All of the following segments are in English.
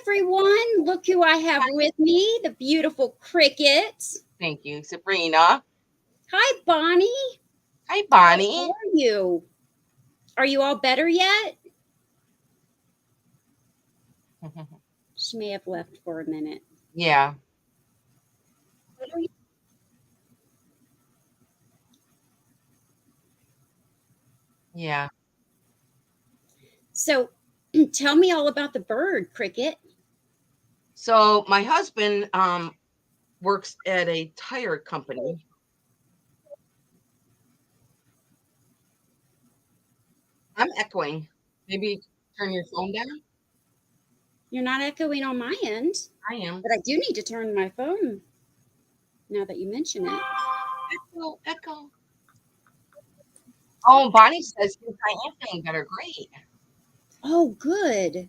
everyone. Look who I have with me, the beautiful Cricket. Thank you, Sabrina. Hi, Bonnie. Hi, How Bonnie. are you? Are you all better yet? She may have left for a minute. Yeah. Yeah. So tell me all about the bird, Cricket. So my husband works at a tire company. I'm echoing. Maybe turn your phone down. You're not echoing on my end, I am. but I do need to turn my phone now that you mention it. Echo, echo. Oh, Bonnie says yes, I am feeling better. Great. Oh, good.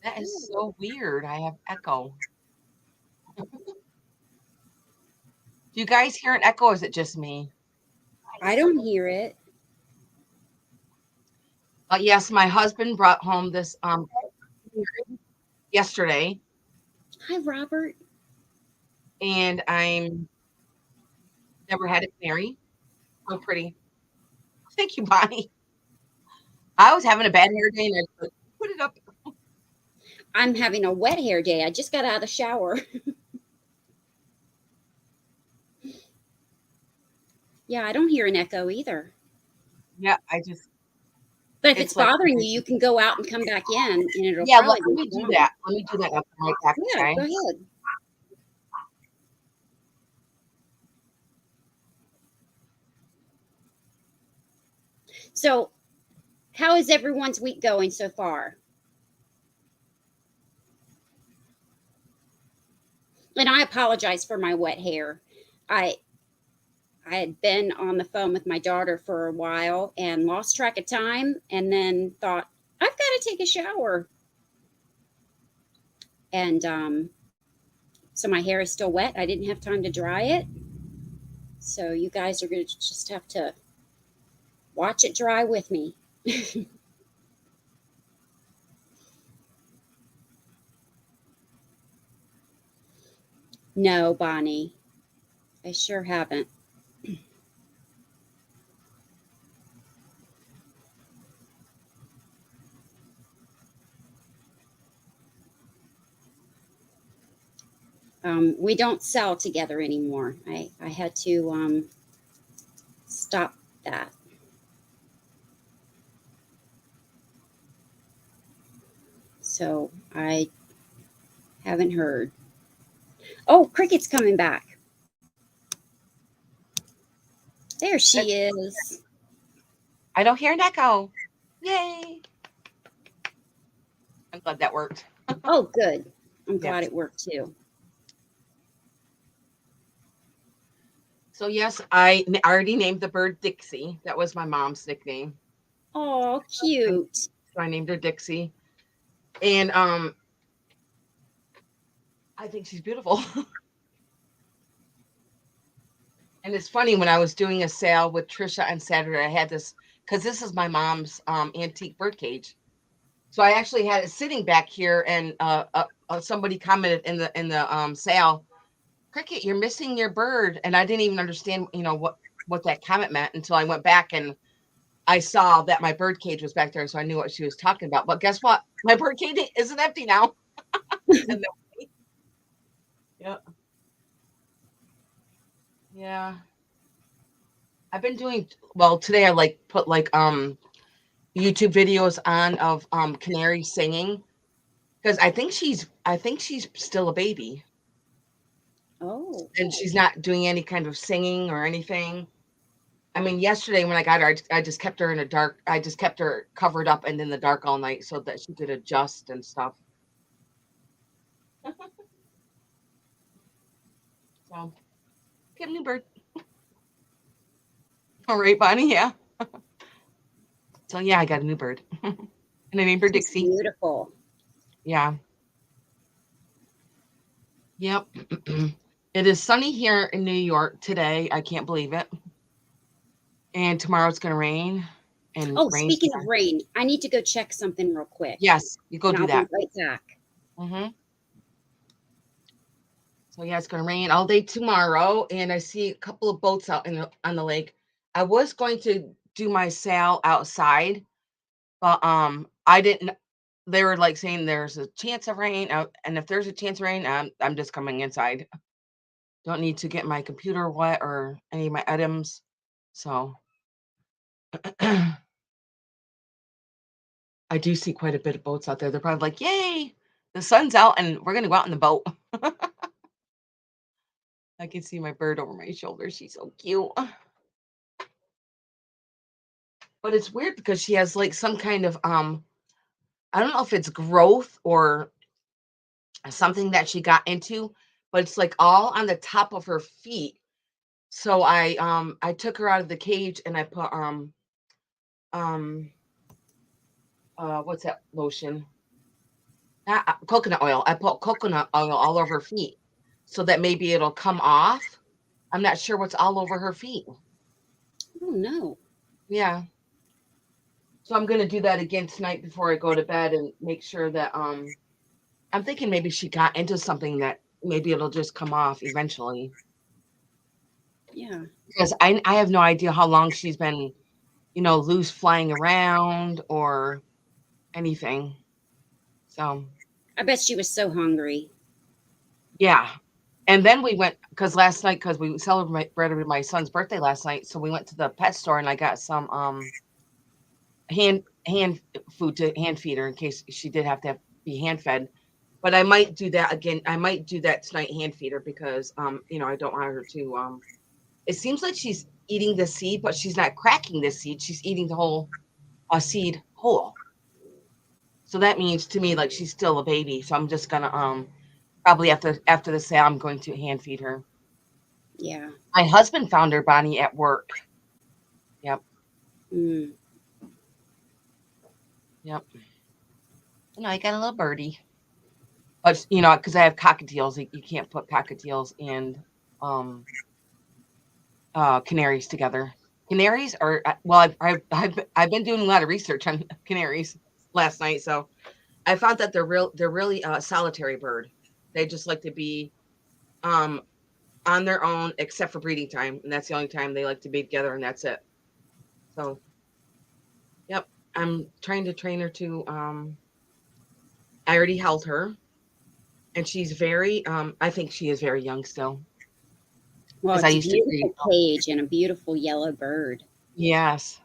That is so weird. I have echo. Do you guys hear an echo or is it just me? I don't hear it. Yes, my husband brought home this yesterday, Hi, Robert. and I'm never had a canary. So pretty. Thank you, Bonnie. I was having a bad hair day and I put it up. I'm having a wet hair day. I just got out of the shower. Yeah, I don't hear an echo either. Yeah, I just But if it's it's like bothering you, you can go out and come back in, and it'll yeah, probably let be me do gone. that. Let me do that. I'll come right back, Yeah, okay? go ahead. So, how is everyone's week going so far? And I apologize for my wet hair. I I had been on the phone with my daughter for a while and lost track of time, and then thought I've got to take a shower. And so my hair is still wet. I didn't have time to dry it. So you guys are going to just have to watch it dry with me. No, Bonnie, I sure haven't. We don't sell together anymore. I had to stop that. So I haven't heard. Oh, Cricket's coming back. There she is. I don't hear an echo. Yay. I'm glad that worked. Oh, good. I'm glad Yes. it worked too. So yes, I already named the bird Dixie. That was my mom's nickname. Oh, cute. So I named her Dixie. And I think she's beautiful. And it's funny when I was doing a sale with Trisha on Saturday, I had this because this is my mom's antique bird cage. So I actually had it sitting back here, and somebody commented in the sale, Cricket, you're missing your bird, and I didn't even understand, what that comment meant until I went back and I saw that my bird cage was back there, so I knew what she was talking about. But guess what? My bird cage isn't empty now. Yeah, yeah. I've been doing well today. I put YouTube videos on of canary singing because I think she's still a baby Oh, and she's not doing any kind of singing or anything. I mean, yesterday when I got her, I just kept her in a dark. I just kept her covered up and in the dark all night so that she could adjust and stuff. So, get a new bird. All right, Bonnie. Yeah. So yeah, I got a new bird, and I named her she's Dixie. beautiful. Yeah. Yep. It is sunny here in New York today. I can't believe it. And tomorrow it's going to rain and Oh, rain's speaking going of to. rain, I need to go check something real quick, Yes, you go and do I'll be that. right back. Hmm. So yeah, it's going to rain all day tomorrow. And I see a couple of boats out on the lake. I was going to do my sail outside, but I didn't. They were like saying there's a chance of rain, and if there's a chance of rain, I'm just coming inside. Don't need to get my computer wet or any of my items. So I do see quite a bit of boats out there. They're probably like, "Yay, the sun's out, and we're gonna go out in the boat." I can see my bird over my shoulder. She's so cute. But it's weird because she has like some kind of I don't know if it's growth or something that she got into, but it's like all on the top of her feet. So I took her out of the cage and I put um what's that lotion? Not, coconut oil. I put coconut oil all over her feet so that maybe it'll come off. I'm not sure what's all over her feet. Oh no. Yeah. So I'm gonna do that again tonight before I go to bed and make sure that I'm thinking maybe she got into something that maybe it'll just come off eventually. Yeah. Because I have no idea how long she's been, loose flying around or anything. So I bet she was so hungry. yeah. And then we went because last night, because we celebrated my son's birthday last night, so we went to the pet store and I got some hand food to hand feed her in case she did have be hand fed. But I might do that again. I might do that tonight, hand feed her because I don't want her to it seems like she's eating the seed, but she's not cracking the seed. She's eating the whole seed whole. So that means to me like she's still a baby. So I'm just gonna probably after the sale, I'm going to hand feed her. Yeah. My husband found her, Bonnie, at work. Yep, Mm. yep. I got a little birdie, but because I have cockatiels, you can't put cockatiels and um canaries together. Canaries are well, I've been doing a lot of research on canaries last night, so I found that they're really a solitary bird. They just like to be um on their own, except for breeding time, and that's the only time they like to be together, and that's it. So, yep, I'm trying to train her to. I already held her, and she's very. I think she is very young still, Well, because I it's a used to breed. beautiful cage and a beautiful yellow bird. Yes,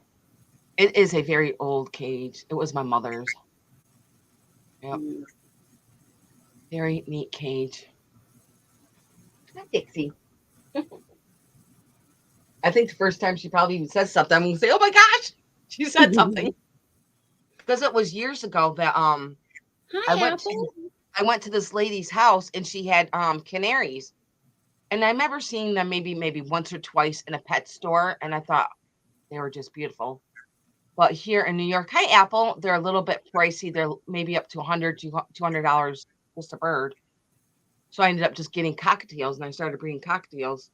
it is a very old cage. It was my mother's. Yep, Mm. very neat cage. Hi, Dixie. I think the first time she probably even said something, I'm gonna say, "Oh my gosh, she said something," because it was years ago that I Hi, went to Apple. I went to this lady's house and she had canaries, and I remember seeing them maybe once or twice in a pet store, and I thought they were just beautiful. But here in New York, hi Apple, they're a little bit pricey. They're maybe up to 100 to $200 just a bird. So I ended up just getting cockatiels, and I started breeding cockatiels.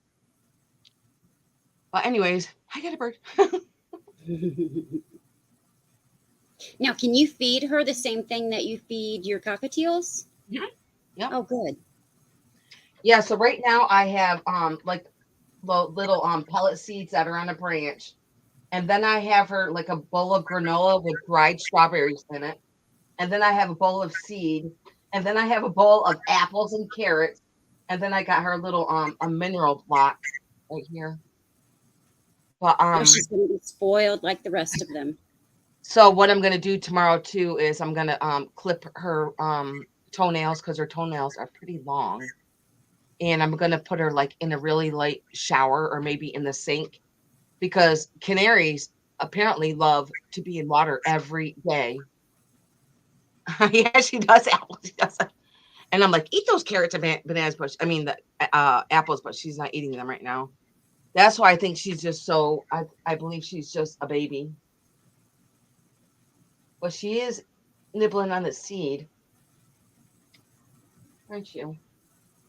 But anyways, I got a bird. Now, can you feed her the same thing that you feed your cockatiels? Mhm. Yep. Oh, good. Yeah. So right now I have like the little pellet seeds that are on a branch. And then I have her like a bowl of granola with dried strawberries in it. And then I have a bowl of seed. And then I have a bowl of apples and carrots. And then I got her a little a mineral block right here. But Oh, she's going to be spoiled like the rest of them. so what I'm gonna do tomorrow too is I'm gonna clip her toenails because her toenails are pretty long. And I'm gonna put her like in a really light shower or maybe in the sink because canaries apparently love to be in water every day. Yeah, she does apples. She does. And I'm like, eat those carrots and bananas, but I mean the apples, but she's not eating them right now. That's why I think she's just so. I believe she's just a baby, but she is nibbling on the seed, aren't you?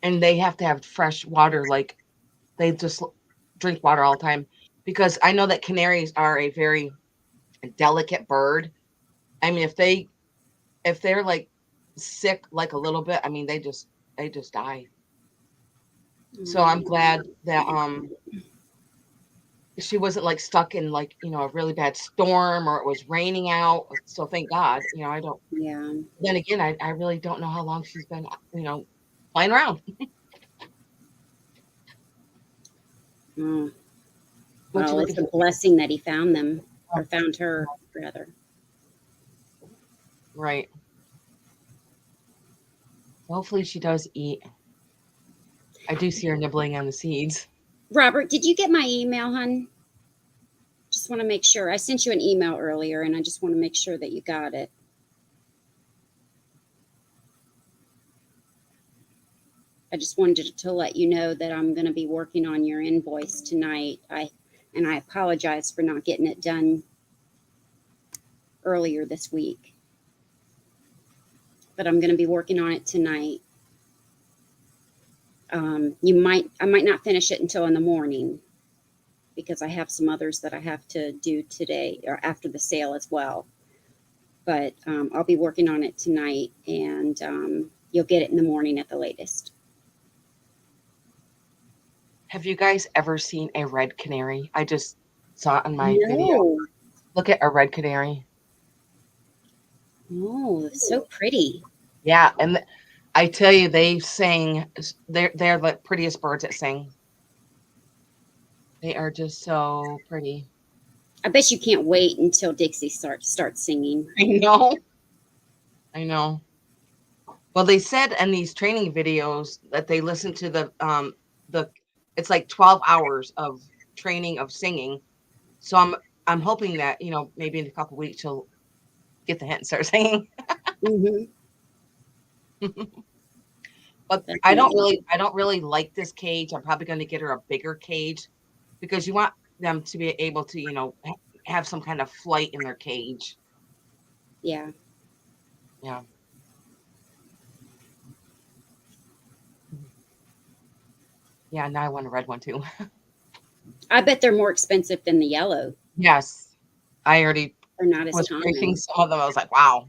And they have to have fresh water, like they just drink water all the time. because I know that canaries are a very delicate bird. I mean, if they're like sick like a little bit, I mean they just die. So I'm Mm, glad that she wasn't like stuck in like, a really bad storm or it was raining out. So thank God, I don't yeah. then again I really don't know how long she's been, flying around. Oh, What you well, it's looking a for? blessing that he found them, or found her, rather. Right. Hopefully she does eat. I do see her nibbling on the seeds. Robert, did you get my email, hun? Just want to make sure. I sent you an email earlier, and I just want to make sure that you got it. I just wanted to let you know that I'm going to be working on your invoice tonight. I apologize for not getting it done earlier this week, but I'm going to be working on it tonight. I might not finish it until in the morning because I have some others that I have to do today or after the sale as well. But I'll be working on it tonight, and you'll get it in the morning at the latest. Have you guys ever seen a red canary? I just saw it in my video. No, Look at a red canary. oh, it's so pretty. Yeah, and I tell you, they sing. They're the prettiest birds that sing. They are just so pretty. I bet you can't wait until Dixie starts singing. I know. I know. Well, they said in these training videos that they listen to the it's like 12 hours of training of singing. So I'm hoping that, maybe in a couple weeks she'll get the hint and start singing. Hmm. But That's I amazing. don't really like this cage. I'm probably going to get her a bigger cage because you want them to be able to, have some kind of flight in their cage. Yeah, Yeah. Yeah, now I want a red one too. I bet they're more expensive than the yellow. Yes. I already They're not as was pricing common. some of them. I was like, wow,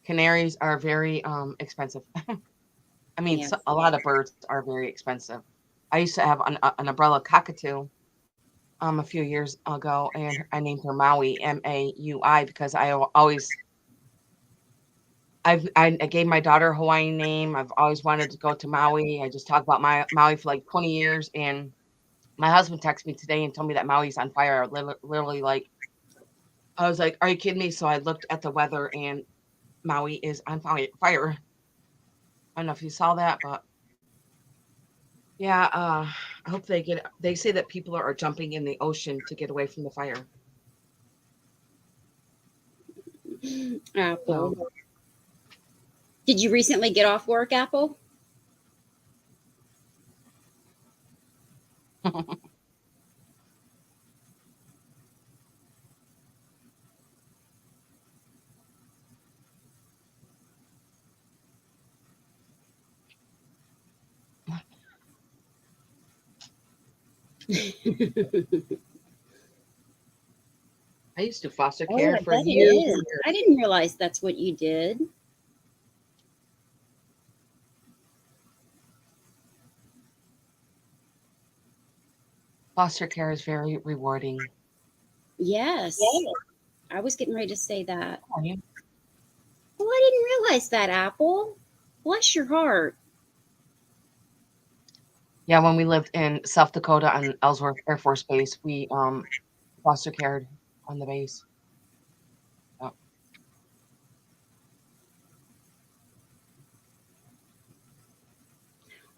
canaries are very expensive. I mean, Yeah. a lot of birds are very expensive. I used to have an umbrella cockatoo a few years ago, and I named her Maui, Maui, because I gave my daughter a Hawaiian name. I've always wanted to go to Maui. I just talked about Maui for like 20 years, and my husband texted me today and told me that Maui's on fire. Literally, like I was like, "Are you kidding me?" So I looked at the weather, and Maui is on fire. I don't know if you saw that, but yeah, I hope they get. They say that people are jumping in the ocean to get away from the fire. Apple. So Did you recently get off work, Apple? I used to foster Oh, care I for bet it years and is. years. I didn't realize that's what you did. Foster care is very rewarding. Yes. I was getting ready to say that. Yeah. Oh, I didn't realize that, Apple. Bless your heart. Yeah, when we lived in South Dakota on Ellsworth Air Force Base, we foster cared on the base. Yeah.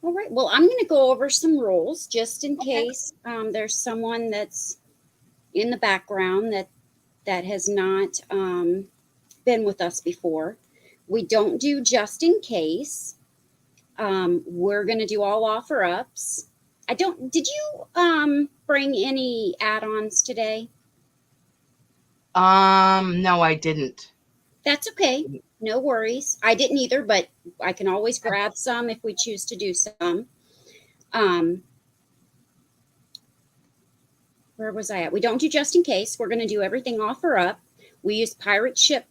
All right. Well, I'm going to go over some rules just in Okay. case there's someone that's in the background that has not been with us before. We don't do just in case. We're going to do all offer ups. I don't. Did you bring any add-ons today? No, I didn't. That's okay. No worries. I didn't either, but I can always grab some if we choose to do some. Um, where was I at? We don't do just in case. We're going to do everything offer up. We use pirate ship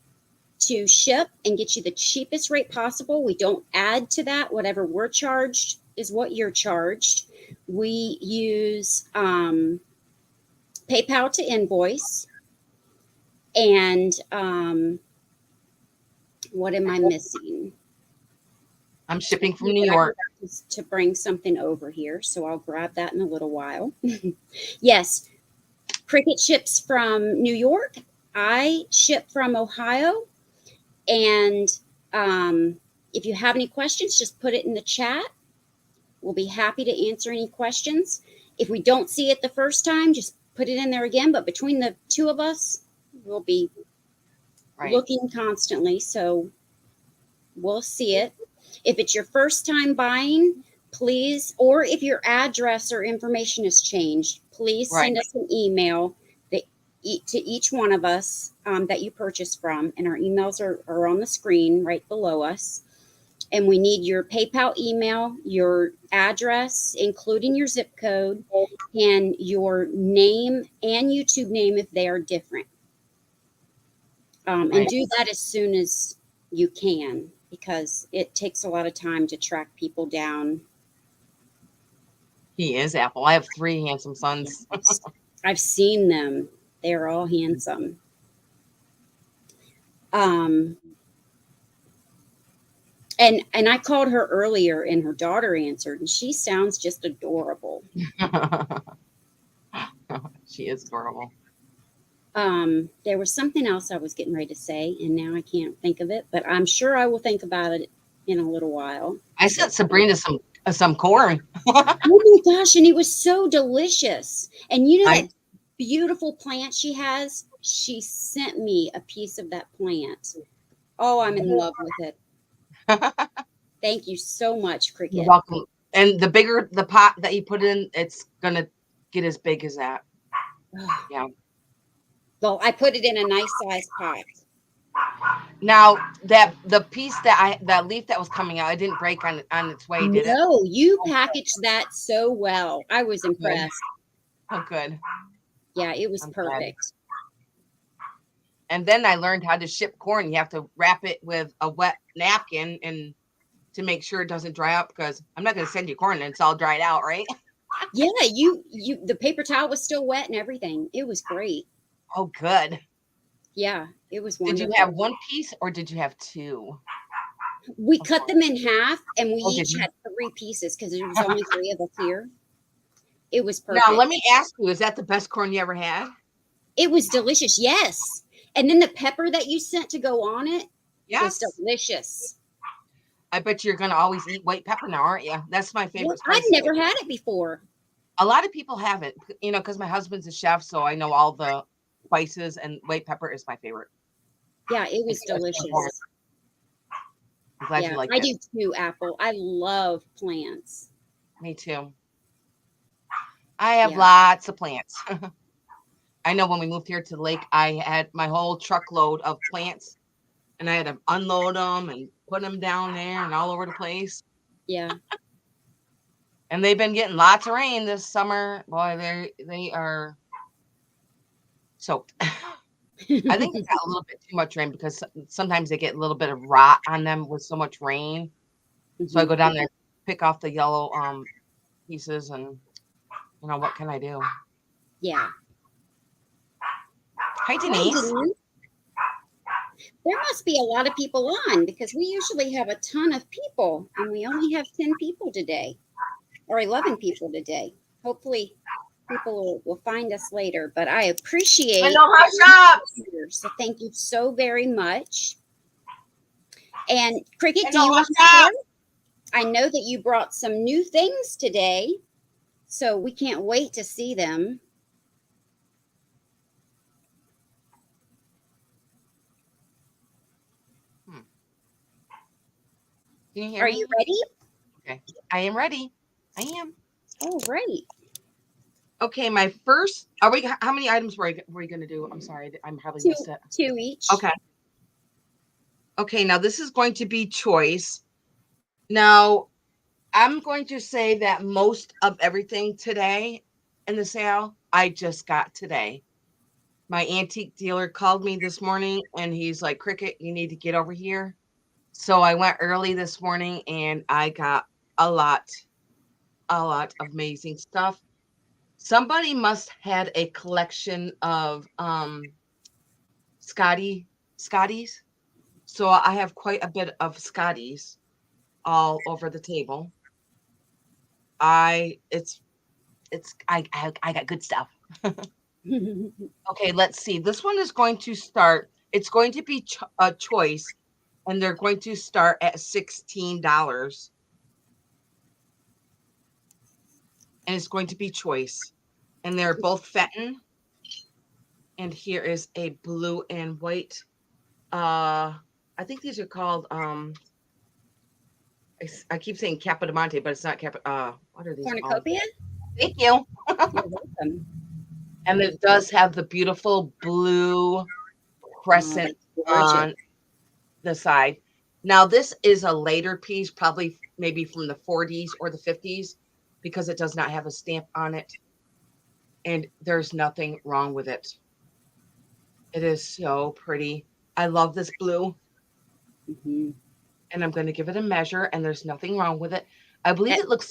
to ship and get you the cheapest rate possible. We don't add to that. Whatever we're charged is what you're charged. We use PayPal to invoice. And what am I missing? I'm shipping from New York. To bring something over here, so I'll grab that in a little while. Yes, Kricket ships from New York. I ship from Ohio. And if you have any questions, just put it in the chat. We'll be happy to answer any questions. If we don't see it the first time, just put it in there again. But between the two of us, we'll be looking constantly, so we'll see it. If it's your first time buying, please, or if your address or information has changed, please send us an email to each one of us that you purchase from. And our emails are on the screen right below us. And we need your PayPal email, your address, including your zip code, and your name and YouTube name if they are different. And do that as soon as you can, because it takes a lot of time to track people down. He is Apple. I have 3 handsome sons. I've seen them. They're all handsome. And I called her earlier and her daughter answered, and she sounds just adorable. She is adorable. There was something else I was getting ready to say, and now I can't think of it, but I'm sure I will think about it in a little while. I sent Sabrina some corn. Oh my gosh, and it was so delicious. And you know that beautiful plant she has? She sent me a piece of that plant. Oh, I'm in love with it. Thank you so much, Kricket. You're welcome. And the bigger the pot that you put in, it's gonna get as big as that. Yeah. Well, I put it in a nice size pot. Now the piece that leaf that was coming out, it didn't break on its way, did it? No, you packaged that so well. I was impressed. Oh, good. Yeah, it was perfect. Glad. And then I learned how to ship corn. You have to wrap it with a wet napkin and to make sure it doesn't dry up, because I'm not going to send you corn and it's all dried out, right? Yeah, the paper towel was still wet and everything. It was great. Oh, good. Yeah, it was wonderful. Did you have 1 piece or did you have 2? We cut them in half, and we each had 3 pieces because there was only 3 of us here. It was perfect. Now, let me ask you, is that the best corn you ever had? It was delicious, yes. And then the pepper that you sent to go on it was delicious. I bet you're going to always eat white pepper now, aren't you? That's my favorite spice. I've never had it before. A lot of people haven't, because my husband's a chef, so I know all the spices, and white pepper is my favorite. Yeah, it was delicious. I'm glad you like it. I do too, Apple. I love plants. Me too. I have lots of plants. I know when we moved here to the lake, I had my whole truckload of plants, and I had to unload them and put them down there and all over the place. Yeah. And they've been getting lots of rain this summer. Boy, they are soaked. I think it's got a little bit too much rain, because sometimes they get a little bit of rot on them with so much rain. Mm-hmm. So I go down there, pick off the yellow pieces, and what can I do? Yeah. Hi, Denise. There must be a lot of people on, because we usually have a ton of people, and we only have 10 people today, or 11 people today. Hopefully people will find us later, but I appreciate it. So thank you so very much. And Kricket, do you want to share? I know that you brought some new things today, so we can't wait to see them. Are you ready? Okay, I am ready. I am. Oh, great. Okay, my first. How many items were we going to do? I'm sorry, I'm probably missed it. 2 each. Okay. Okay, now this is going to be choice. Now, I'm going to say that most of everything today in the sale I just got today. My antique dealer called me this morning and he's like, Cricket, you need to get over here. So I went early this morning and I got a lot of amazing stuff. Somebody must had a collection of Scotties. So I have quite a bit of Scotties all over the table. I got good stuff. Okay, let's see. This one is going to start. It's going to be a choice, and they're going to start at $16, and it's going to be choice, and they're both Fenton. And here is a blue and white. I think these are called. I keep saying Capodimonte, but it's not Cap. What are these called? Cornucopia? Thank you. You're welcome. And it does have the beautiful blue crescent that's gorgeous. on the side. Now, this is a later piece, probably maybe from the 40s or the 50s, because it does not have a stamp on it. And there's nothing wrong with it. It is so pretty. I love this blue. Mm-hmm. And I'm going to give it a measure, and there's nothing wrong with it. I believe That, it looks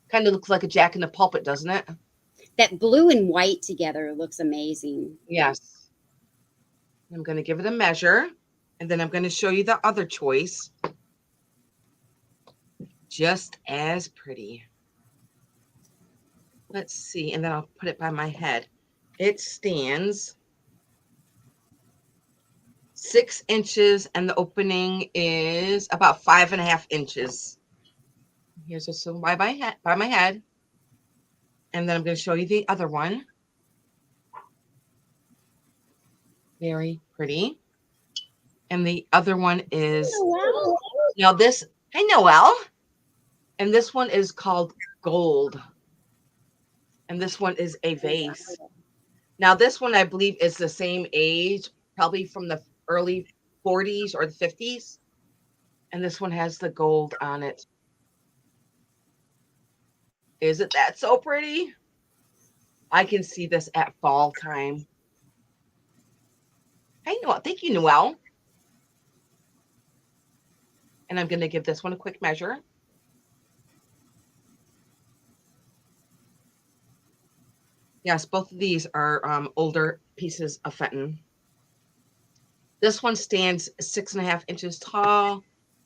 kind of looks like a Jack in the Pulpit, doesn't it? that blue and white together looks amazing. Yes. I'm going to give it a measure, and then I'm going to show you the other choice. Just as pretty. Let's see, and then I'll put it by my head. It stands 6 inches, and the opening is about 5.5 inches. Here's just so by my head, and then I'm going to show you the other one. Very pretty. And the other one is now this. Hey, Noelle. And this one is called Gold. And this one is a vase. Now, this one I believe is the same age, probably from the early 40s or the 50s. And this one has the gold on it. Isn't that so pretty? I can see this at fall time. Hey, Noelle. Thank you, Noelle. And I'm going to give this one a quick measure. Yes, both of these are older pieces of Fenton. This one stands 6.5 inches tall,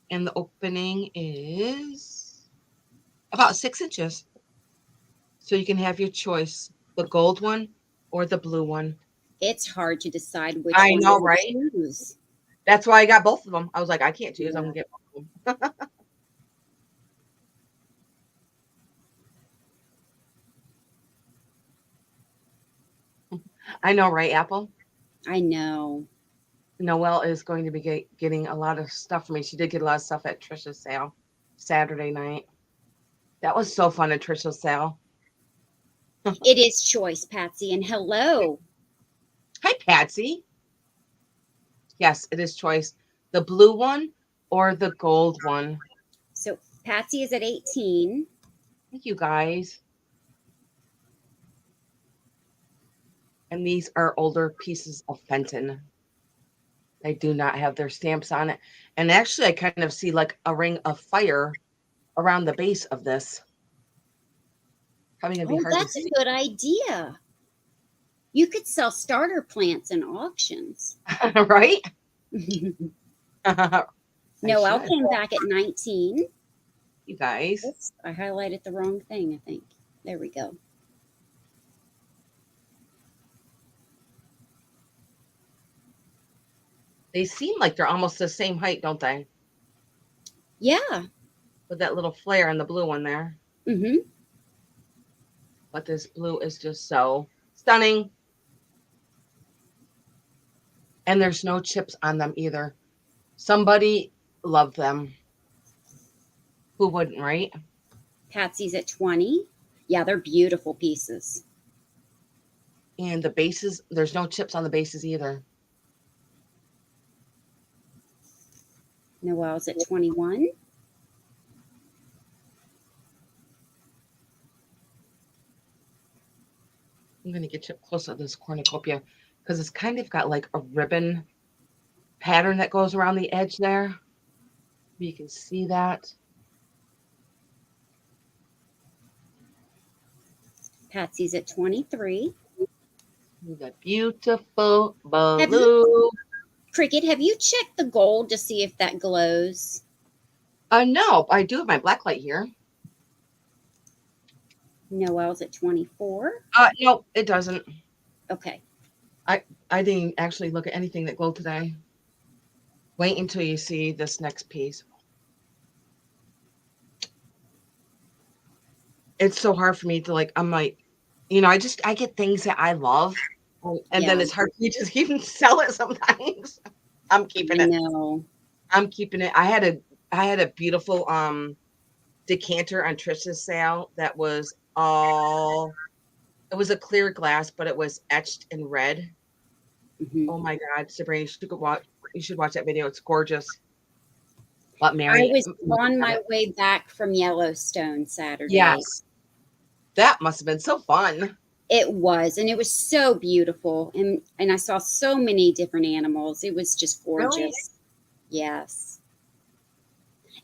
and the opening is about 6 inches. So you can have your choice, the gold one or the blue one. It's hard to decide which I one know, to right? choose. That's why I got both of them. I was like, I can't choose. Yeah. I'm going to get both of them. I know, right, Apple? I know. Noelle is going to be getting a lot of stuff for me. She did get a lot of stuff at Trisha's sale Saturday night. That was so fun at Trisha's sale. It is choice, Patsy. And hello. Hi, Patsy. Yes, it is choice. The blue one or the gold one. So Patsy is at 18. Thank you, guys. And these are older pieces of Fenton. They do not have their stamps on it. And actually, I kind of see like a ring of fire around the base of this. Probably going to be hard to That's see. a good idea. You could sell starter plants in auctions. Right? Noelle came back at 19. You guys. Oops, I highlighted the wrong thing, I think. There we go. They seem like they're almost the same height, don't they? Yeah. With that little flare on the blue one there. Mm-hmm. But this blue is just so stunning. And there's no chips on them either. Somebody loved them. Who wouldn't, right? Patsy's at 20. Yeah, they're beautiful pieces. And the bases, there's no chips on the bases either. Noelle's at 21. I'm gonna get you up close to this cornucopia because it's kind of got like a ribbon pattern that goes around the edge there. You can see that. Patsy's at 23. The beautiful Have you, blue. Cricket, have you checked the gold to see if that glows? No, I do have my black light here. Noelle's at 24. No, it doesn't. Okay. I didn't actually look at anything that glowed today. Wait until you see this next piece. It's so hard for me to like. I'm like, I get things that I love, and then Yeah, it's hard for me to even sell it sometimes. I'm keeping I it. know. I'm keeping it. I had a beautiful decanter on Trisha's sale that was all. It was a clear glass, but it was etched in red. Hmm. Oh my God, Sabrina, you should watch that video. It's gorgeous. But I Mary, was Mary on got my it. way back from Yellowstone Saturday. Yes, that must have been so fun. It was, and it was so beautiful, and I saw so many different animals. It was just Really? gorgeous. Yes.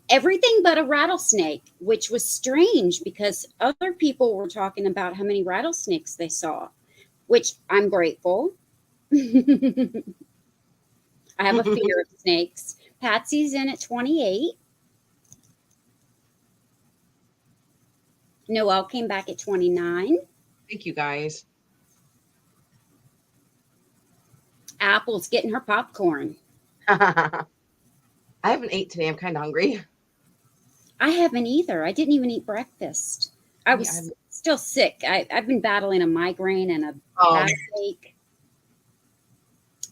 Everything but a rattlesnake, which was strange because other people were talking about how many rattlesnakes they saw, which I'm grateful. I have a Thank fear of snakes. Patsy's in at 28. Noelle came back at 29. you guys. Apple's getting her popcorn. I haven't ate today. I'm kind of hungry. I haven't either. I didn't even eat breakfast. I Yeah, was still sick. I've been battling a migraine and a um, backache.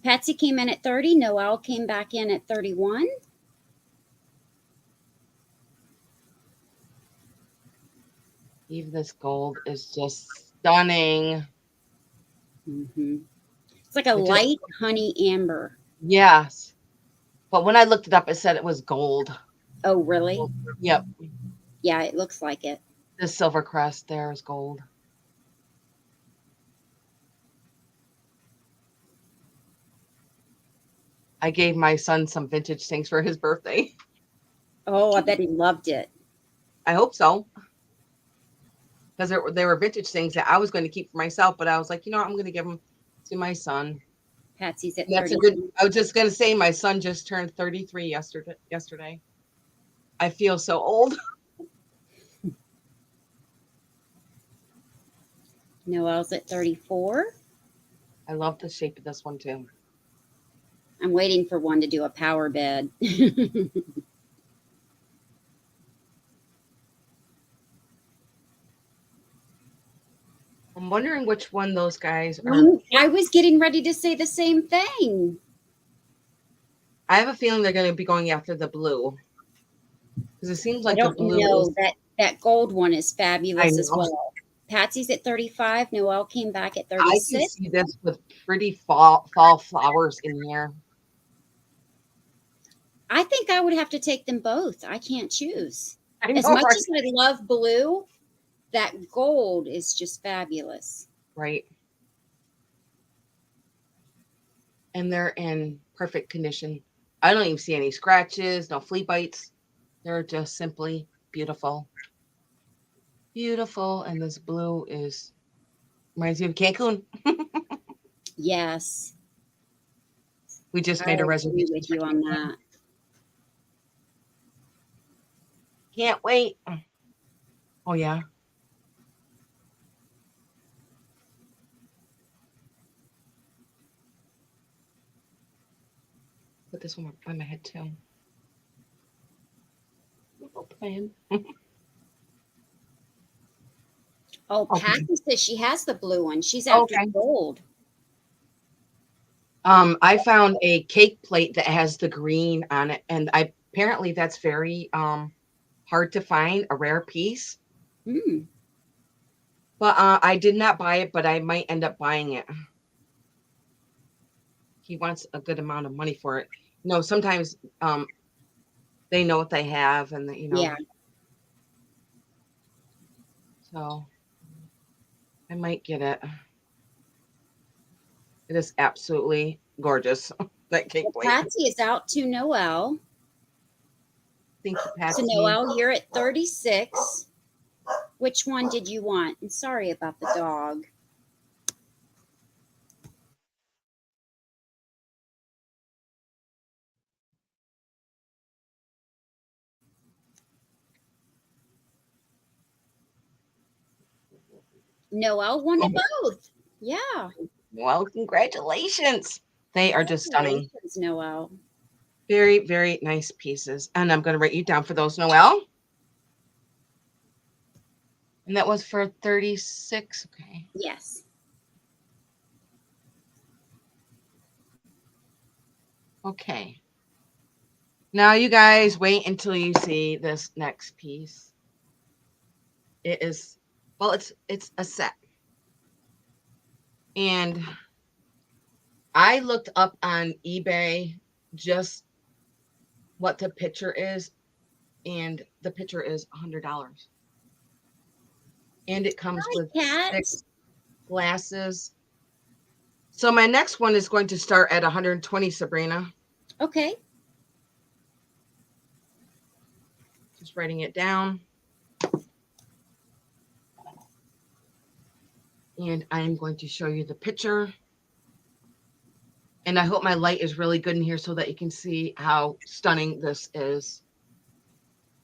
Patsy came in at 30. Noelle came back in at 31. even this gold is just stunning. Hmm. It's like a It just, light honey amber. yes. But when I looked it up, it said it was gold. Oh, really? Yep. Yeah, it looks like it. The silver crest there is gold. I gave my son some vintage things for his birthday. Oh, I bet he loved it. I hope so. Because they were vintage things that I was going to keep for myself, but I was like, I'm going to give them to my son. Patsy's at And that's a 30. good. I was just going to say, my son just turned 33 yesterday. I feel so old. Noelle's at 34. I love the shape of this one too. I'm waiting for one to do a power bed. I'm wondering which one those guys are. I was getting ready to say the same thing. I have a feeling they're going to be going after the blue because it seems I like the don't blue know is. that gold one is I fabulous as know. well. Patsy's at 35. Noelle came back at I can 36. see this with pretty fall flowers in here. I think I would have to take them both. I can't choose. I As know, much right? as I love blue, that gold is just fabulous. Right. And they're in perfect condition. I don't even see any scratches, no flea bites. They're just simply beautiful. Beautiful. And this blue is reminds me of Cancun. Yes, We just I made a agree reservation with for you on Cancun. that. Can't wait. Oh yeah. Put this one by my head too. No plan. Oh, Okay. Patsy says she has the blue one. She's after Okay. gold. I found a cake plate that has the green on it, and apparently that's very hard to find, a rare piece. Hmm. But I did not buy it, but I might end up buying it. He wants a good amount of money for it. Sometimes they know what they have, and Yeah. so I might get it. It is absolutely gorgeous. That cake Well, plate. Patsy is out to Noelle. Thank you, So Patsy. Noelle, you're at 36. Which one did you want? And sorry about the dog. Noelle wanted both. Yeah. Well, congratulations. They are just stunning. Congratulations, Noelle. Very, very nice pieces. And I'm going to write you down for those, Noelle. And that was for 36. Okay. Yes. Okay. Now you guys wait until you see this next piece. It is, well, it's a set. And I looked up on eBay just what the picture is, and the picture is $100. And it comes Hi, with Cat. 6 glasses. So my next one is going to start at 120, Sabrina. Okay. Just writing it down. And I'm going to show you the picture. And I hope my light is really good in here so that you can see how stunning this is.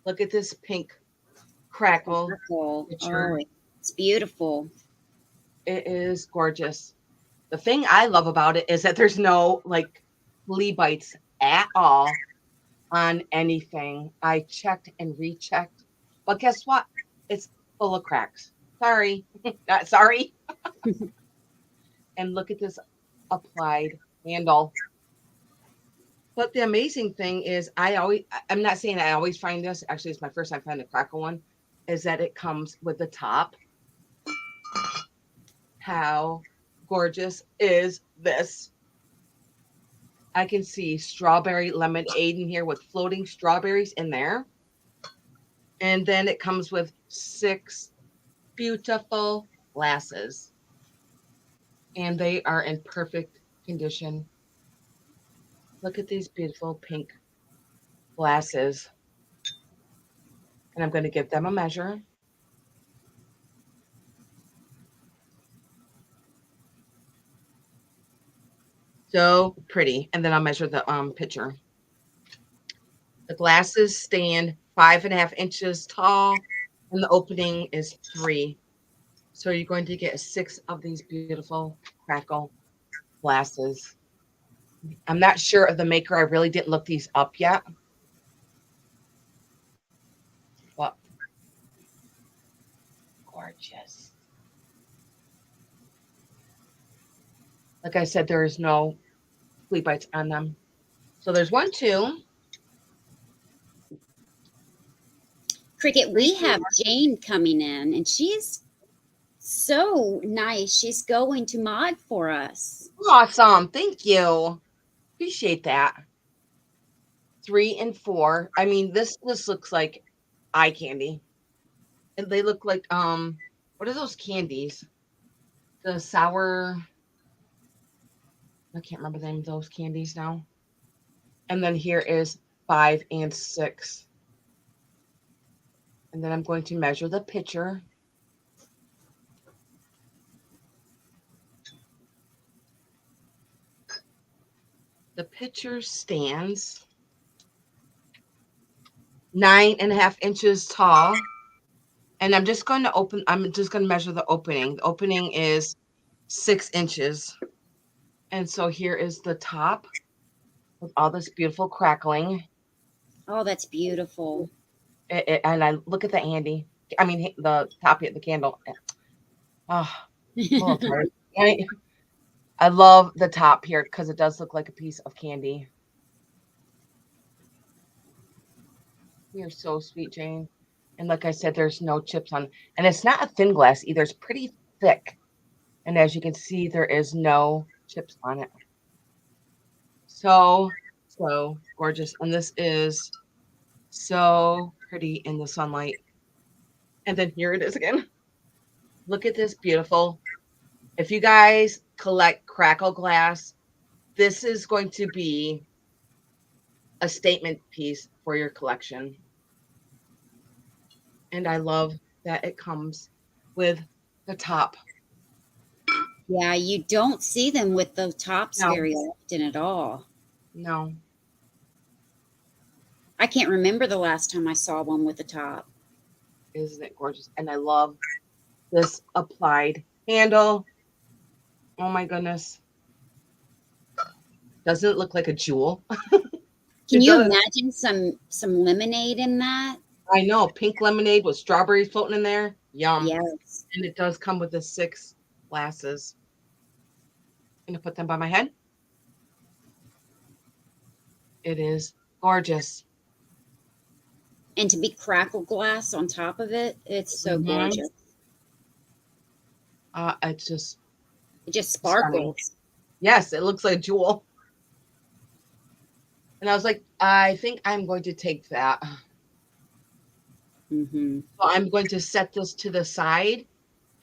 Look at this pink crackle Wonderful. picture. Oh, it's beautiful. It is gorgeous. The thing I love about it is that there's no like flea bites at all on anything. I checked and rechecked, but guess what? It's full of cracks. Sorry, not sorry. And look at this applied handle. But the amazing thing is, I'm not saying I always find this. Actually, it's my first time finding the crackle one. Is that it comes with the top. How gorgeous is this? I can see strawberry lemonade in here with floating strawberries in there. And then it comes with 6 beautiful glasses. And they are in perfect condition. Look at these beautiful pink glasses. And I'm going to give them a measure. So pretty. And then I'll measure the picture. The glasses stand 5.5 inches tall, and the opening is 3. So you're going to get 6 of these beautiful crackle glasses. I'm not sure of the maker. I really didn't look these up yet. But gorgeous. Like I said, there is no flea bites on them. So there's 1, 2, Cricket, 3, we have 4. Jane coming in, and she's so nice. She's going to mod for us. Awesome. Thank you. Appreciate that. 3 and 4. I mean, this looks like eye candy. And they look like what are those candies? The sour, I can't remember the name of those candies now. And then here is 5 and 6. And then I'm going to measure the pitcher. The pitcher stands 9.5 inches tall. And I'm just going to measure the opening. The opening is 6 inches. And so here is the top with all this beautiful crackling. Oh, that's beautiful. And I look at the handy. I mean, the top of the candle. Oh, I'm a little tired. I love the top here because it does look like a piece of candy. You're so sweet, Jane. And like I said, there's no chips on. And it's not a thin glass either. It's pretty thick. And as you can see, there is no chips on it. So gorgeous. And this is so pretty in the sunlight. And then here it is again. Look at this beautiful. If you guys collect crackle glass, this is going to be a statement piece for your collection. And I love that it comes with the top. Yeah, you don't see them with the tops No. very often at all. No. I can't remember the last time I saw one with a top. Isn't it gorgeous? And I love this applied handle. Oh my goodness. Doesn't it look like a jewel? Can It you does. imagine some lemonade in that? I know. Pink lemonade with strawberries floating in there. Yum. Yes. And it does come with the 6 glasses. I'm going to put them by my head. It is gorgeous. And to be crackle glass on top of it, it's so gorgeous. It's just It just stunning. sparkles. Yes, it looks like a jewel. And I was like, I think I'm going to take that. Mm-hmm. So I'm going to set this to the side.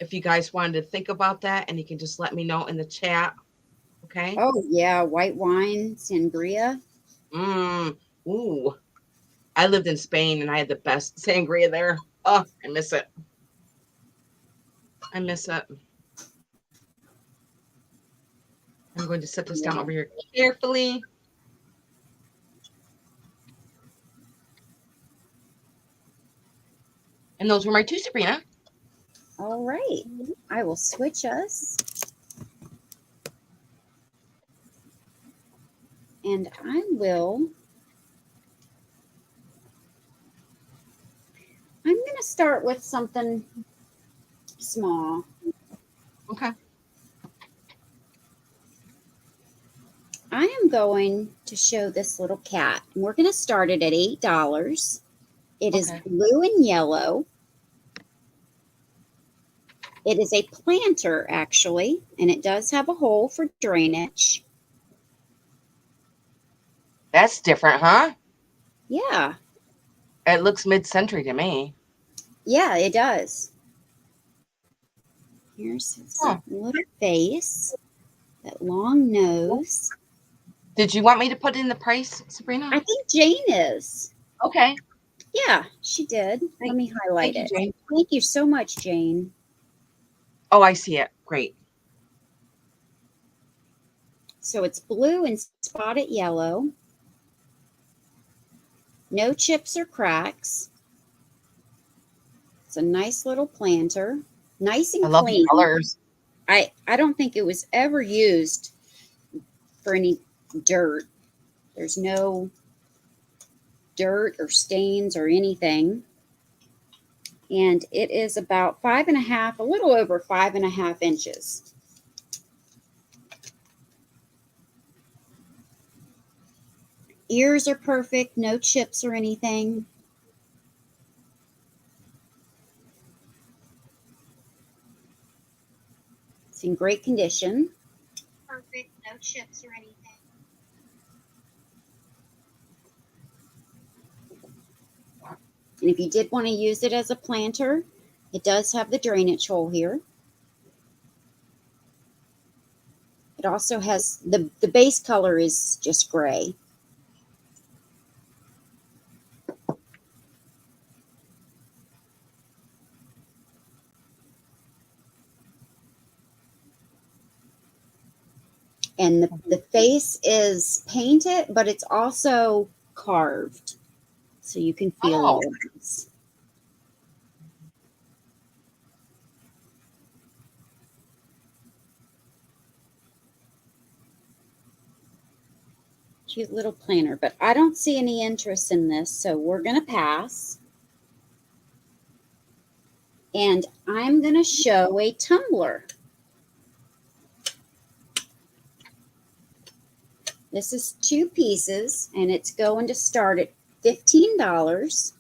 If you guys wanted to think about that, and you can just let me know in the chat. Okay. Oh yeah, white wine sangria. Ooh. I lived in Spain and I had the best sangria there. Oh, I miss it. I miss it. I'm going to set this down over here carefully. And those were my 2, Sabrina. All right. I will switch us. And I'm going to start with something small. Okay. I am going to show this little cat. And we're going to start it at $8. It is blue and yellow. It is a planter, actually, and it does have a hole for drainage. That's different, huh? Yeah. It looks mid-century to me. Yeah, it does. Here's his little face, that long nose. Did you want me to put in the price, Sabrina? I think Jane is. Okay. Yeah, she did. Let me highlight it. Jane. Thank you so much, Jane. Oh, I see it. Great. So it's blue and spotted yellow. No chips or cracks. It's a nice little planter. Nice and clean. I love the colors. I don't think it was ever used for any dirt. There's no dirt or stains or anything. And it is about 5.5, a little over 5.5 inches. Ears are perfect, no chips or anything. It's in great condition. Perfect, no chips or anything. And if you did want to use it as a planter, it does have the drainage hole here. It also has, the base color is just gray. And the face is painted, but it's also carved. So you can feel it. Cute little planter, but I don't see any interest in this, so we're going to pass. And I'm going to show a tumbler. This is 2 pieces, and it's going to start at $15.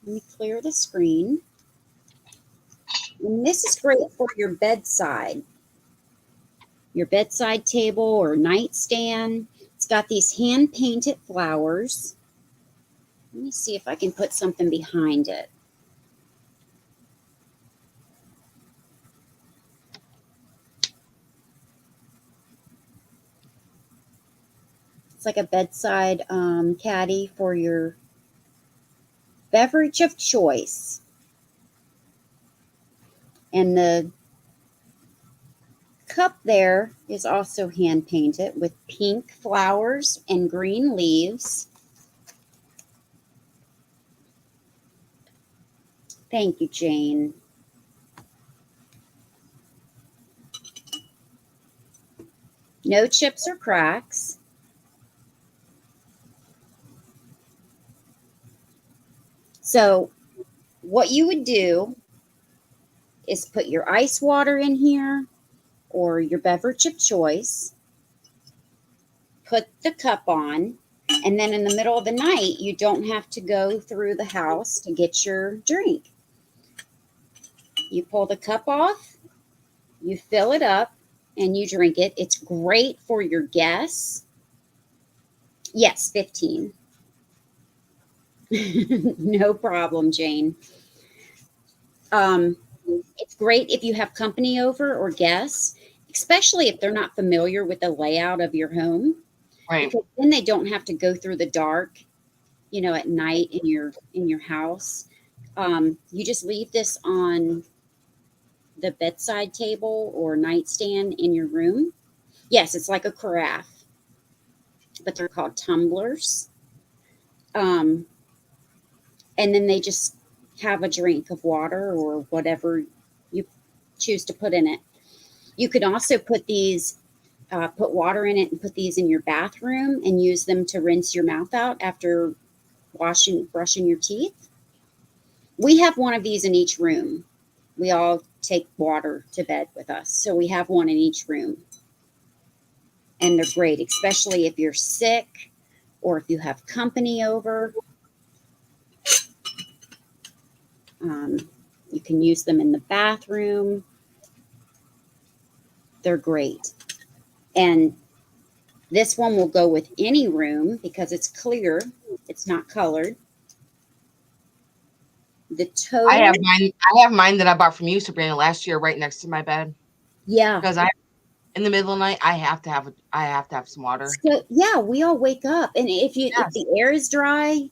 Let me clear the screen. And this is great for your bedside table or nightstand. It's got these hand-painted flowers. Let me see if I can put something behind it. like a bedside caddy for your beverage of choice. And the cup there is also hand painted with pink flowers and green leaves. Thank you, Jane. No chips or cracks. So what you would do is put your ice water in here or your beverage of choice, put the cup on, and then in the middle of the night, you don't have to go through the house to get your drink. You pull the cup off, you fill it up, and you drink it. It's great for your guests. Yes, 15. No problem, Jane. It's great if you have company over or guests, especially if they're not familiar with the layout of your home, Right. because then they don't have to go through the dark, at night in your house. You just leave this on the bedside table or nightstand in your room. Yes, it's like a carafe, but they're called tumblers. Um, and then they just have a drink of water or whatever you choose to put in it. You could also put these, put water in it and put these in your bathroom and use them to rinse your mouth out after brushing your teeth. We have one of these in each room. We all take water to bed with us, so we have one in each room. And they're great, especially if you're sick or if you have company over. You can use them in the bathroom. They're great. And this one will go with any room because it's clear. It's not colored. The total. I have mine that I bought from you, Sabrina, last year, right next to my bed. Yeah. Because in the middle of the night, I have to have some water. So yeah, we all wake up, and if Yes. the air is dry,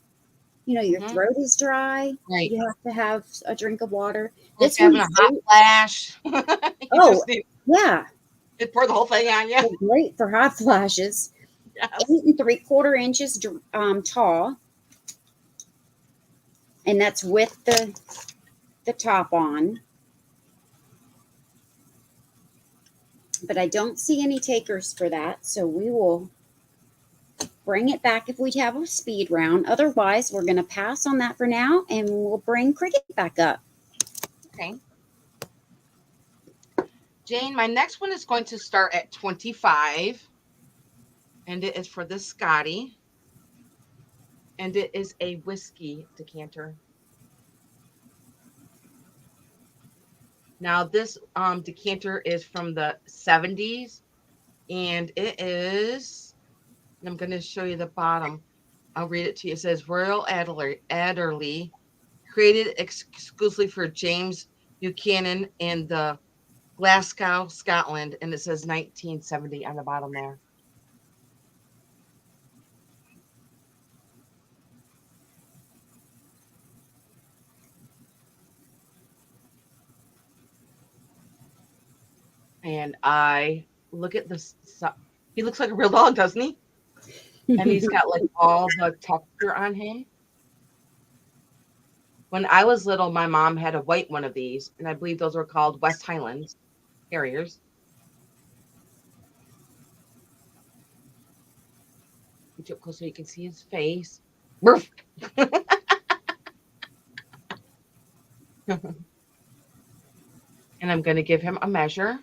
your Mhm. throat is dry, Right. you have to have a drink of water. Or This if you're one having is a hot flash. Oh, yeah, It pour the whole thing on you. they're great for hot flashes. Yes. 8 3/4 inches tall, and that's with the top on. But I don't see any takers for that, so we will bring it back if we have a speed round. Otherwise, we're going to pass on that for now, and we'll bring Cricket back up. Okay. Jane, my next one is going to start at 25, and it is for the Scotty, and it is a whiskey decanter. Now, this decanter is from the 70s, and it is, and I'm going to show you the bottom. I'll read it to you. It says Royal Adderley, created exclusively for James Buchanan in the Glasgow, Scotland, and it says 1970 on the bottom there. And I look at this. He looks like a real dog, doesn't he? And he's got like all the texture on him. When I was little, my mom had a white one of these, and I believe those were called West Highlands Terriers. Get you up close so you can see his face. And I'm going to give him a measure.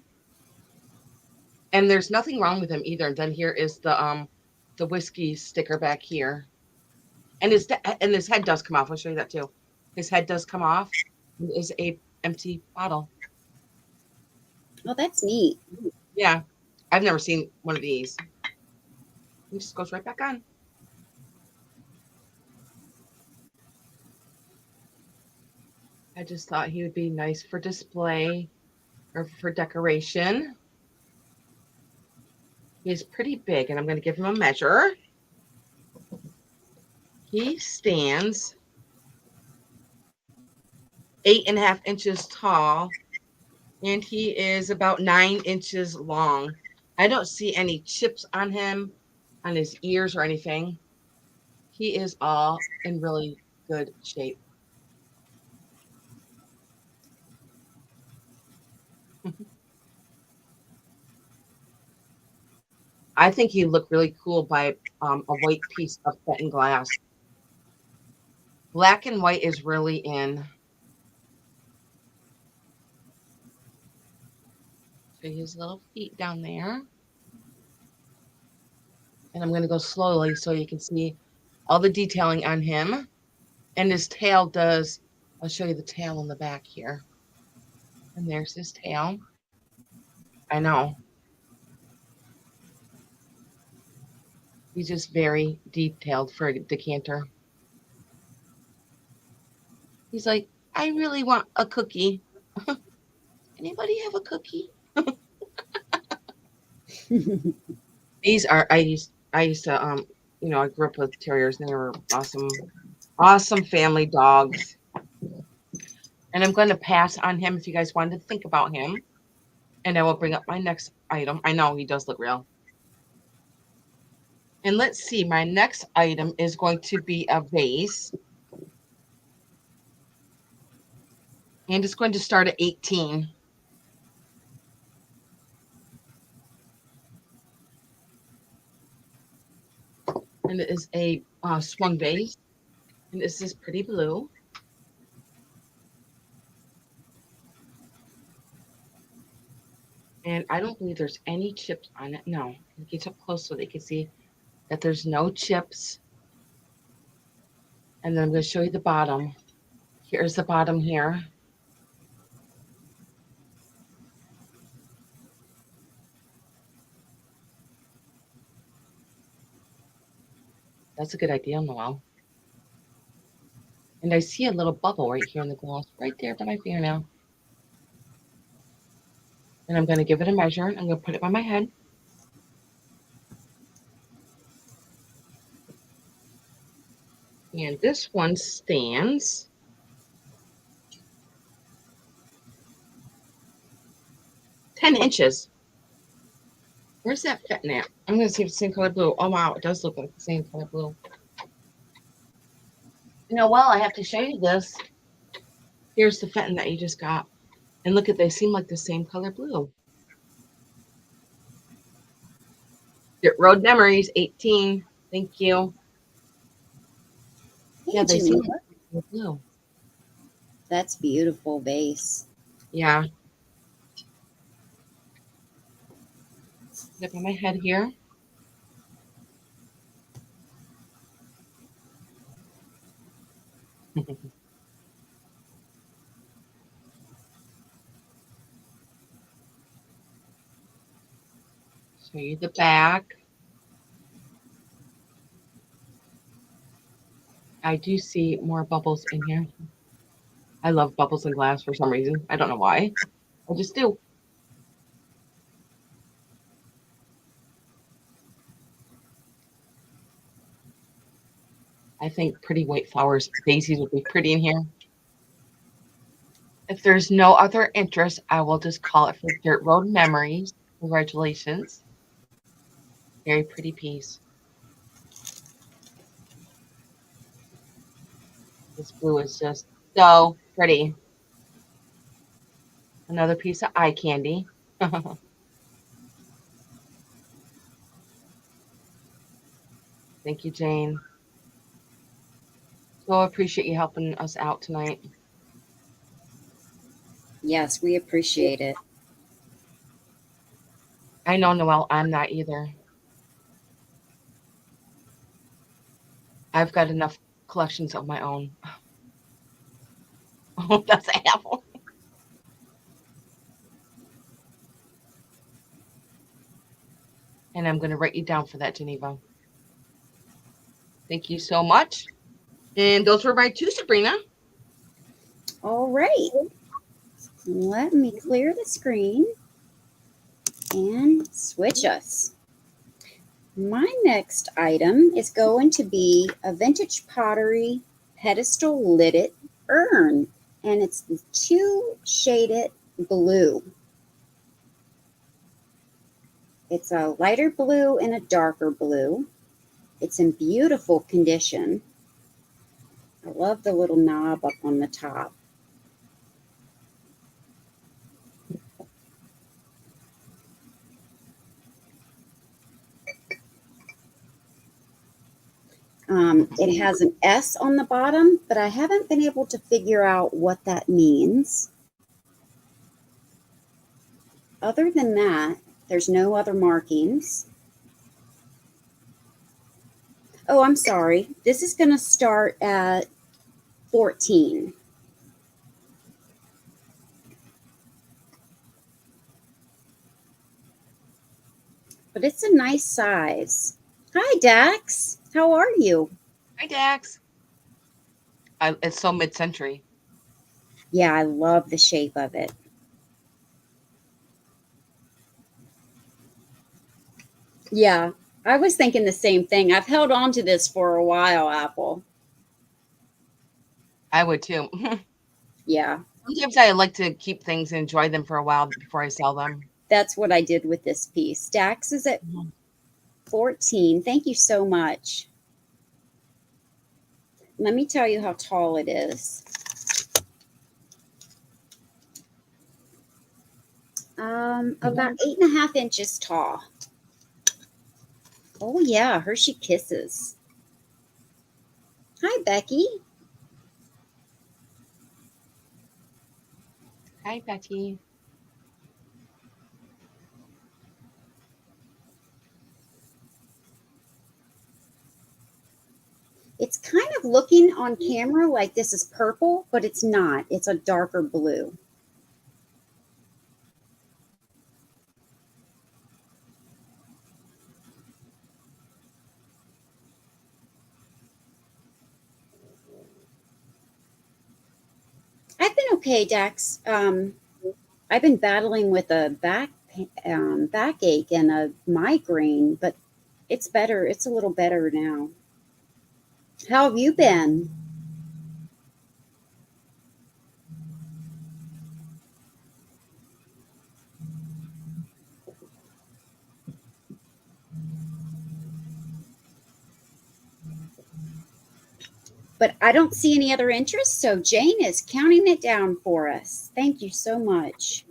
And there's nothing wrong with him either. And then here is the whiskey sticker back here. And his head does come off. I'll show you that too. His head does come off. It is a empty bottle. Oh, that's neat. Yeah. I've never seen one of these. It just goes right back on. I just thought he would be nice for display or for decoration. He's pretty big, and I'm going to give him a measure. He stands 8.5 inches tall, and he is about 9 inches long. I don't see any chips on him, on his ears or anything. He is all in really good shape. I think he'd look really cool by a white piece of satin glass. Black and white is really in. So his little feet down there. And I'm going to go slowly so you can see all the detailing on him. And his tail does, I'll show you the tail on the back here. And there's his tail. I know. He's just very detailed for a decanter. He's like, I really want a cookie. Anybody have a cookie? These are, I used to, I grew up with terriers and they were awesome family dogs. And I'm going to pass on him if you guys wanted to think about him. And I will bring up my next item. I know he does look real. And let's see, my next item is going to be a vase. And it's going to start at 18. And it is a swung vase. And this is pretty blue. And I don't believe there's any chips on it. No, get up close so they can see that there's no chips. And then I'm going to show you the bottom. Here's the bottom here. That's a good idea, Noel. And I see a little bubble right here in the glass, right there by my fingernail. And I'm going to give it a measure. I'm going to put it by my head. And this one stands 10 inches. Where's that fitting at? I'm going to see if it's the same color blue. Oh, wow. It does look like the same color blue. Well, I have to show you this. Here's the fitting that you just got. And look at, they seem like the same color blue. Dirt Road Memories, 18. Thank you. Hey, Yeah, they seem Janine. like blue. That's beautiful vase. Yeah. Put it on my head here. Show you the back. I do see more bubbles in here. I love bubbles in glass for some reason. I don't know why. I just do. I think pretty white flowers, daisies would be pretty in here. If there's no other interest, I will just call it for Dirt Road Memories. Congratulations. Very pretty piece. This blue is just so pretty. Another piece of eye candy. Thank you, Jane. So appreciate you helping us out tonight. Yes, we appreciate it. I know, Noelle, I'm not either. I've got enough collections of my own. Oh, that's an apple. And I'm going to write you down for that, Geneva. Thank you so much. And those were my two, Sabrina. All right. Let me clear the screen and switch us. My next item is going to be a vintage pottery pedestal lidded urn, and it's the two shaded blue. It's a lighter blue and a darker blue. It's in beautiful condition. I love the little knob up on the top. It has an S on the bottom, but I haven't been able to figure out what that means. Other than that, there's no other markings. Oh, I'm sorry. This is going to start at 14. But it's a nice size. Hi, Dax. How are you? Hi, Dax. It's so mid-century. Yeah, I love the shape of it. Yeah, I was thinking the same thing. I've held on to this for a while, Apple. I would too. Yeah, Sometimes I like to keep things and enjoy them for a while before I sell them. that's what I did with this piece. Dax is at 14. Thank you so much. Let me tell you how tall it is. About 8.5 inches tall. Oh, yeah, Hershey Kisses. Hi, Becky. Hi, Betty. It's kind of looking on camera like this is purple, but it's not. It's a darker blue. I've been okay, Dax. I've been battling with a backache and a migraine, but it's better. It's a little better now. How have you been? But I don't see any other interest, so Jane is counting it down for us. Thank you so much.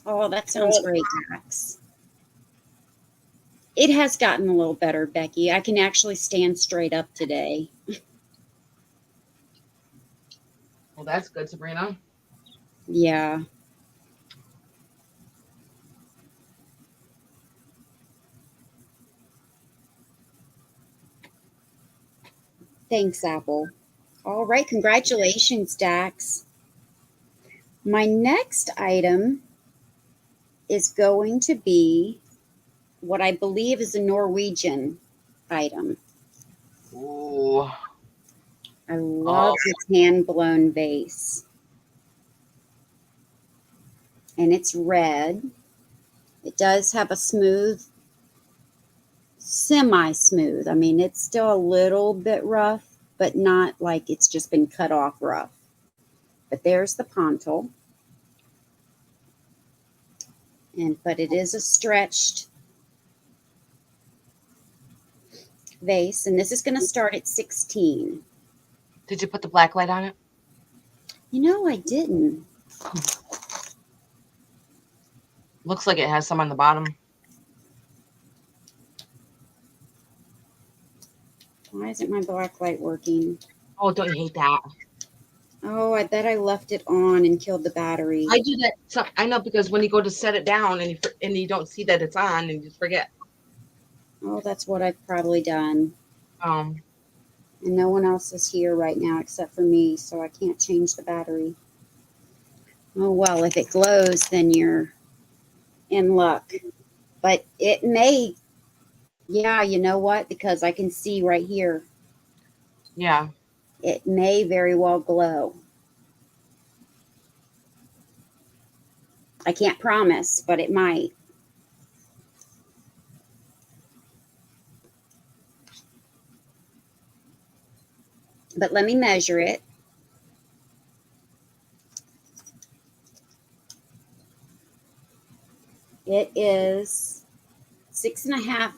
Oh, that sounds great, Dax. It has gotten a little better, Becky. I can actually stand straight up today. Well, that's good, Sabrina. Yeah. Thanks, Apple. All right. Congratulations, Dax. My next item is going to be what I believe is a Norwegian item. Ooh. I love this hand blown vase. And it's red. It does have a smooth, semi smooth. I mean, it's still a little bit rough, but not like it's just been cut off rough. But there's the pontil. But it is a stretched vase, and this is going to start at 16. Did you put the black light on it? You know, I didn't. Looks like it has some on the bottom. Why isn't my black light working? Oh, don't you hate that? Oh, I bet I left it on and killed the battery. I do that. So I know, because when you go to set it down and you don't see that it's on and you just forget. Oh, that's what I've probably done. And no one else is here right now except for me, so I can't change the battery. Oh, well, if it glows, then you're in luck. But it may Yeah, you know what? Because I can see right here, Yeah. it may very well glow. I can't promise, but it might. But let me measure it. It is 6.5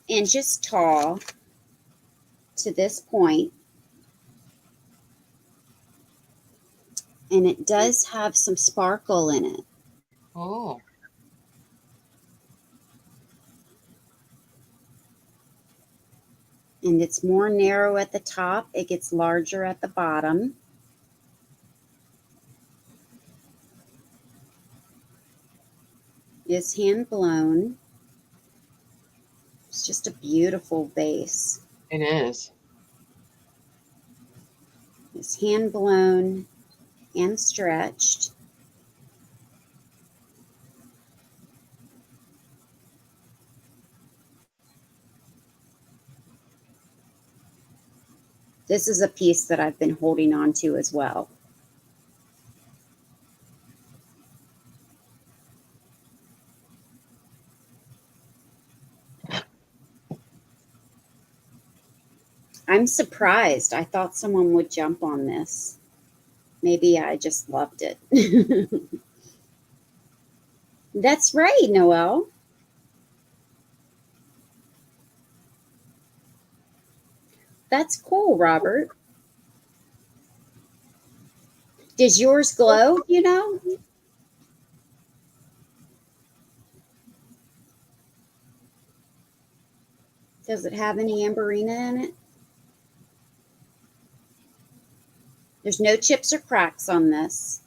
inches tall to this point, and it does have some sparkle in it. Oh. And it's more narrow at the top, it gets larger at the bottom. It's hand blown. It's just a beautiful vase. It is. It's hand blown and stretched. This is a piece that I've been holding on to as well. I'm surprised. I thought someone would jump on this. Maybe I just loved it. That's right, Noelle. That's cool, Robert. Does yours glow, you know? Does it have any amberina in it? There's no chips or cracks on this.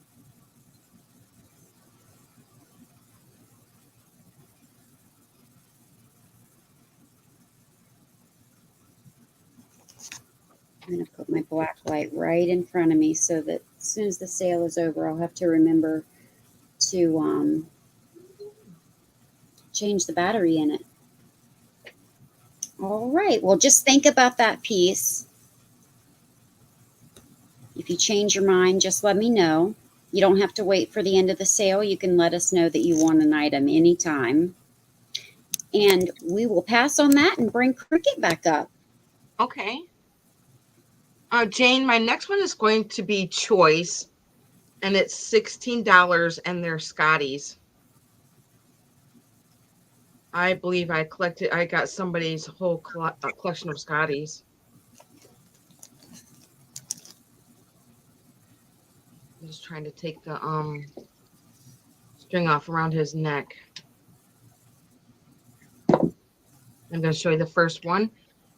I'm going to put my black light right in front of me so that as soon as the sale is over, I'll have to remember to change the battery in it. All right. Well, just think about that piece. If you change your mind, just let me know. You don't have to wait for the end of the sale. You can let us know that you want an item anytime. And we will pass on that and bring Cricket back up. Okay. Jane, my next one is going to be Choice, and it's $16, and they're Scotties. I believe I got somebody's whole collection of Scotties. I'm just trying to take the string off around his neck. I'm going to show you the first one.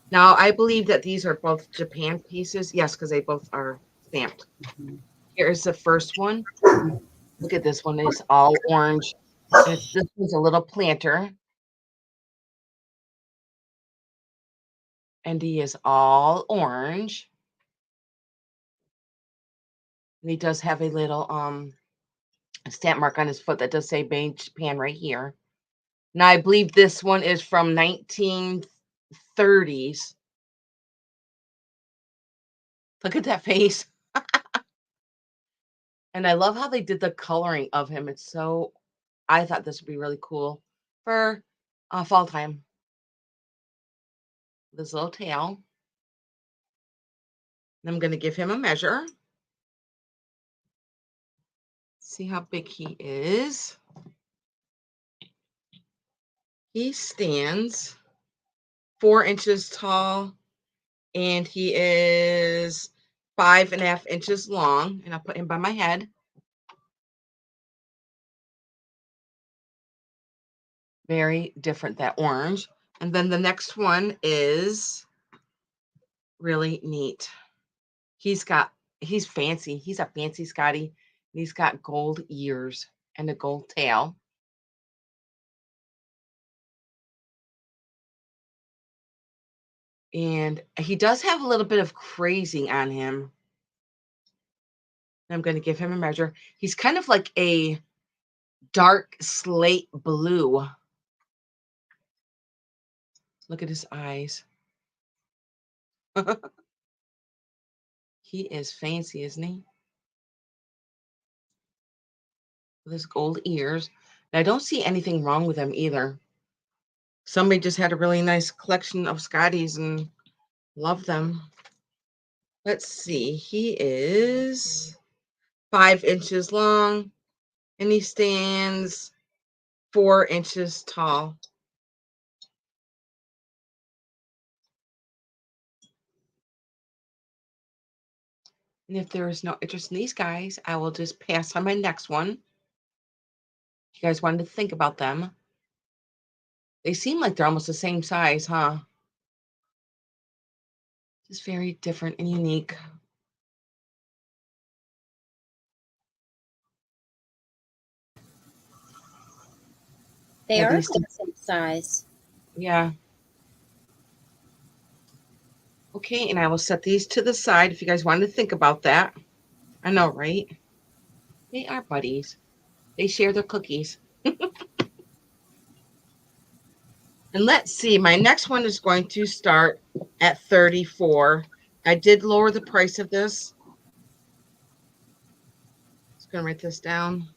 Now, I believe that these are both Japan pieces. Yes, because they both are stamped. Here's the first one. Look at this one. It's all orange. This one's a little planter. And he is all orange. And he does have a little stamp mark on his foot that does say Made in Japan right here. Now, I believe this one is from 1930s. Look at that face. And I love how they did the coloring of him. I thought this would be really cool for fall time. This little tail. I'm going to give him a measure. See how big he is. He stands 4 inches tall, and he is 5.5 inches long. And I'll put him by my head. Very different, that orange. And then the next one is really neat. He's fancy. He's a fancy Scotty. He's got gold ears and a gold tail. And he does have a little bit of crazing on him. I'm going to give him a measure. He's kind of like a dark slate blue. Look at his eyes. He is fancy, isn't he? With his gold ears. And I don't see anything wrong with them either. Somebody just had a really nice collection of Scotties and love them. Let's see. He is 5 inches long and he stands 4 inches tall. And if there is no interest in these guys, I will just pass on my next one. If you guys wanted to think about them, they seem like they're almost the same size, huh? Just very different and unique. They Yeah, are these two, decent size. yeah. Okay, and I will set these to the side if you guys wanted to think about that. I know, right? They are buddies. They share their cookies. And let's see, my next one is going to start at 34. I did lower the price of this. Just going to write this down.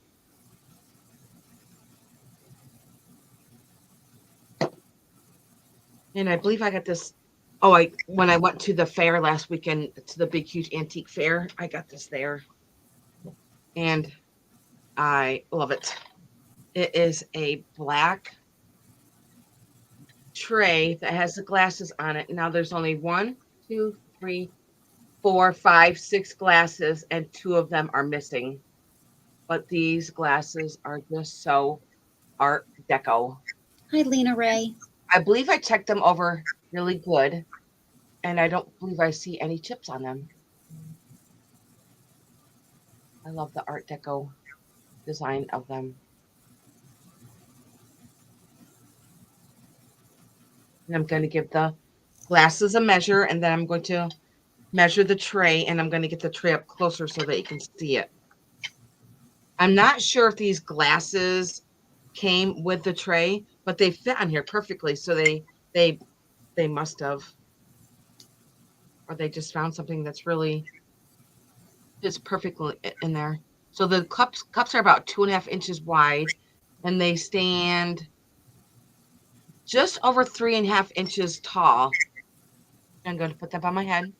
And I believe I got this. Oh, when I went to the fair last weekend, to the big, huge antique fair, I got this there. And I love it. It is a black tray that has the glasses on it. Now there's only 1, 2, 3, 4, 5, 6 glasses, and 2 of them are missing. But these glasses are just so Art Deco. Hi, Lena Ray. I believe I checked them over really good, and I don't believe I see any chips on them. I love the Art Deco design of them. And I'm going to give the glasses a measure, and then I'm going to measure the tray, and I'm going to get the tray up closer so that you can see it. I'm not sure if these glasses came with the tray, but they fit on here perfectly. So they must have, or they just found something that's really just perfectly in there. So the cups are about 2.5 inches wide, and they stand just over 3.5 inches tall. I'm going to put them on my head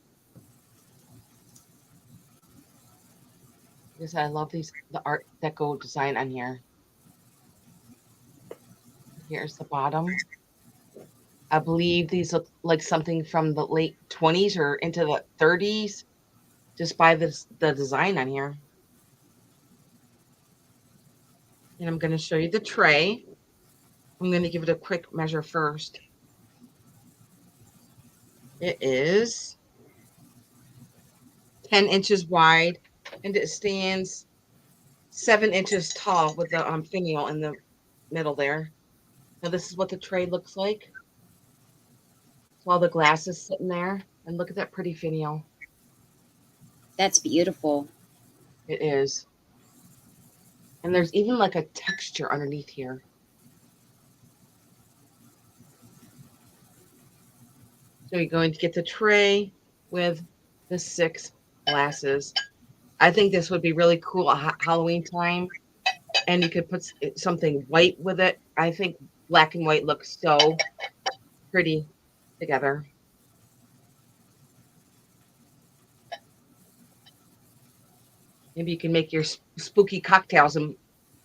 because I love the Art Deco design on here. Here's the bottom. I believe these look like something from the late 20s or into the 30s, just by the design on here. And I'm going to show you the tray. I'm going to give it a quick measure first. It is 10 inches wide, and it stands 7 inches tall with the finial in the middle there. Now this is what the tray looks like. So all the glasses sitting there, and look at that pretty finial. That's beautiful. It is. And there's even like a texture underneath here. So you're going to get the tray with the 6 glasses. I think this would be really cool at Halloween time. And you could put something white with it. I think black and white looks so pretty together. Maybe you can make your spooky cocktails and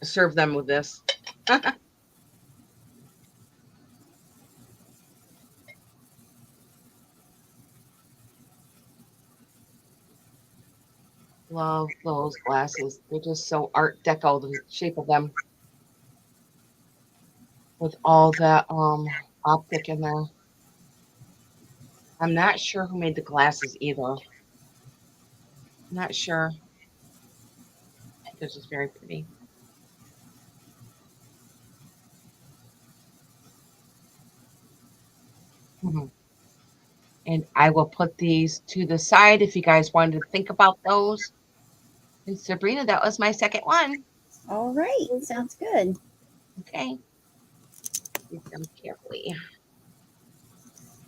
serve them with this. Love those glasses. They're just so Art Deco, the shape of them. With all that optic in there. I'm not sure who made the glasses either. Not sure. This is very pretty. And I will put these to the side if you guys wanted to think about those. And Sabrina, that was my second one. All right. Sounds good. Okay. Use them carefully.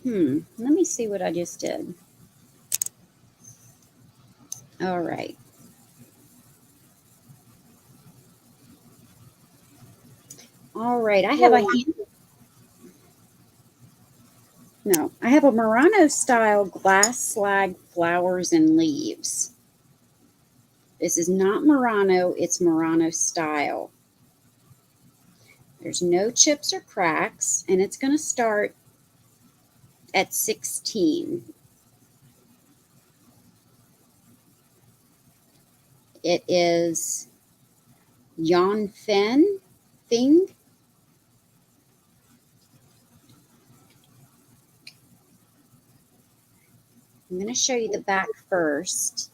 Let me see what I just did. All right. All right. I have a Murano style glass slag flowers and leaves. This is not Murano, it's Murano style. There's no chips or cracks, and it's going to start at 16. It is Yon Thing. I'm going to show you the back first.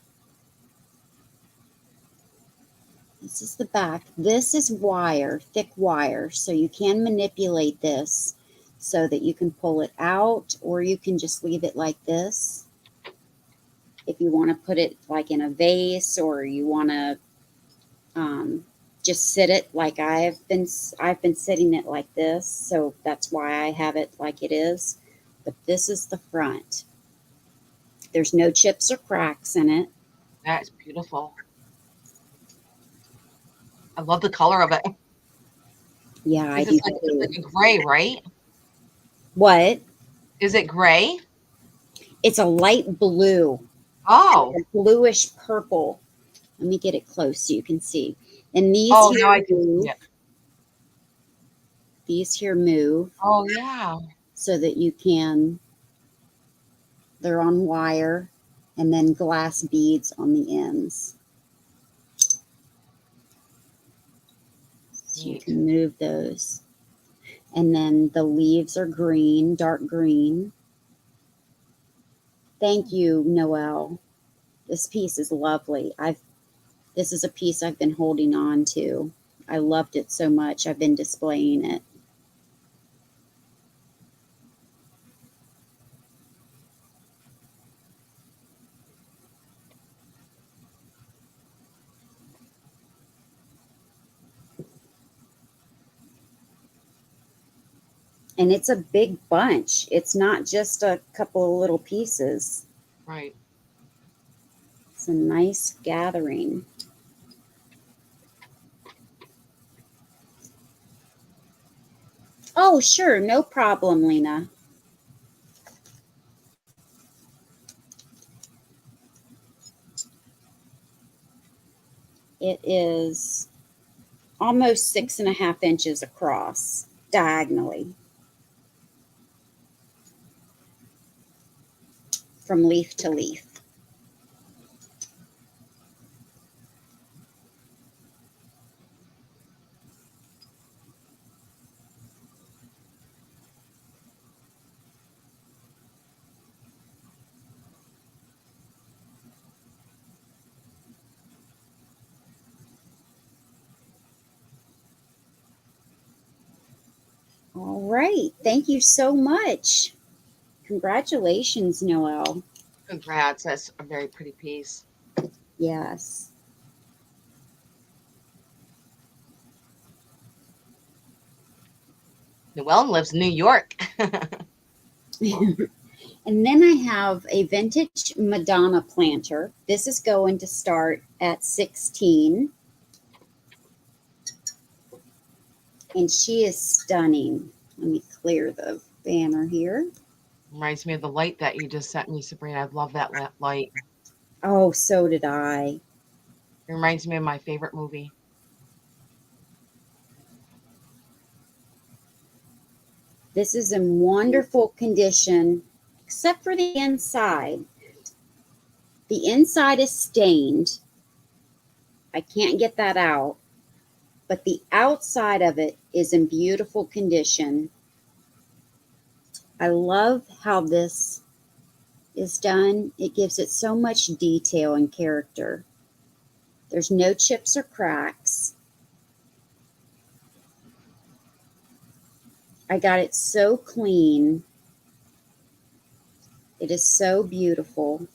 This is the back. This is wire, thick wire, so you can manipulate this so that you can pull it out, or you can just leave it like this. If you want to put it like in a vase, or you want to just sit it like I've been sitting it like this, so that's why I have it like it is. But this is the front. There's no chips or cracks in it. That's beautiful. I love the color of it. Yeah, I Is do this too. like a gray, right? What? Is it gray? It's a light blue, Oh. a bluish purple. Let me get it close so you can see. And Oh, now I can see it. These here move Oh, yeah. so that you can, they're on wire, and then glass beads on the ends. So you can move those. And then the leaves are green, dark green. Thank you, Noelle. This piece is lovely. This is a piece I've been holding on to. I loved it so much. I've been displaying it. And it's a big bunch. It's not just a couple of little pieces. Right. It's a nice gathering. Oh, sure. No problem, Lena. It is almost 6.5 inches across diagonally from leaf to leaf. All right. Thank you so much. Congratulations, Noelle. Congrats. That's a very pretty piece. Yes. Noelle lives in New York. And then I have a vintage Madonna planter. This is going to start at 16. And she is stunning. Let me clear the banner here. Reminds me of the light that you just sent me, Sabrina. I love that light. Oh, so did I. It reminds me of my favorite movie. This is in wonderful condition, except for the inside. The inside is stained. I can't get that out. But the outside of it is in beautiful condition. I love how this is done. It gives it so much detail and character. There's no chips or cracks. I got it so clean. It is so beautiful.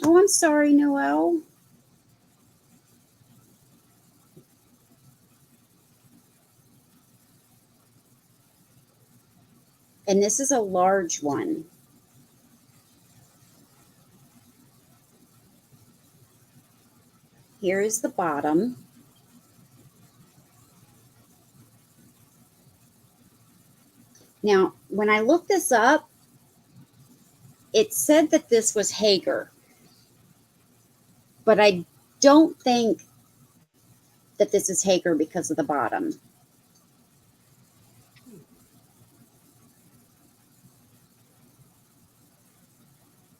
Oh, I'm sorry, Noelle. And this is a large one. Here is the bottom. Now, when I looked this up, it said that this was Hager, but I don't think that this is Hager because of the bottom.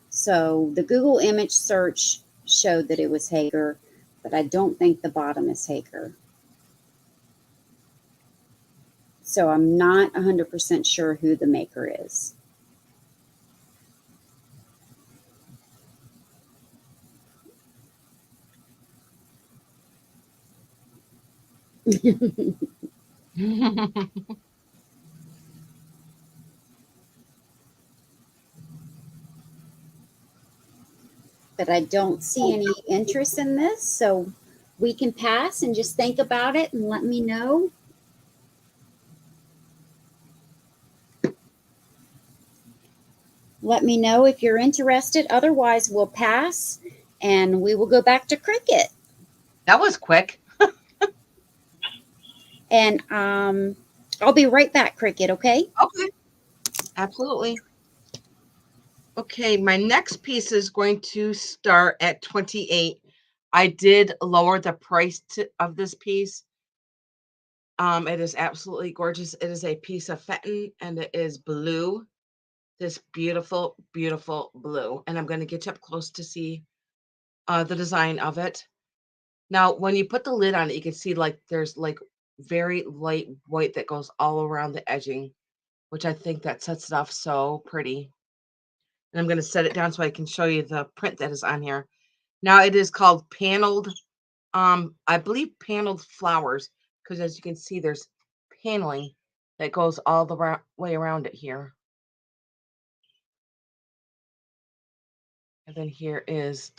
So the Google image search showed that it was Hager, but I don't think the bottom is Hager. So I'm not 100% sure who the maker is. But I don't see any interest in this, so we can pass and just think about it and let me know. Let me know if you're interested. Otherwise, we'll pass and we will go back to cricket. That was quick. And I'll be right back, Cricket, okay? Okay, absolutely. Okay, my next piece is going to start at 28. I did lower the price of this piece. It is absolutely gorgeous. It is a piece of Fenton and it is blue. This beautiful, beautiful blue. And I'm going to get you up close to see the design of it. Now, when you put the lid on it, you can see like there's like very light white that goes all around the edging, which I think that sets it off so pretty. And I'm going to set it down so I can show you the print that is on here. Now it is called paneled, I believe paneled flowers, because as you can see, there's paneling that goes all the way around it here. And then here is,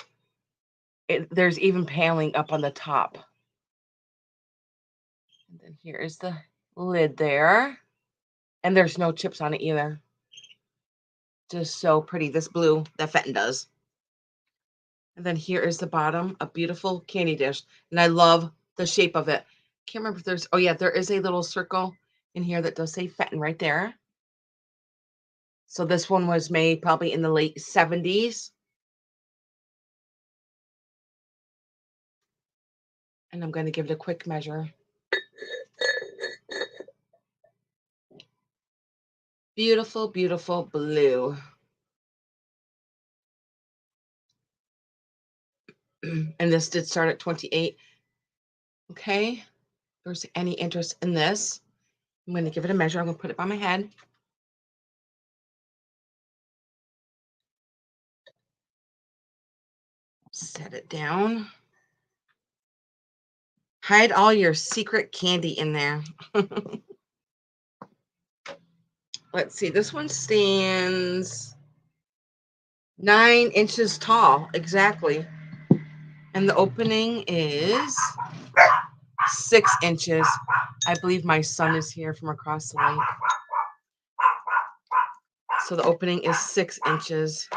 there's even paneling up on the top. And then here is the lid there. And there's no chips on it either. Just so pretty. This blue that Fenton does. And then here is the bottom, a beautiful candy dish. And I love the shape of it. Can't remember if there's, oh yeah, there is a little circle in here that does say Fenton right there. So this one was made probably in the late 70s. And I'm going to give it a quick measure. Beautiful, beautiful blue. And this did start at 28. Okay. If there's any interest in this, I'm going to give it a measure. I'm going to put it by my head. Set it down. Hide all your secret candy in there. Let's see. This one stands 9 inches tall. Exactly. And the opening is 6 inches. I believe my son is here from across the lake. So the opening is 6 inches.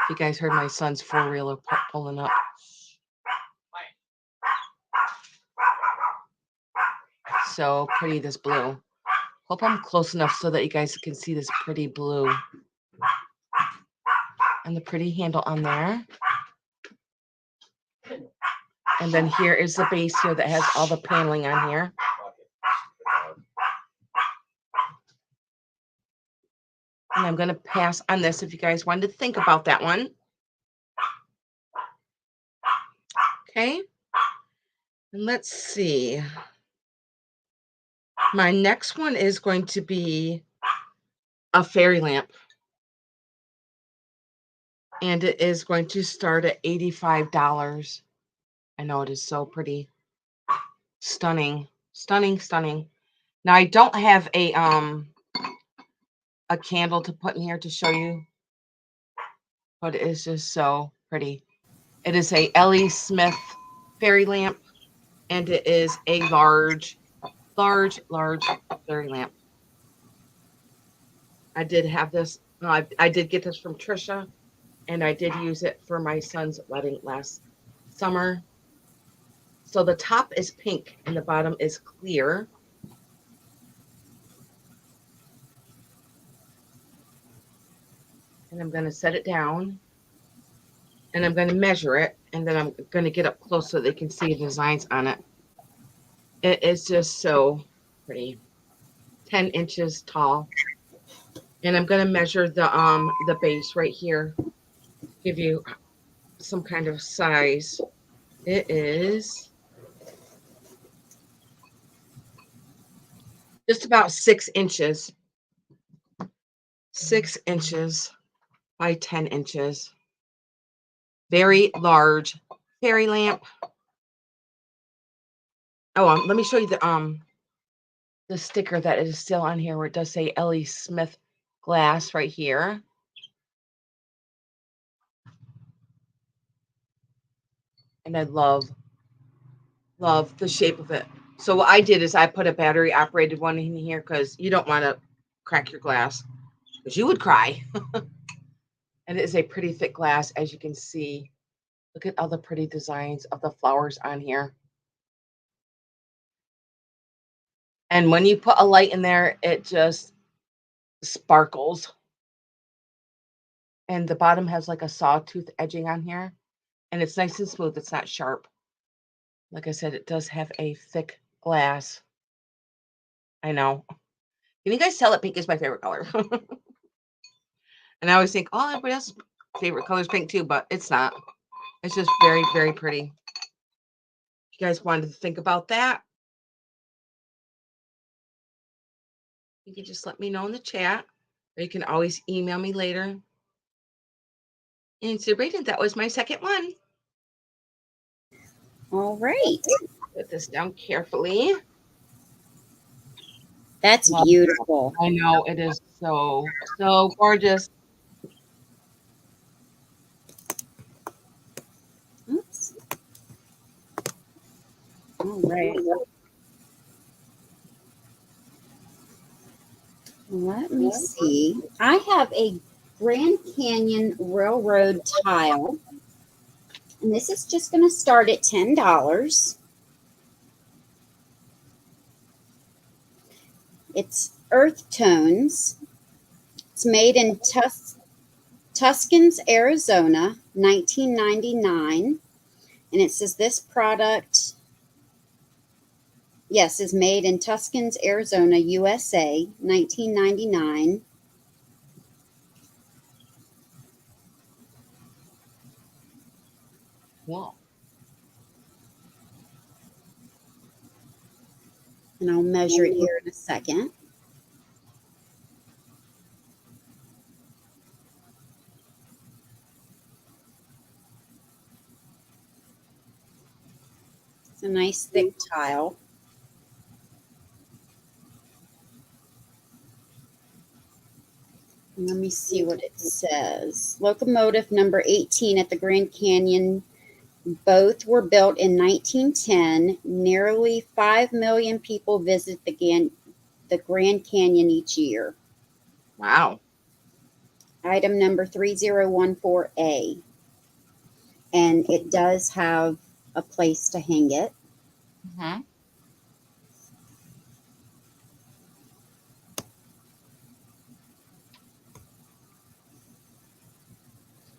If you guys heard my son's four-wheeler pulling up. So pretty, this blue. Hope I'm close enough so that you guys can see this pretty blue. And the pretty handle on there. And then here is the base here that has all the paneling on here. And I'm going to pass on this if you guys wanted to think about that one. Okay. And let's see. My next one is going to be a fairy lamp. And it is going to start at $85. I know it is so pretty. Stunning. Stunning, stunning. Now I don't have a candle to put in here to show you, but it is just so pretty. It is a Ellie Smith fairy lamp, and it is a large large fairy lamp. I did have this. I did get this from Trisha, and I did use it for my son's wedding last summer. So the top is pink and the bottom is clear. And I'm going to set it down, and I'm going to measure it, and then I'm going to get up close so they can see the designs on it. It is just so pretty. 10 inches tall. And I'm going to measure the base right here, give you some kind of size. It is just about 6 inches. 6 inches by 10 inches. Very large fairy lamp. Oh, let me show you the sticker that is still on here where it does say Ellie Smith glass right here. And I love the shape of it. So what I did is I put a battery operated one in here because you don't want to crack your glass because you would cry. And it is a pretty thick glass, as you can see. Look at all the pretty designs of the flowers on here. And when you put a light in there, it just sparkles. And the bottom has like a sawtooth edging on here. And it's nice and smooth. It's not sharp. Like I said, it does have a thick glass. I know. Can you guys tell that pink is my favorite color? And I always think, oh, everybody else's favorite color is pink too, but it's not. It's just very, very pretty. If you guys wanted to think about that, you can just let me know in the chat, or you can always email me later. And Sabrina, that was my second one. All right. Put this down carefully. That's beautiful. I know, it is so gorgeous. Oops. All right. Let me see. I have a Grand Canyon Railroad tile, and this is just going to start at $10. It's earth tones. It's made in Tuskens, Arizona, 1999. And it says this product, yes, is made in Tuskens, Arizona, USA, 1999. Wow. And I'll measure it here in a second. It's a nice thick tile. Let me see what it says. Locomotive number 18 at the Grand Canyon. Both were built in 1910. Nearly 5 million people visit the Grand Canyon each year. Wow. Item number 3014A. And it does have a place to hang it. Mm-hmm.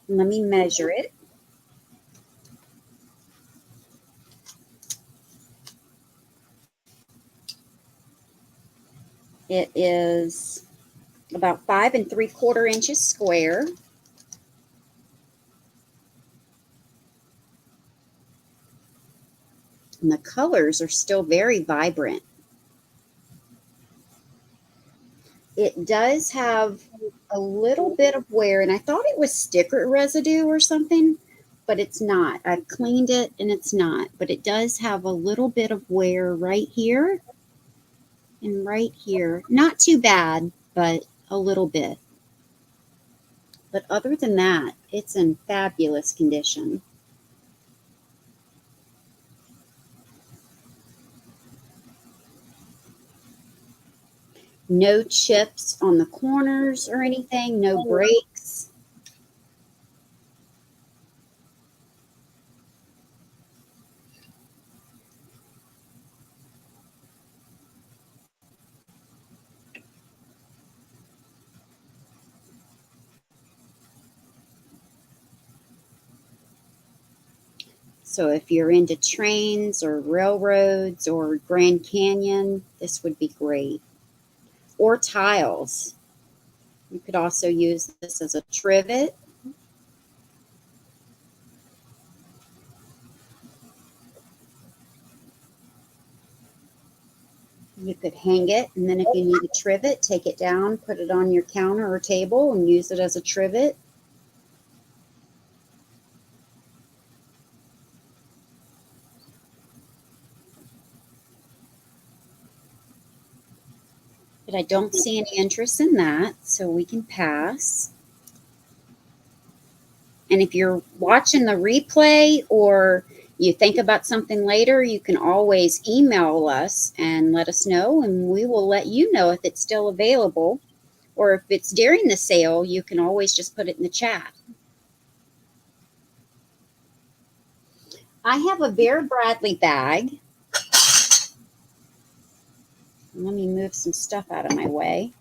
Let me measure it. It is about 5 3/4 inches square. And the colors are still very vibrant. It does have a little bit of wear, and I thought it was sticker residue or something, but it's not. I've cleaned it and it's not, but it does have a little bit of wear right here and right here. Not too bad, but a little bit. But other than that, it's in fabulous condition. No chips on the corners or anything, no breaks. So if you're into trains or railroads or Grand Canyon, this would be great. Or tiles. You could also use this as a trivet. You could hang it, and then if you need a trivet, take it down, put it on your counter or table, and use it as a trivet. But I don't see any interest in that, so we can pass. And if you're watching the replay or you think about something later, you can always email us and let us know, and we will let you know if it's still available. Or if it's during the sale, you can always just put it in the chat. I have a Vera Bradley bag. Let me move some stuff out of my way.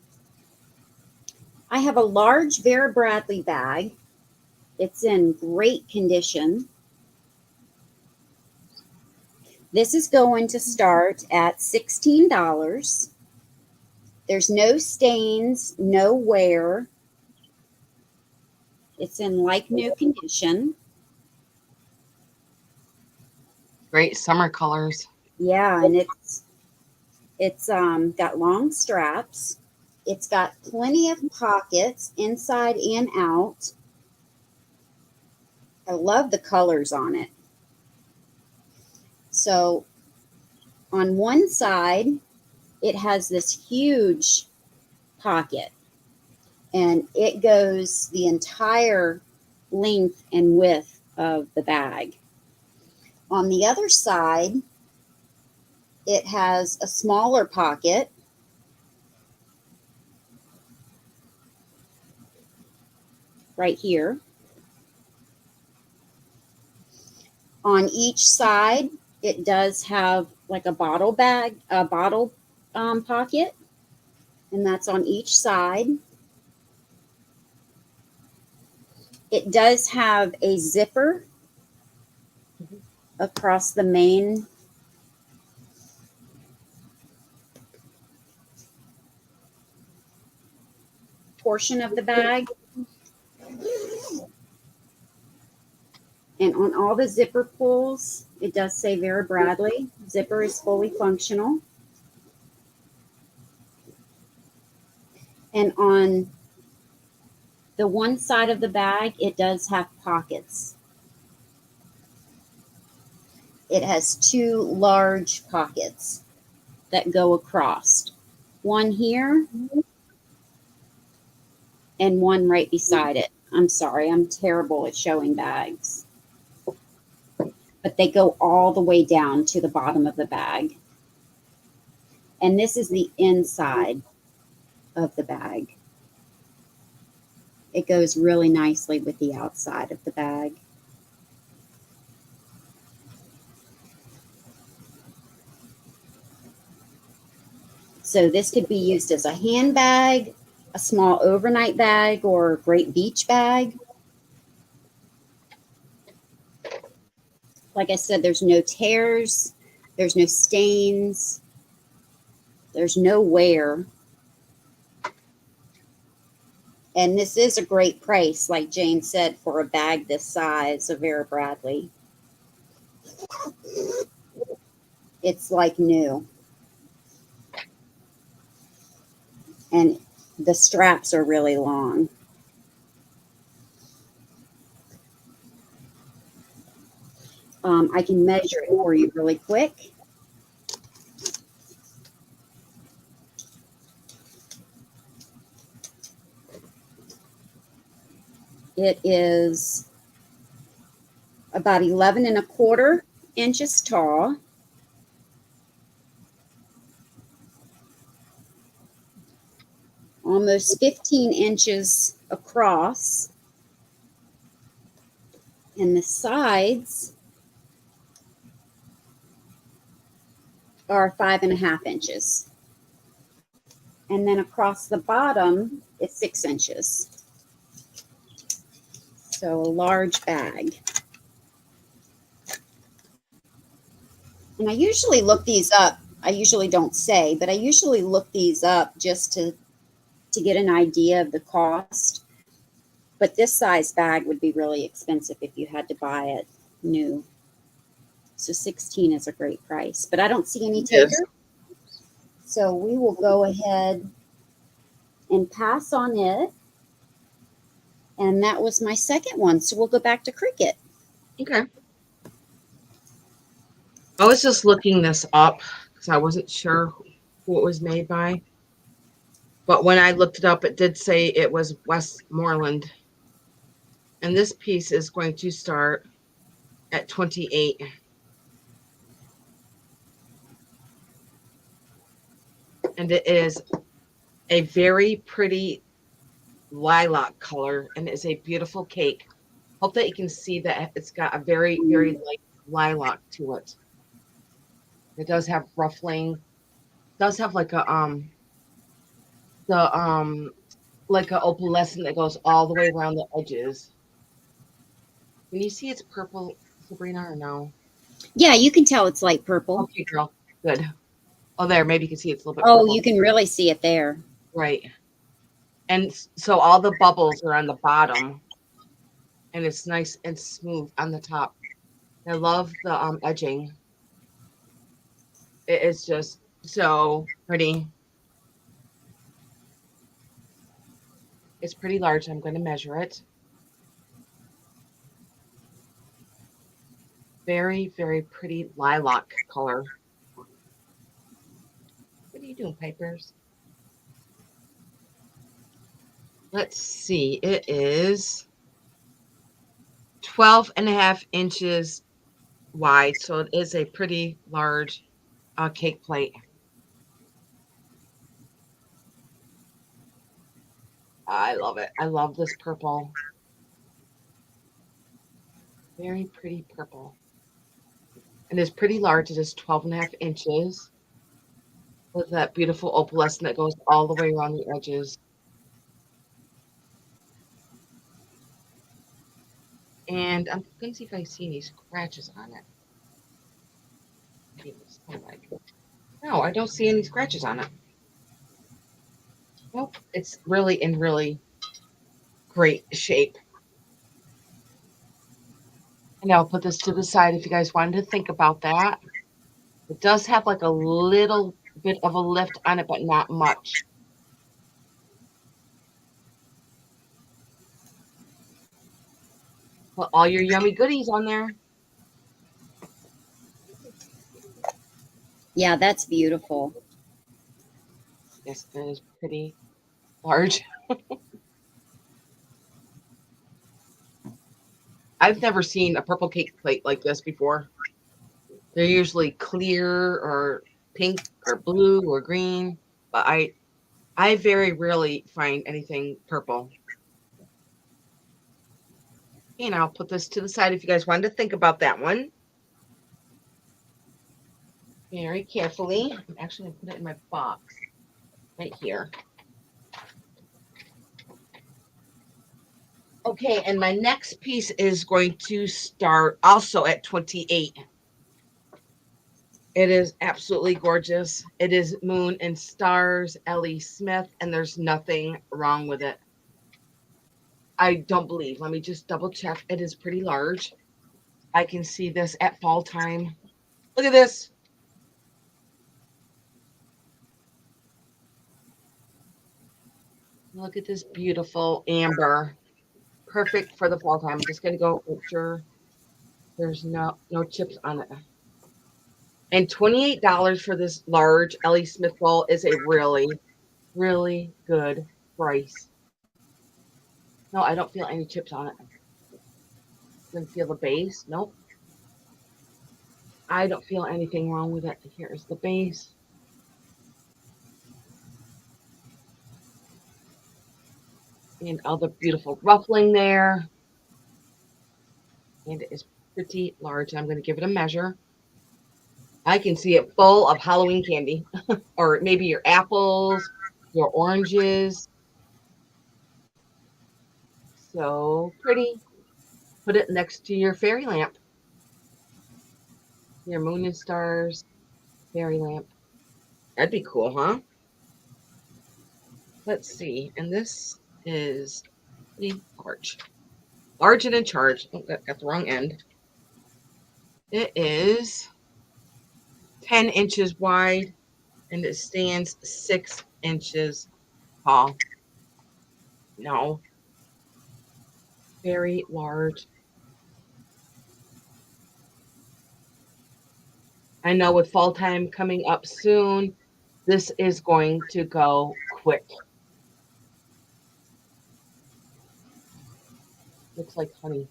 I have a large Vera Bradley bag. It's in great condition. This is going to start at $16. There's no stains, no wear. It's in like new condition. Great summer colors. Yeah, and it's got long straps. It's got plenty of pockets inside and out. I love the colors on it. So on one side, it has this huge pocket, and it goes the entire length and width of the bag. On the other side, it has a smaller pocket. Right here. On each side, it does have like a bottle pocket, and that's on each side. It does have a zipper across the main portion of the bag. And on all the zipper pulls, it does say Vera Bradley. Zipper is fully functional. And on the one side of the bag, it does have pockets. It has two large pockets that go across. One here and one right beside it. I'm sorry, I'm terrible at showing bags. But they go all the way down to the bottom of the bag. And this is the inside of the bag. It goes really nicely with the outside of the bag. So this could be used as a handbag, a small overnight bag, or a great beach bag. Like I said, there's no tears, there's no stains, there's no wear. And this is a great price, like Jane said, for a bag this size of Vera Bradley. It's like new. And the straps are really long. I can measure it for you really quick. It is about 11 1/4 inches tall. almost 15 inches across, and the sides are 5.5 inches. And then across the bottom is 6 inches. So a large bag. And I usually look these up. I usually don't say, but I usually look these up just to get an idea of the cost. But this size bag would be really expensive if you had to buy it new. So 16 is a great price, but I don't see any Yes. takers. So we will go ahead and pass on it. And that was my second one. So we'll go back to Cricket. Okay. I was just looking this up because I wasn't sure who it was made by. But when I looked it up, it did say it was Westmoreland. And this piece is going to start at 28. And it is a very pretty lilac color, and it's a beautiful cake. Hope that you can see that it's got a very, very light lilac to it. It does have ruffling. Does have like a the like a opalescent that goes all the way around the edges. Can you see it's purple, Sabrina, or no? Yeah, you can tell it's light purple. Okay, girl. Good. Oh, there. Maybe you can see it's a little bit Oh, purple. you can really see it there. Right. And so all the bubbles are on the bottom, and it's nice and smooth on the top. I love the edging. It is just so pretty. It's pretty large. I'm going to measure it. Very, very pretty lilac color. What are you doing, Pipers? Let's see. It is 12.5 inches wide. So it is a pretty large cake plate. I love it. I love this purple. Very pretty purple. And it's pretty large. It is 12.5 inches with that beautiful opalescent that goes all the way around the edges. And I'm going to see if I see any scratches on it. No, I don't see any scratches on it. Nope. It's really in really great shape. And I'll put this to the side if you guys wanted to think about that. It does have like a little bit of a lift on it, but not much. Put all your yummy goodies on there. Yeah, that's beautiful. Yes, it is pretty large. I've never seen a purple cake plate like this before. They're usually clear or pink or blue or green, but I very rarely find anything purple. And I'll put this to the side if you guys wanted to think about that one. Very carefully. I'm actually going to put it in my box right here. Okay, and my next piece is going to start also at 28. It is absolutely gorgeous. It is Moon and Stars, Ellie Smith, and there's nothing wrong with it. I don't believe. Let me just double check. It is pretty large. I can see this at fall time. Look at this. Look at this beautiful amber. Perfect for the fall time. I'm just going to go make sure there's no chips on it. And $28 for this large Ellie Smith bowl is a really, really good price. No, I don't feel any chips on it. Didn't feel the base. Nope. I don't feel anything wrong with it. Here's the base. And all the beautiful ruffling there. And it is pretty large. I'm going to give it a measure. I can see it full of Halloween candy, or maybe your apples, your oranges. So pretty. Put it next to your fairy lamp, your moon and stars fairy lamp. That'd be cool, huh? Let's see. And this is pretty large. Large and in charge. Oh, got the wrong end. It is 10 inches wide and it stands 6 inches tall. No, very large. I know with fall time coming up soon, this is going to go quick. Looks like honey.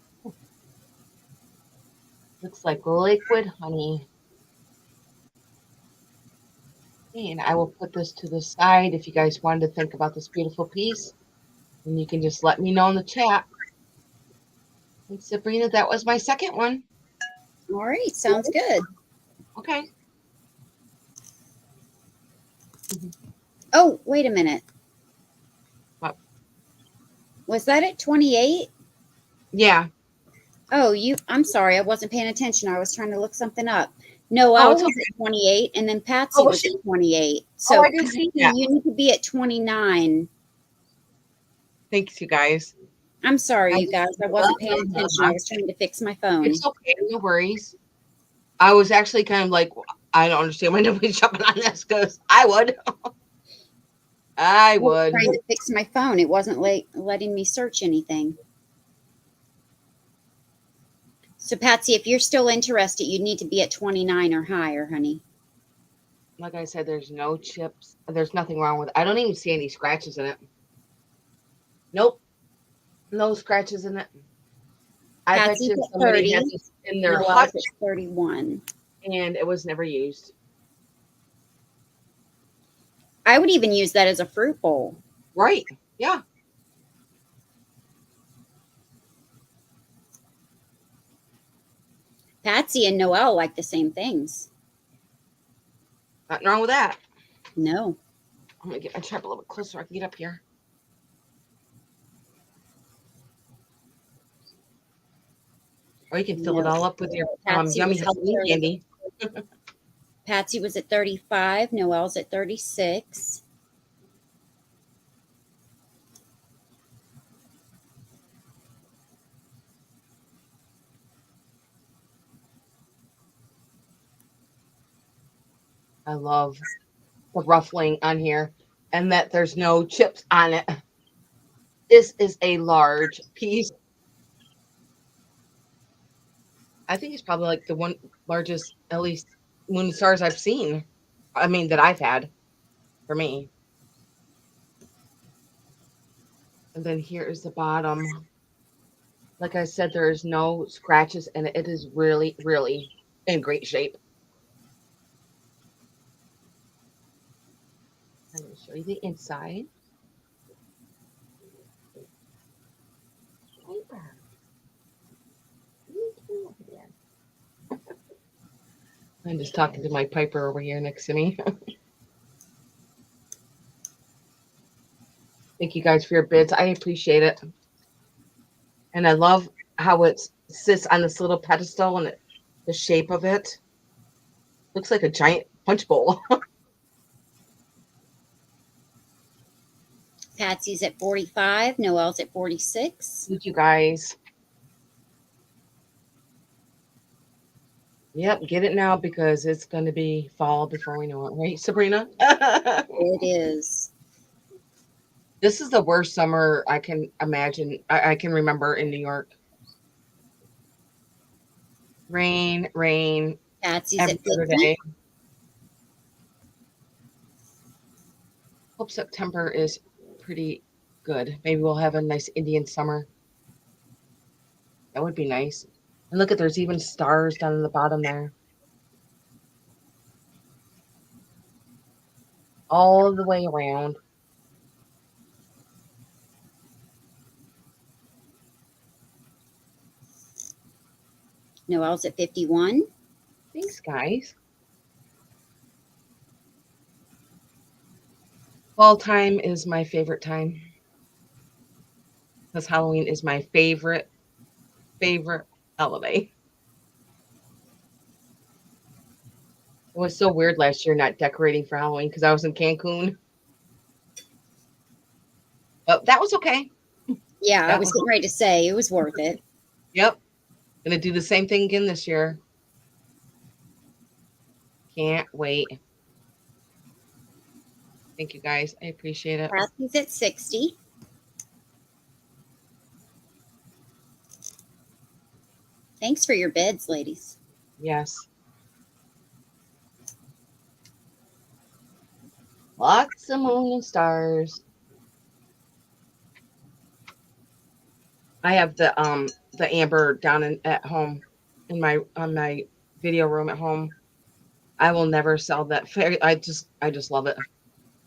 Looks like liquid honey. And I will put this to the side if you guys wanted to think about this beautiful piece. And you can just let me know in the chat. And Sabrina, that was my second one. All right, sounds good. Okay. Oh, wait a minute. What? Was that at 28? Yeah. Oh, I'm sorry. I wasn't paying attention. I was trying to look something up. Oh, Noelle it's was okay. at 28, and then Patsy Oh, was was she? at 28. Oh, So I didn't see Patsy, that. you need to be at 29. Thanks, you guys. I'm sorry, I you guys. I wasn't paying attention. I was trying to fix my phone. It's okay. No worries. I was actually kind of like, I don't understand why nobody's jumping on this because I would. I was would. trying to fix my phone. It wasn't letting me search anything. So, Patsy, if you're still interested, you need to be at 29 or higher, honey. Like I said, there's no chips. There's nothing wrong with it. I don't even see any scratches in it. Nope. No scratches in it. I bet Patsy's you at somebody 30. had this in their Noelle's hutch at 31. and it was never used. I would even use that as a fruit bowl. Right. Yeah. Patsy and Noelle like the same things. Nothing wrong with that. No. I'm going to get my trap a little bit closer so I can get up here. Or you can fill it all up with your yummy Halloween candy. Patsy was at 35. Noelle's at 36. I love the ruffling on here and that there's no chips on it. This is a large piece. I think it's probably like the one largest, at least, moon and stars I've seen. I mean, that I've had for me. And then here is the bottom. Like I said, there is no scratches and it is really, really in great shape. I'm going to show you the inside. I'm just talking to my Piper over here next to me. Thank you guys for your bids. I appreciate it. And I love how it sits on this little pedestal and the shape of it. Looks like a giant punch bowl. Patsy's at 45. Noelle's at 46. Thank you guys. Yep, get it now because it's going to be fall before we know it. Right, Sabrina? It is. This is the worst summer I can imagine. I can remember in New York. Rain, rain, Patsy's every at other 50. day. Hope September is pretty good. Maybe we'll have a nice Indian summer. That would be nice. And look at, there's even stars down in the bottom there. All the way around. Noelle's at 51. Thanks, guys. Fall time is my favorite time. Because Halloween is my favorite holiday. It was so weird last year not decorating for Halloween because I was in Cancun. But that was okay. Yeah, I That was was getting ready to say it was worth it. Yep. Gonna do the same thing again this year. Can't wait. Thank you guys. I appreciate it. Patsy's at 60. Thanks for your bids, ladies. Yes. Lots of moon and stars. I have the amber down at home in my on my video room at home. I will never sell that fairy. I just love it.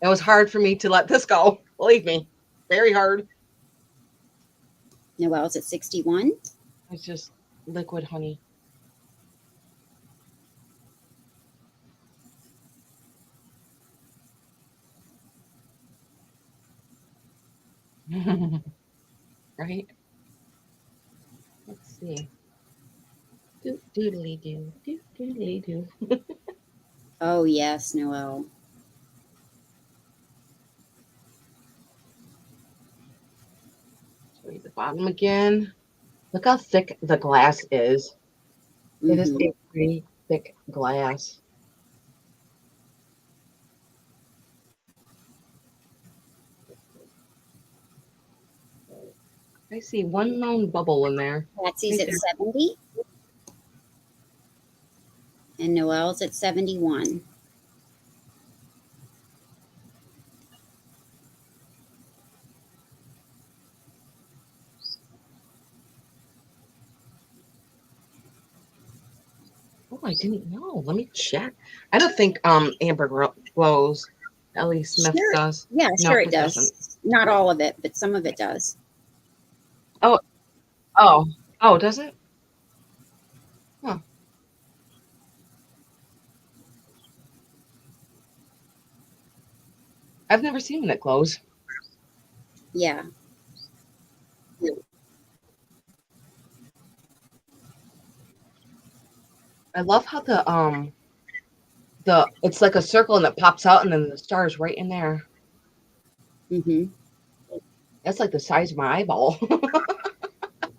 It was hard for me to let this go. Believe me. Very hard. Noelle's at 61. It's just liquid honey. Right? Let's see. Do doodly do. Do doodly do. Oh, yes, Noelle. Show you the bottom again. Look how thick the glass is. It is Mm-hmm. a pretty thick glass. I see one lone bubble in there. Patsy's Right at there. 70. And Noelle's at 71. Oh, I didn't know. Let me check. I don't think amber glows. Ellie Smith Sure. does. Yeah, No, sure it it doesn't. does. Not all of it, but some of it does. Oh, oh, oh, does it? Huh. I've never seen one that glows. Yeah. I love how the it's like a circle and it pops out and then the star's right in there. Mm-hmm. That's like the size of my eyeball.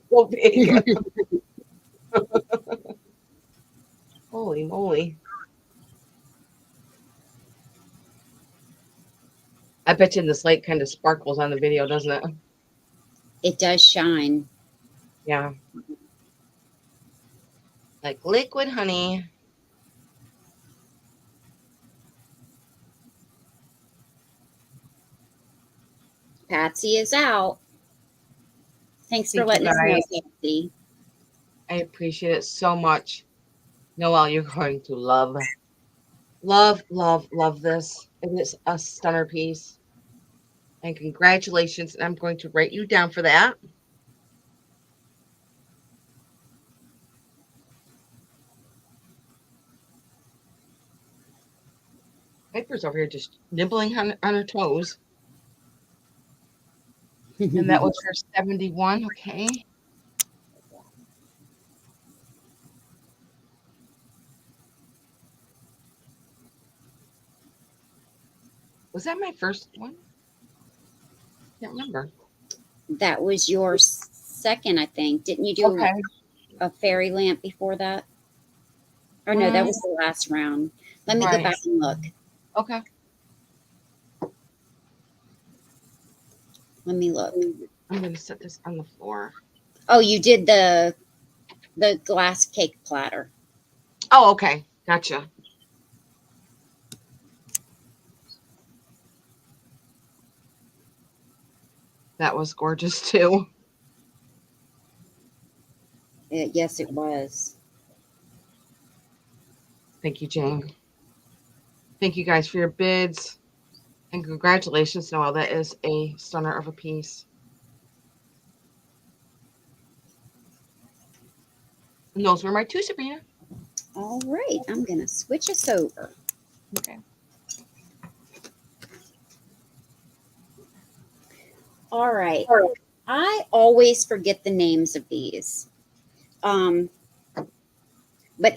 So big. Holy moly. I bet you this light kind of sparkles on the video, doesn't it? It does shine. Yeah. Like liquid honey. Patsy is out. Thanks for Thank you letting us know, guys. Patsy. I appreciate it so much. Noelle, you're going to love this. It is a stunner piece. And congratulations. And I'm going to write you down for that. Piper's over here just nibbling on her toes. And that was her 71. Okay. Was that my first one? Can't remember. That was your second, I think. Didn't you do Okay. a fairy lamp before that? Or no, that was the last round. Let me go Right. back and look. Okay. Let me look. I'm going to set this on the floor. Oh, you did the glass cake platter. Oh, okay. Gotcha. That was gorgeous too. Yes, it was. Thank you, Jane. Thank you guys for your bids. And congratulations, Noelle. That is a stunner of a piece. And those were my two, Sabrina. All right, I'm going to switch us over. Okay. All right. I always forget the names of these. But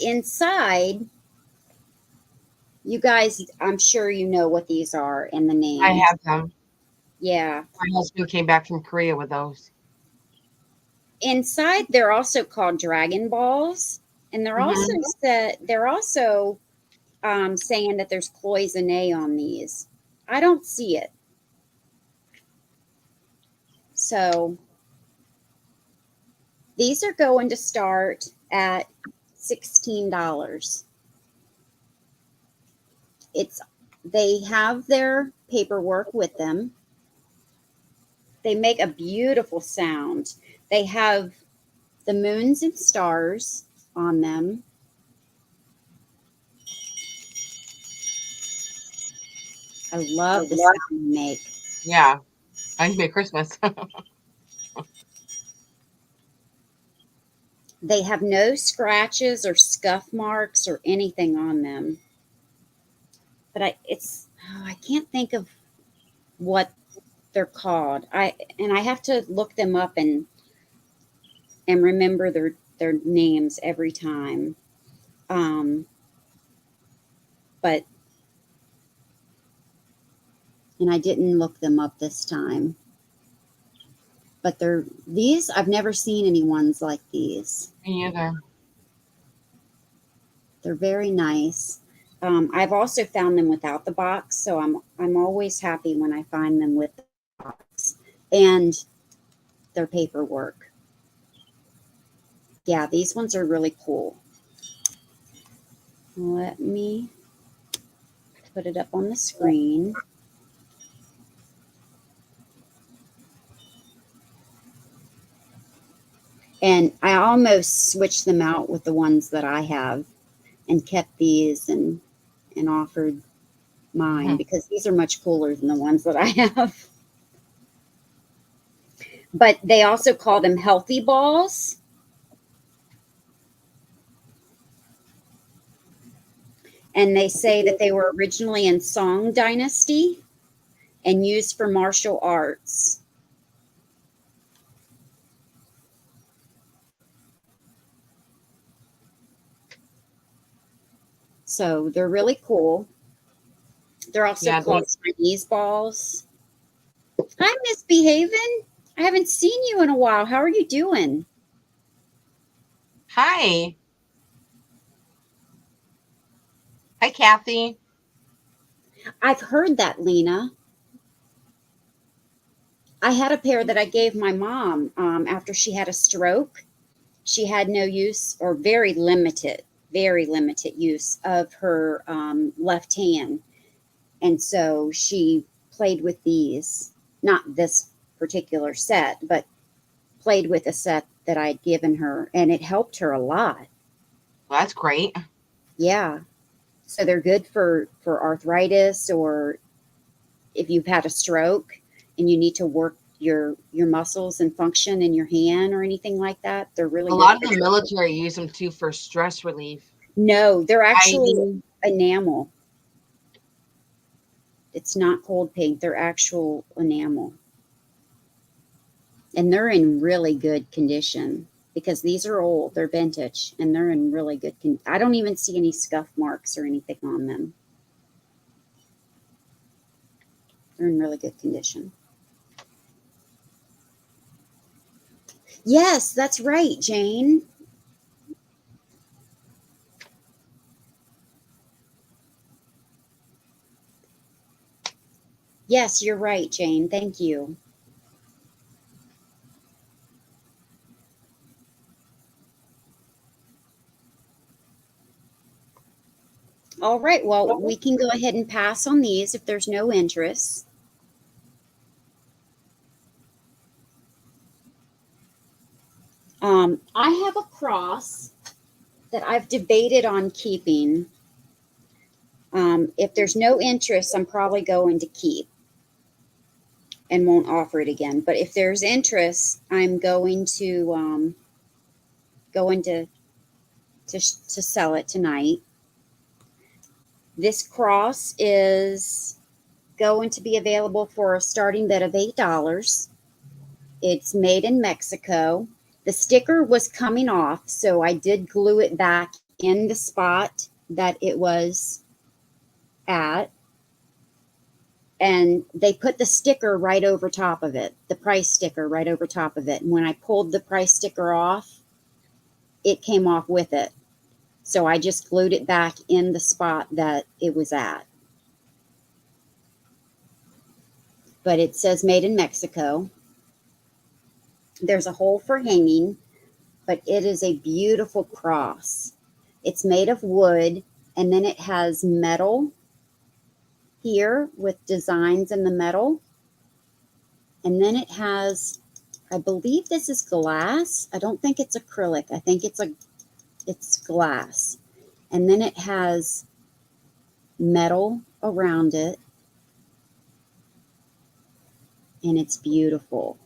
inside, you guys, I'm sure you know what these are and the I names. have them. Yeah. My husband came back from Korea with those. Inside, they're also called Dragon Balls, and they're also Mhm. saying that there's cloisonne on these. I don't see it. So these are going to start at $16. It's they have their paperwork with them. They make a beautiful sound. They have the moons and stars on them. I love the sound they make. Yeah. I need to make Christmas. They have no scratches or scuff marks or anything on them. But I can't think of what they're called. I have to look them up and remember their names every time. Um, but and I didn't look them up this time. But I've never seen any ones like these. Me either. They're very nice. I've also found them without the box, so I'm always happy when I find them with the box and their paperwork. Yeah, these ones are really cool. Let me put it up on the screen. And I almost switched them out with the ones that I have and kept these and offered mine because these are much cooler than the ones that I have. But they also call them healthy balls. And they say that they were originally in Song Dynasty and used for martial arts. So they're really cool. They're also Yeah. called Chinese balls. Hi, Miss Behaven. I haven't seen you in a while. How are you doing? Hi. Hi, Kathy. I've heard that, Lena. I had a pair that I gave my mom after she had a stroke. She had no use or very limited use of her left hand. And so she played with these, not this particular set, but played with a set that I'd given her, and it helped her a lot. Well, that's great. Yeah. So they're good for arthritis, or if you've had a stroke and you need to work your muscles and function in your hand or anything like that. They're really A good. lot of the military use them too for stress relief. No, they're actually I enamel. It's not cold paint. They're actual enamel. And they're in really good condition because these are old. They're vintage and they're in really good I don't even see any scuff marks or anything on them. They're in really good condition. Yes, that's right, Jane. Yes, you're right, Jane. Thank you. All right. Well, we can go ahead and pass on these if there's no interest. I have a cross that I've debated on keeping. If there's no interest, I'm probably going to keep and won't offer it again. But if there's interest, I'm going to to sell it tonight. This cross is going to be available for a starting bid of $8. It's made in Mexico. The sticker was coming off, so I did glue it back in the spot that it was at. And they put the sticker right over top of it, the price sticker right over top of it. And when I pulled the price sticker off, it came off with it. So I just glued it back in the spot that it was at. But it says made in Mexico. There's a hole for hanging, but it is a beautiful cross. It's made of wood, and then it has metal here with designs in the metal. And then it has, I believe this is glass. I don't think it's acrylic. I think it's glass. And then it has metal around it. And it's beautiful.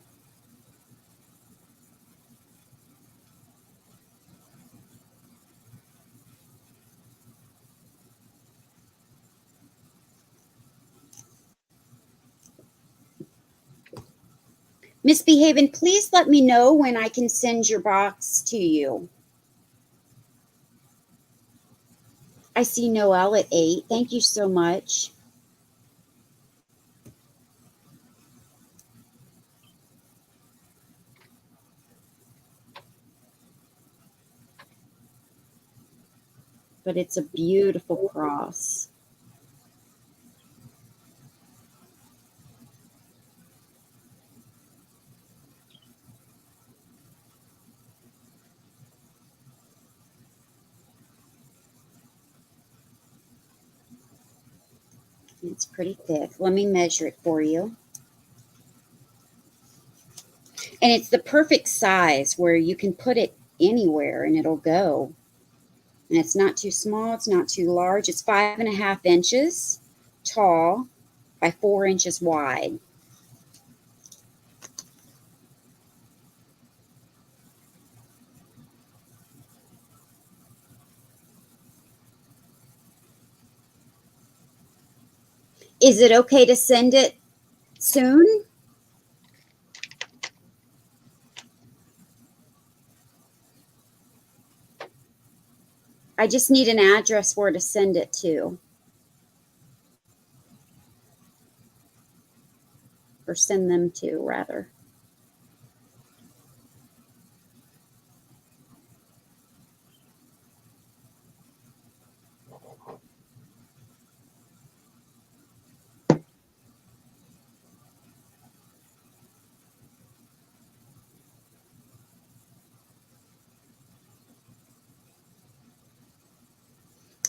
Misbehaving, please let me know when I can send your box to you. I see Noelle at 8. Thank you so much. But it's a beautiful cross. It's pretty thick. Let me measure it for you. And it's the perfect size where you can put it anywhere and it'll go. And it's not too small, it's not too large. It's 5.5 inches tall by 4 inches wide. Is it okay to send it soon? I just need an address where to send it to. Or send them to, rather.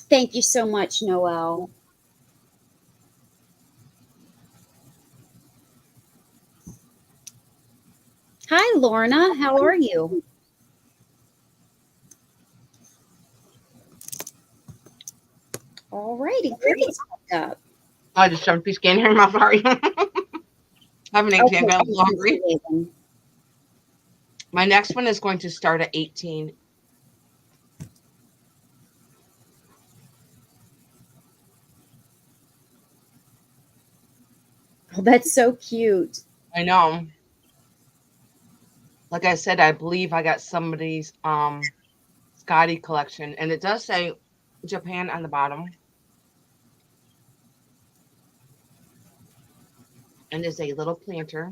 Thank you so much, Noelle. Hi, Lorna. How are you? All righty. Cricket's popped up. I just shoved a piece of candy in my mouth. Sorry. I have an exam. I'm hungry. My next one is going to start at 18. Oh, that's so cute. I know. Like I said, I believe I got somebody's Scotty collection, and it does say Japan on the bottom. And there's a little planter.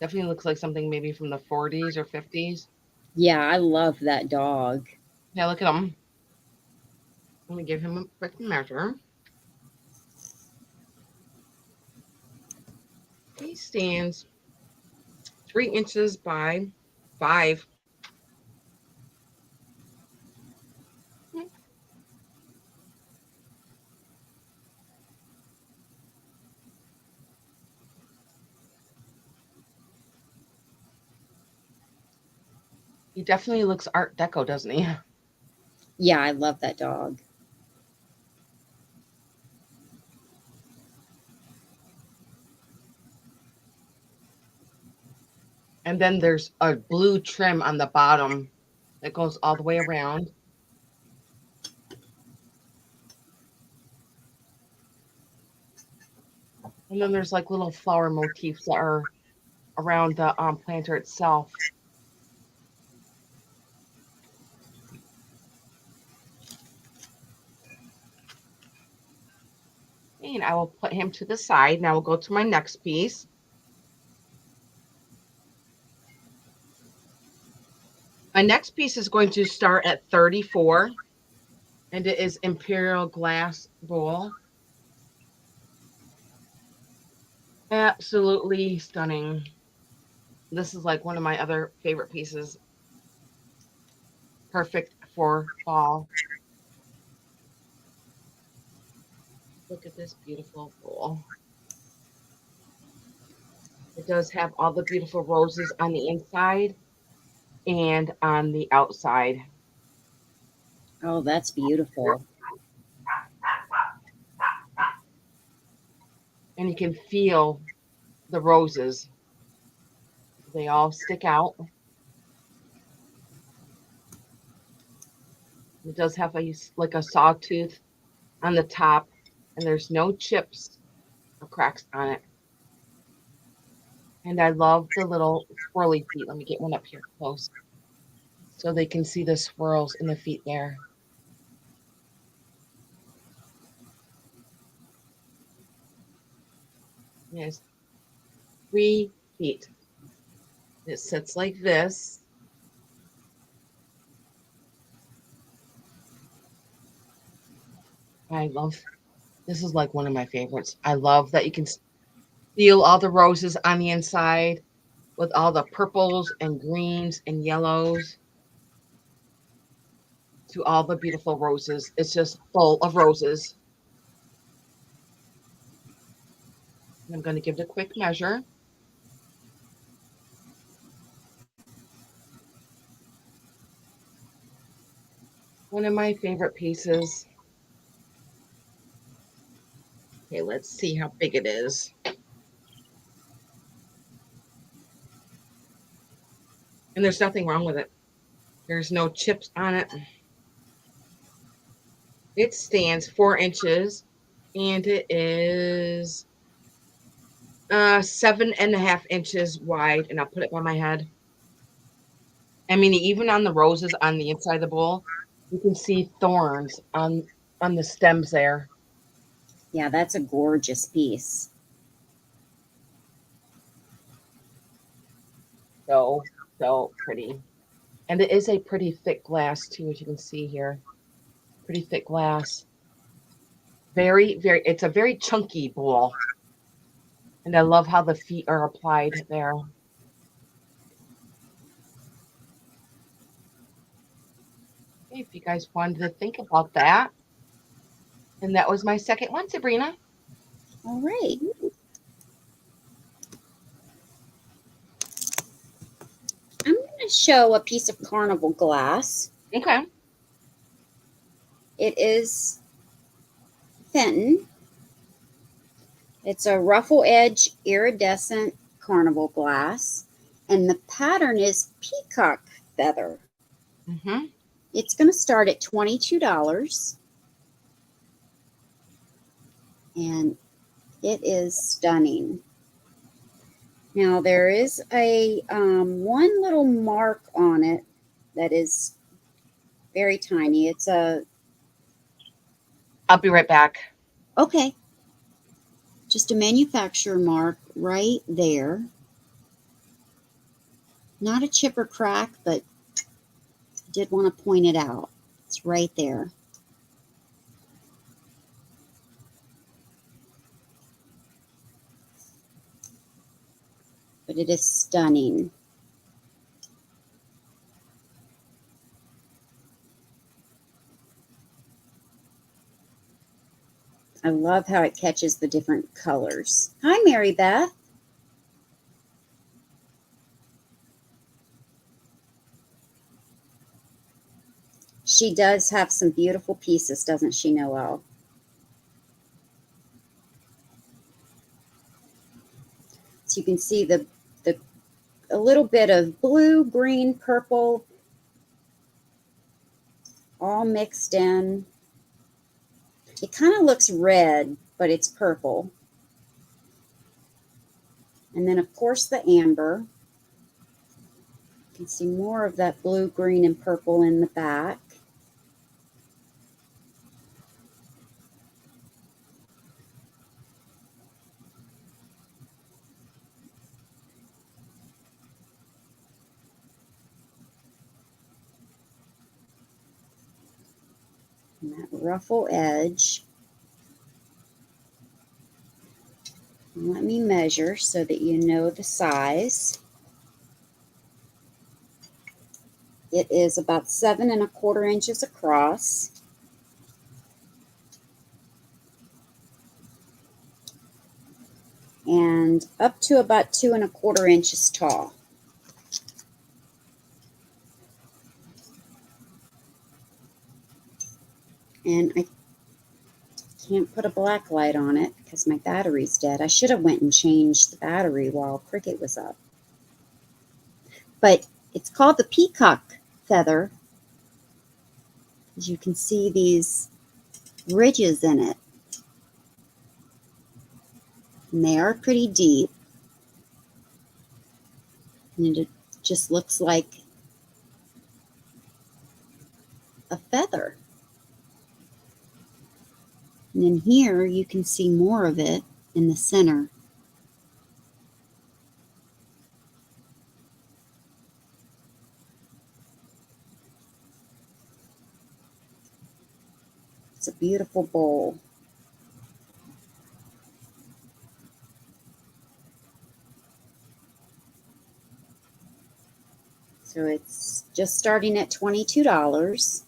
Definitely looks like something maybe from the 40s or 50s. Yeah, I love that dog. Yeah, look at him. Let me give him a quick measure. He stands 3 inches by 5. He definitely looks Art Deco, doesn't he? Yeah, I love that dog. And then there's a blue trim on the bottom that goes all the way around. And then there's like little flower motifs that are around the planter itself. And I will put him to the side. Now we'll go to my next piece. My next piece is going to start at 34, and it is Imperial Glass Bowl. Absolutely stunning. This is like one of my other favorite pieces. Perfect for fall. Look at this beautiful bowl. It does have all the beautiful roses on the inside and on the outside. Oh, that's beautiful. And you can feel the roses. They all stick out. It does have like a sawtooth on the top, and there's no chips or cracks on it. And I love the little swirly feet. Let me get one up here close so they can see the swirls in the feet there. There's 3 feet. It sits like this. I love, this is like one of my favorites. I love that you can feel all the roses on the inside with all the purples and greens and yellows to all the beautiful roses. It's just full of roses. I'm going to give it a quick measure. One of my favorite pieces. Okay, let's see how big it is. And there's nothing wrong with it. There's no chips on it. It stands 4 inches, and it is 7.5 inches wide, and I'll put it by my head. I mean, even on the roses on the inside of the bowl, you can see thorns on the stems there. Yeah, that's a gorgeous piece. So pretty. And it is a pretty thick glass too, as you can see here. Pretty thick glass. Very, it's a very chunky bowl. And I love how the feet are applied there. Okay, if you guys wanted to think about that. And that was my second one, Sabrina. All right. I'm going to show a piece of carnival glass. Okay. It is Fenton. It's a ruffle edge iridescent carnival glass, and the pattern is peacock feather. Mm-hmm. It's going to start at $22, and it is stunning. Now there is a one little mark on it that is very tiny. It's a I'll be right back. okay, just a manufacturer mark right there. Not a chip or crack, but did want to point it out. It's right there. But it is stunning. I love how it catches the different colors. Hi, Mary Beth. She does have some beautiful pieces, doesn't she, Noelle? So you can see the a little bit of blue, green, purple, all mixed in. It kind of looks red, but it's purple. And then, of course, the amber. You can see more of that blue, green, and purple in the back. And that ruffle edge. And let me measure so that you know the size. It is about 7 1/4 inches across. And up to about 2 1/4 inches tall. And I can't put a black light on it because my battery's dead. I should have went and changed the battery while Cricket was up. But it's called the peacock feather. As you can see these ridges in it. And they are pretty deep. And it just looks like a feather. And then here you can see more of it in the center. It's a beautiful bowl. So it's just starting at $22.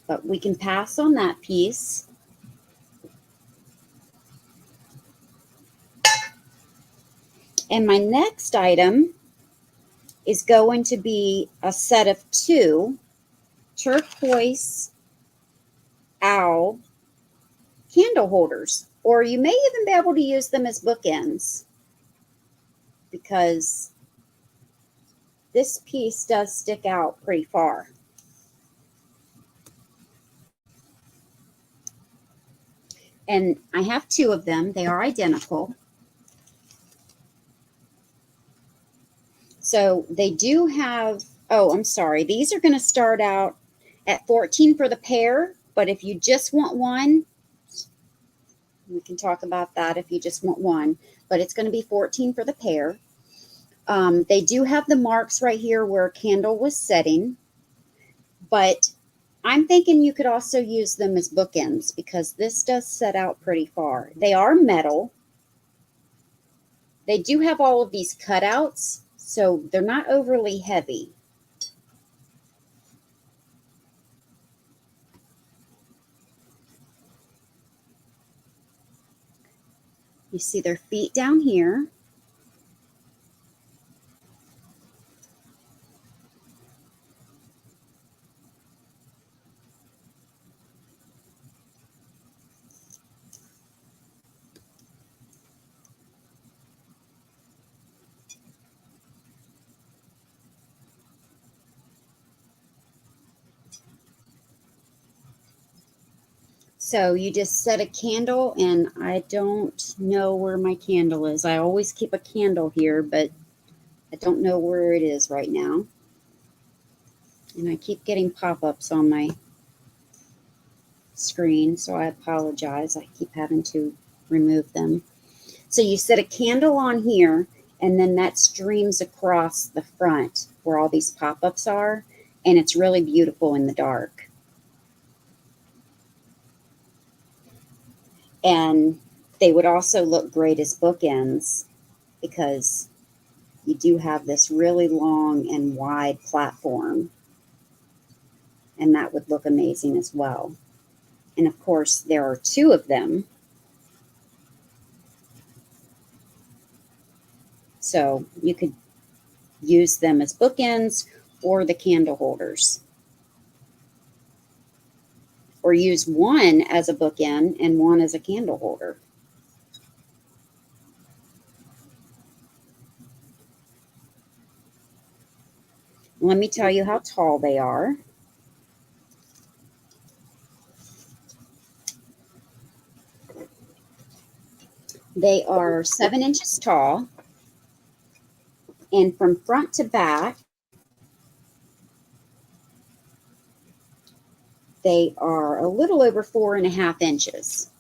But we can pass on that piece. And my next item is going to be a set of 2 turquoise owl candle holders. Or you may even be able to use them as bookends, because this piece does stick out pretty far. And I have 2 of them. They are identical. So they do have, oh, I'm sorry. These are going to start out at $14 for the pair. But if you just want one, we can talk about that if you just want one. But it's going to be $14 for the pair. They do have the marks right here where a candle was setting. But I'm thinking you could also use them as bookends, because this does set out pretty far. They are metal. They do have all of these cutouts, so they're not overly heavy. You see their feet down here. So you just set a candle, and I don't know where my candle is. I always keep a candle here, but I don't know where it is right now. And I keep getting pop-ups on my screen, so I apologize. I keep having to remove them. So you set a candle on here, and then that streams across the front where all these pop-ups are, and it's really beautiful in the dark. And they would also look great as bookends, because you do have this really long and wide platform, and that would look amazing as well. And of course, there are 2 of them. So you could use them as bookends or the candle holders. Or use one as a bookend and one as a candle holder. Let me tell you how tall they are. They are 7 inches tall, and from front to back, they are a little over 4.5 inches.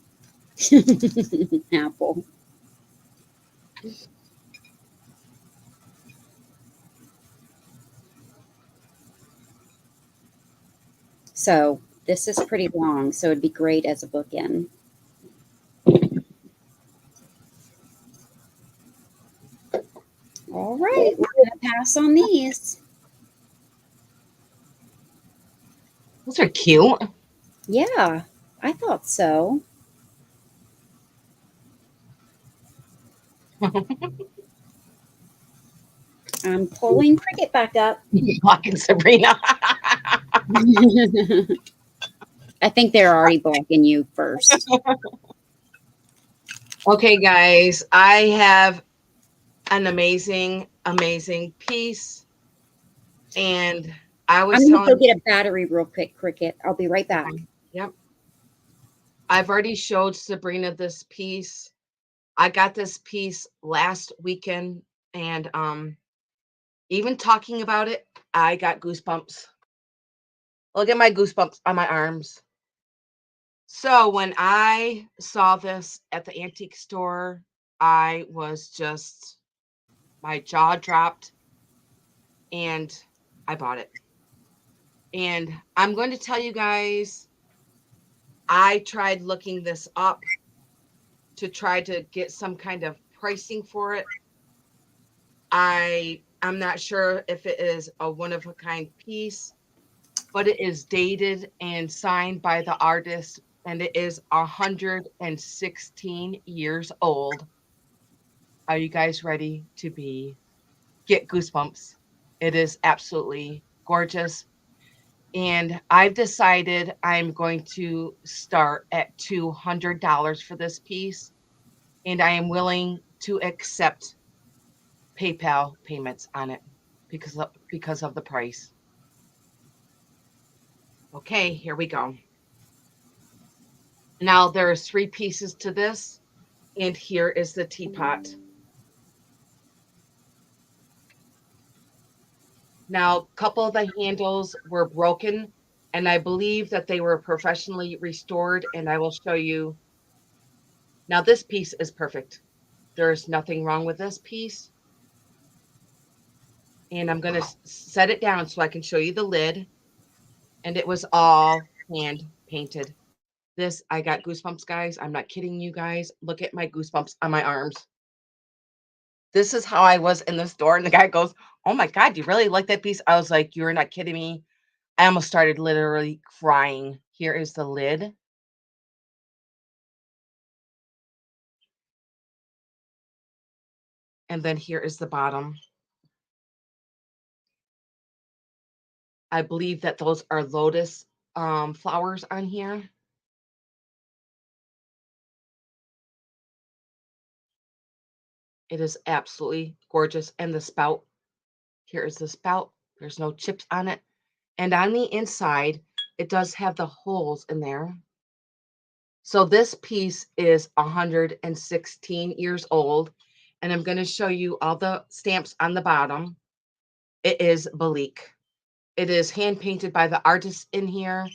Apple. So this is pretty long, so it'd be great as a bookend. All right, we're going to pass on these. Those are cute. Yeah, I thought so. I'm pulling Cricket back up. Blocking Sabrina. I think they're already blocking you first. Okay, guys, I have an amazing, amazing piece. And I was I'm going to go telling get a battery real quick, Cricket. I'll be right back. Yep. I've already showed Sabrina this piece. I got this piece last weekend, and even talking about it, I got goosebumps. Look at my goosebumps on my arms. So when I saw this at the antique store, I was just, my jaw dropped, and I bought it. And I'm going to tell you guys, I tried looking this up to try to get some kind of pricing for it. I'm not sure if it is a one of a kind piece, but it is dated and signed by the artist, and it is 116 years old. Are you guys ready to get goosebumps? It is absolutely gorgeous. And I've decided I'm going to start at $200 for this piece, and I am willing to accept PayPal payments on it because of the price. Okay, here we go. Now there's 3 pieces to this, and here is the teapot. Now, a couple of the handles were broken, and I believe that they were professionally restored, and I will show you. Now this piece is perfect. There's nothing wrong with this piece. And I'm going to set it down so I can show you the lid. And it was all hand painted. This, I got goosebumps, guys. I'm not kidding you guys. Look at my goosebumps on my arms. This is how I was in the store. And the guy goes, "Oh my God, you really like that piece?" I was like, "You're not kidding me." I almost started literally crying. Here is the lid. And then here is the bottom. I believe that those are lotus flowers on here. It is absolutely gorgeous. And the spout, here is the spout. There's no chips on it. And on the inside, it does have the holes in there. So this piece is 116 years old. And I'm going to show you all the stamps on the bottom. It is Balik. It is hand painted by the artist in here.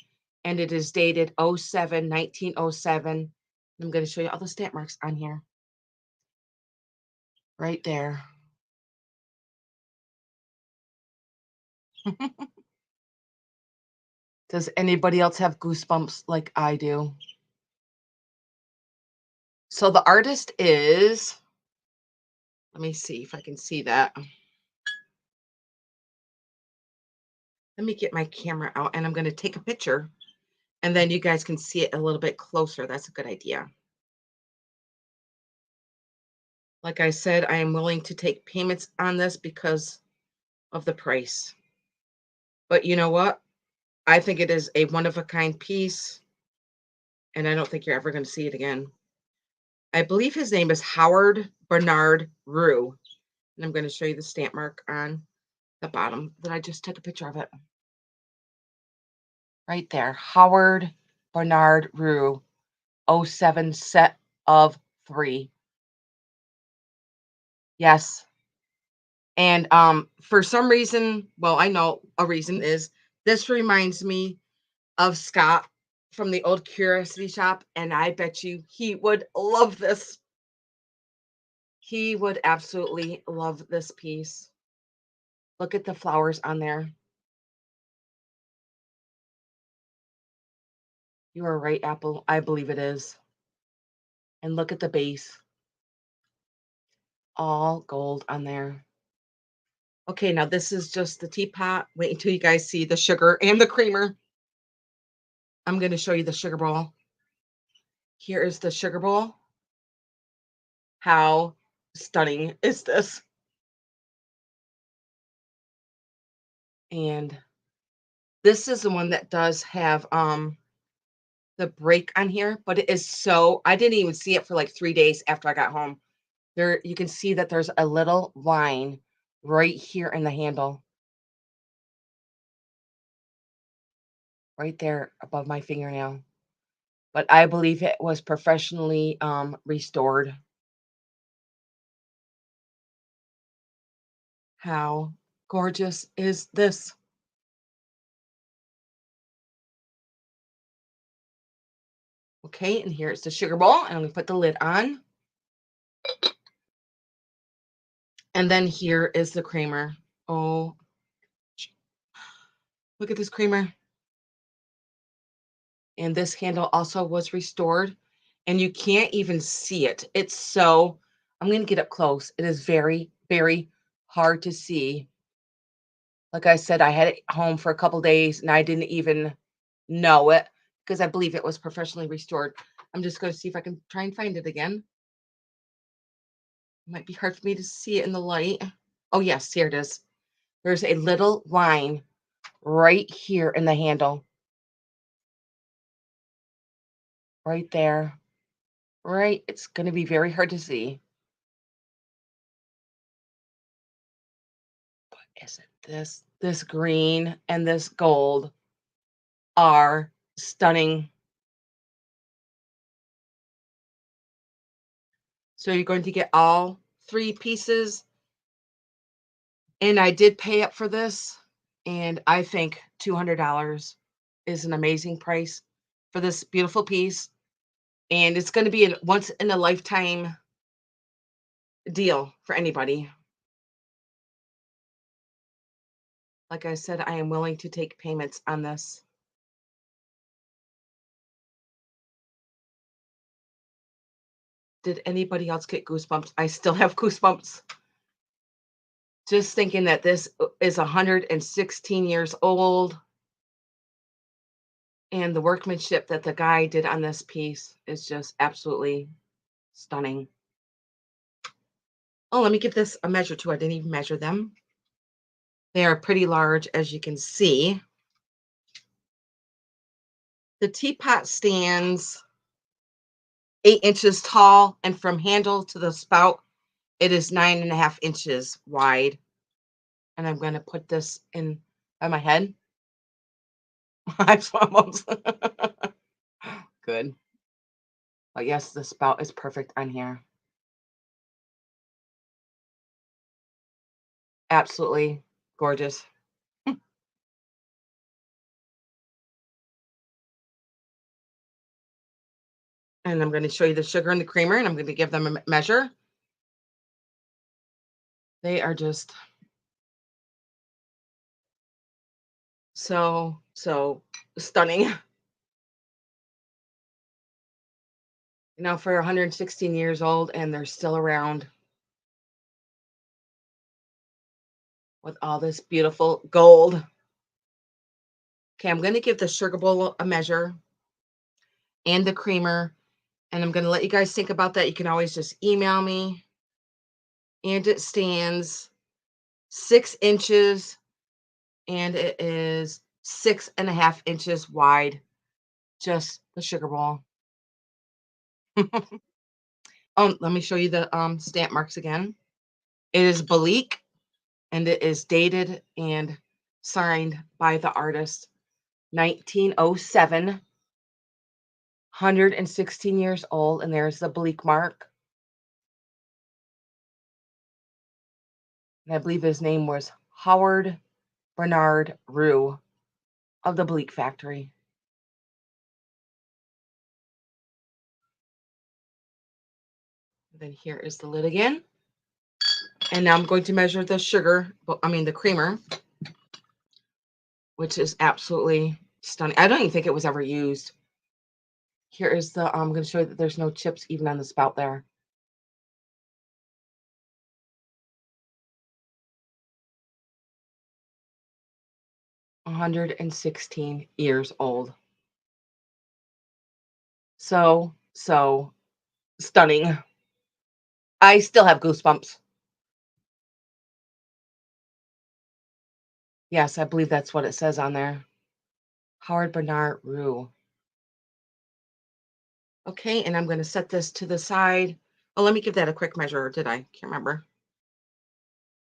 And it is dated 1907. I'm going to show you all the stamp marks on here. Right there. Does anybody else have goosebumps like I do? So the artist is, let me see if I can see that. Let me get my camera out and I'm going to take a picture and then you guys can see it a little bit closer. That's a good idea. Like I said, I am willing to take payments on this because of the price. But you know what? I think it is a one-of-a-kind piece, and I don't think you're ever going to see it again. I believe his name is Howard Bernard Rue, and I'm going to show you the stamp mark on the bottom that I just took a picture of it. Right there. Howard Bernard Rue, '07 set of 3. Yes. And for some reason, well, I know a reason is this reminds me of Scott from the old Curiosity Shop, and I bet you he would love this. He would absolutely love this piece. Look at the flowers on there. You are right, Apple. I believe it is. And look at the base. All gold on there. Okay, now this is just the teapot. Wait until you guys see the sugar and the creamer. I'm going to show you the sugar bowl. Here is the sugar bowl. How stunning is this? And this is the one that does have the break on here, but it is so, I didn't even see it for like 3 days after I got home. There you can see that there's a little line right here in the handle. Right there above my fingernail. But I believe it was professionally restored. How gorgeous is this? Okay, and here's the sugar bowl, and we put the lid on. And then here is the creamer. Oh, look at this creamer. And this handle also was restored, and you can't even see it. It's so, I'm going to get up close. It is very, very hard to see. Like I said, I had it home for a couple days and I didn't even know it because I believe it was professionally restored. I'm just going to see if I can try and find it again. It might be hard for me to see it in the light. Oh, yes, here it is. There's a little line right here in the handle. Right there. Right. It's going to be very hard to see. But isn't this green and this gold are stunning. So you're going to get all 3 pieces. And I did pay up for this, and I think $200 is an amazing price for this beautiful piece, and it's gonna be a once in a lifetime deal for anybody. Like I said, I am willing to take payments on this. Did anybody else get goosebumps? I still have goosebumps. Just thinking that this is 116 years old, and the workmanship that the guy did on this piece is just absolutely stunning. Oh, let me give this a measure too. I didn't even measure them. They are pretty large, as you can see. The teapot stands 8 inches tall, and from handle to the spout, it is 9.5 inches wide. And I'm going to put this in by my head. I almost. Good. But yes, the spout is perfect on here. Absolutely gorgeous. And I'm going to show you the sugar and the creamer, and I'm going to give them a measure. They are just so, so stunning. For 116 years old, and they're still around with all this beautiful gold. Okay, I'm going to give the sugar bowl a measure and the creamer, and I'm going to let you guys think about that. You can always just email me. And it stands 6 inches, and it is 6.5 inches wide. Just the sugar bowl. Let me show you the stamp marks again. It is Balik, and it is dated and signed by the artist 1907, 116 years old, and there's the bleak mark. And I believe his name was Howard Bernard Rue of the Bleak Factory. And then here is the lid again. And now I'm going to measure the sugar, the creamer, which is absolutely stunning. I don't even think it was ever used. Here is the, I'm going to show you that there's no chips even on the spout there. "116 years old." So stunning. I still have goosebumps. Yes, I believe that's what it says on there. Howard Bernard Rue. Okay, and I'm going to set this to the side. Oh, let me give that a quick measure. Did I? Can't remember.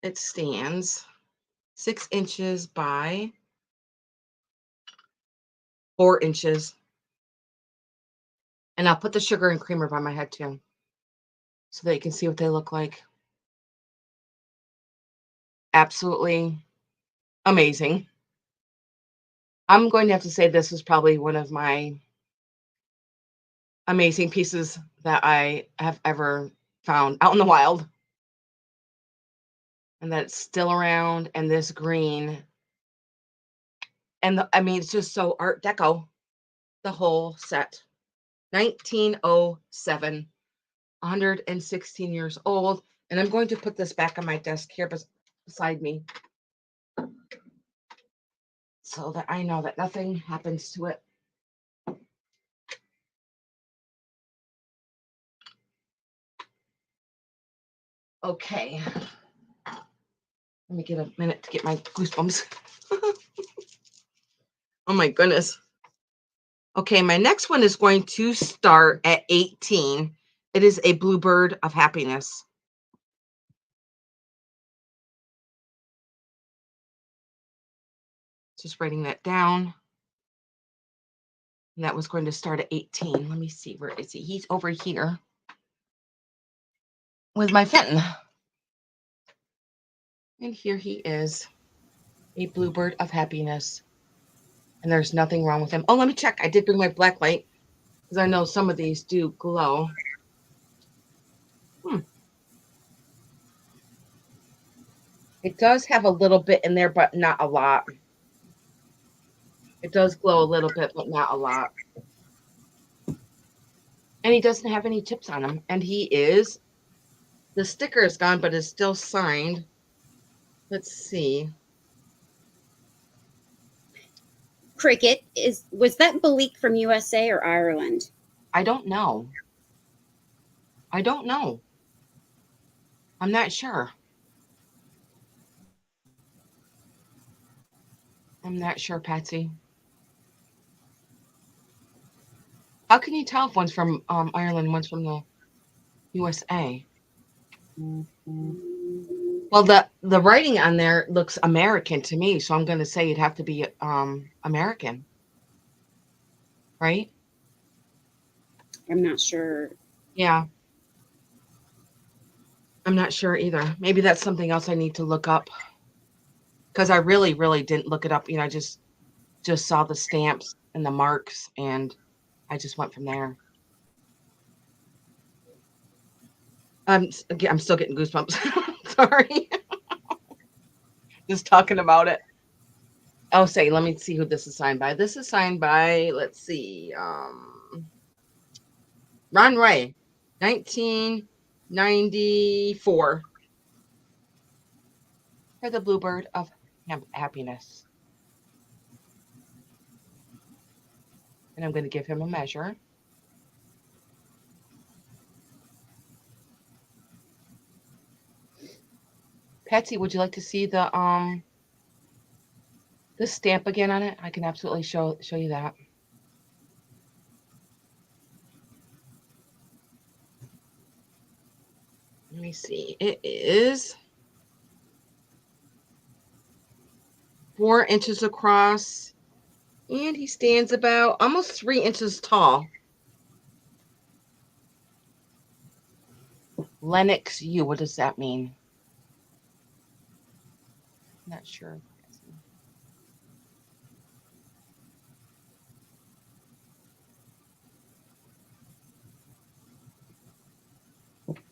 It stands 6 inches by 4 inches. And I'll put the sugar and creamer by my head too, so that you can see what they look like. Absolutely amazing. I'm going to have to say this is probably one of my amazing pieces that I have ever found out in the wild. And that it's still around, and this green. And it's just so Art Deco, the whole set. 1907, 116 years old. And I'm going to put this back on my desk here beside me, so that I know that nothing happens to it. Okay. Let me get a minute to get my goosebumps. Oh my goodness. Okay, my next one is going to start at 18. It is a bluebird of happiness. Just writing that down. And that was going to start at 18. Let me see, where is he? He's over here with my Fenton. And here he is, a bluebird of happiness. And there's nothing wrong with him. Oh, let me check. I did bring my black light, because I know some of these do glow. It does have a little bit in there, but not a lot. It does glow a little bit, but not a lot. And he doesn't have any chips on him. And the sticker is gone, but is still signed. Let's see. Cricket, was that Bleak from USA or Ireland? I don't know. I'm not sure. I'm not sure, Patsy. How can you tell if one's from Ireland and one's from the USA? Well, the writing on there looks American to me, so I'm going to say it'd have to be American, right? I'm not sure. Yeah. I'm not sure either. Maybe that's something else I need to look up, because I really, really didn't look it up. I just saw the stamps and the marks, and I just went from there. I'm still getting goosebumps. Sorry. Just talking about it. Oh, let me see who this is signed by. This is signed by, let's see, Ron Ray, 1994. For the bluebird of happiness. And I'm going to give him a measure. Patsy, would you like to see the stamp again on it? I can absolutely show you that. Let me see. It is 4 inches across, and he stands about almost 3 inches tall. Lennox U, what does that mean? Not sure.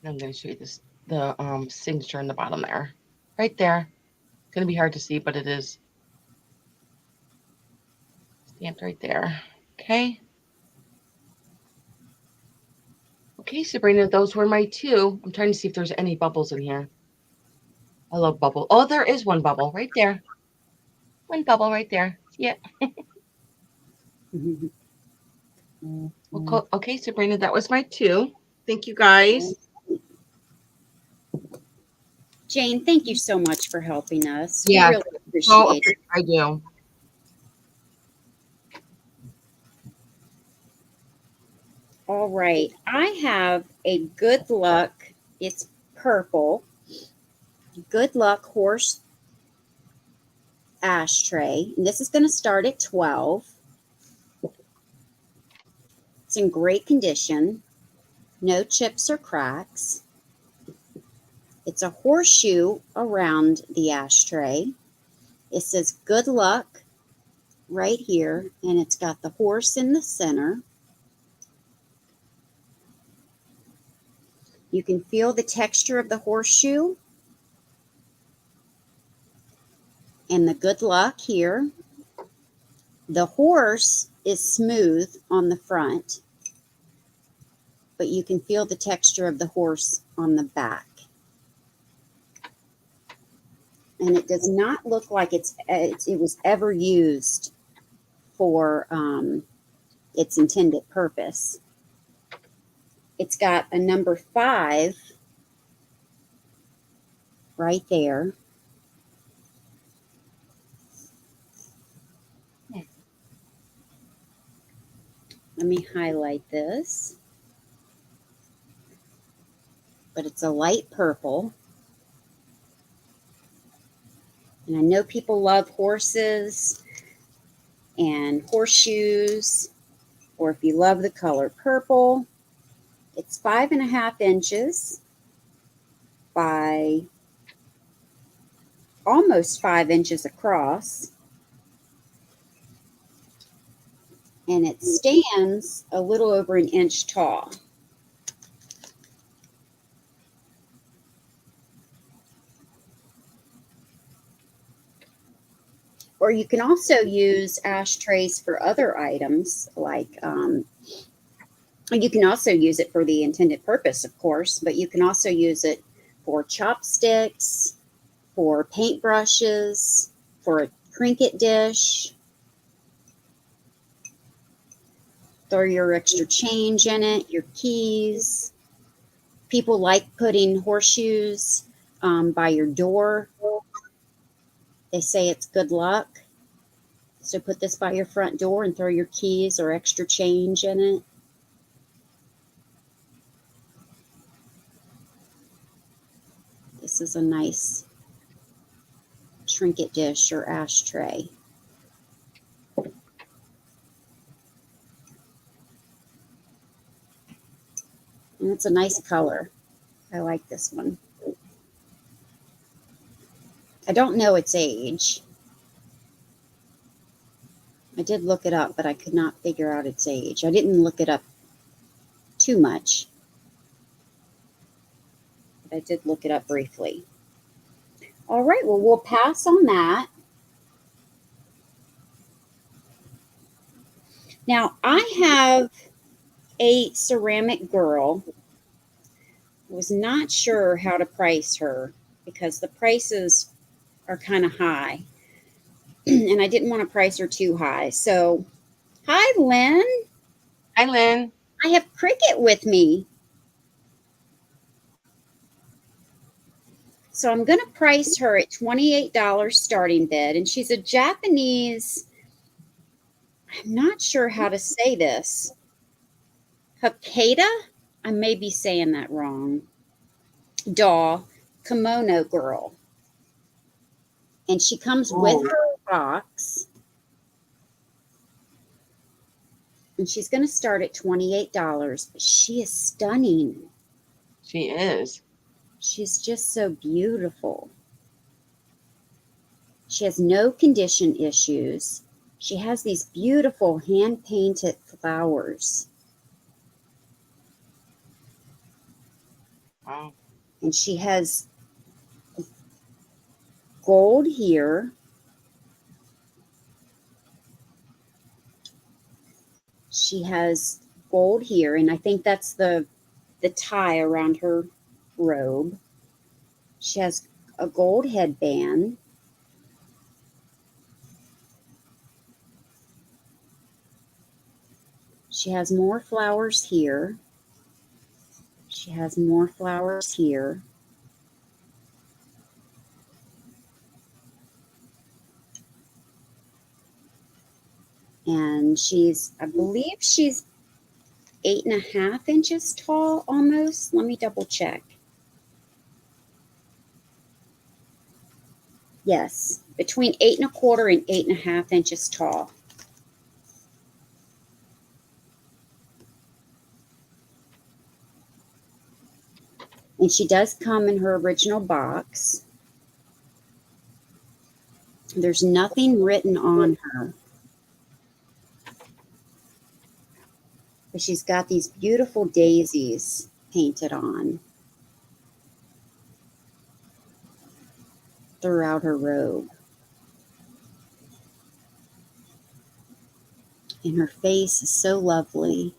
I'm going to show you this, the signature in the bottom there. Right there. It's going to be hard to see, but it is stamped right there. Okay. Okay, Sabrina, those were my 2. I'm trying to see if there's any bubbles in here. I love bubble. Oh, there is one bubble right there. One bubble right there. Yeah. Okay, Sabrina, that was my 2. Thank you, guys. Jane, thank you so much for helping us. Yeah. We really appreciate it. I do. All right. I have a Good Luck. It's purple. Good Luck horse ashtray. And this is going to start at 12. It's in great condition. No chips or cracks. It's a horseshoe around the ashtray. It says Good Luck right here, and it's got the horse in the center. You can feel the texture of the horseshoe and the Good Luck here. The horse is smooth on the front, but you can feel the texture of the horse on the back. And it does not look like it was ever used for its intended purpose. It's got a number 5 right there. Let me highlight this. But it's a light purple. And I know people love horses and horseshoes, or if you love the color purple. It's 5.5 inches by almost 5 inches across. And it stands a little over an inch tall. Or you can also use ashtrays for other items, like you can also use it for the intended purpose, of course, but you can also use it for chopsticks, for paintbrushes, for a Kricket dish. Throw your extra change in it, your keys. People like putting horseshoes by your door. They say it's good luck. So put this by your front door and throw your keys or extra change in it. This is a nice trinket dish or ashtray. And it's a nice color. I like this one. I don't know its age. I did look it up, but I could not figure out its age. I didn't look it up too much, but I did look it up briefly. All right, well, we'll pass on that. Now, I have a ceramic girl. I was not sure how to price her because the prices are kind of high. And I didn't want to price her too high. So, hi, Lynn. Hi, Lynn. I have Kricket with me. So I'm going to price her at $28 starting bid. And she's a Japanese, I'm not sure how to say this, Hakata? I may be saying that wrong. Doll, kimono girl. And she comes with her box. And she's going to start at $28. She is stunning. She is. She's just so beautiful. She has no condition issues. She has these beautiful hand-painted flowers. Wow. And she has gold here. She has gold here, and I think that's the tie around her robe. She has a gold headband. She has more flowers here. She has more flowers here. And I believe she's 8.5 inches tall almost. Let me double check. Yes, between 8.25 and 8.5 inches tall. And she does come in her original box. There's nothing written on her. But she's got these beautiful daisies painted on throughout her robe. And her face is so lovely.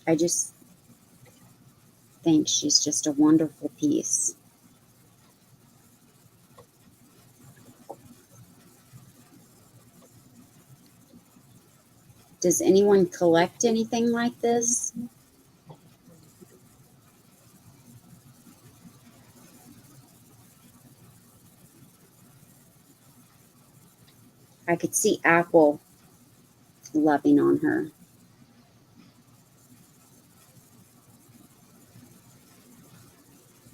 I just think she's just a wonderful piece. Does anyone collect anything like this? I could see Apple loving on her.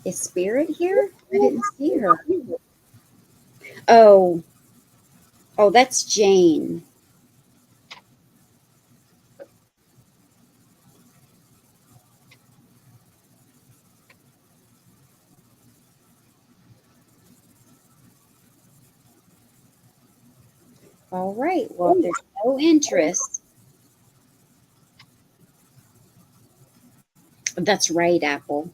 Is Spirit here? I didn't see her. Oh, that's Jane. All right. Well, if there's no interest, that's right, Apple.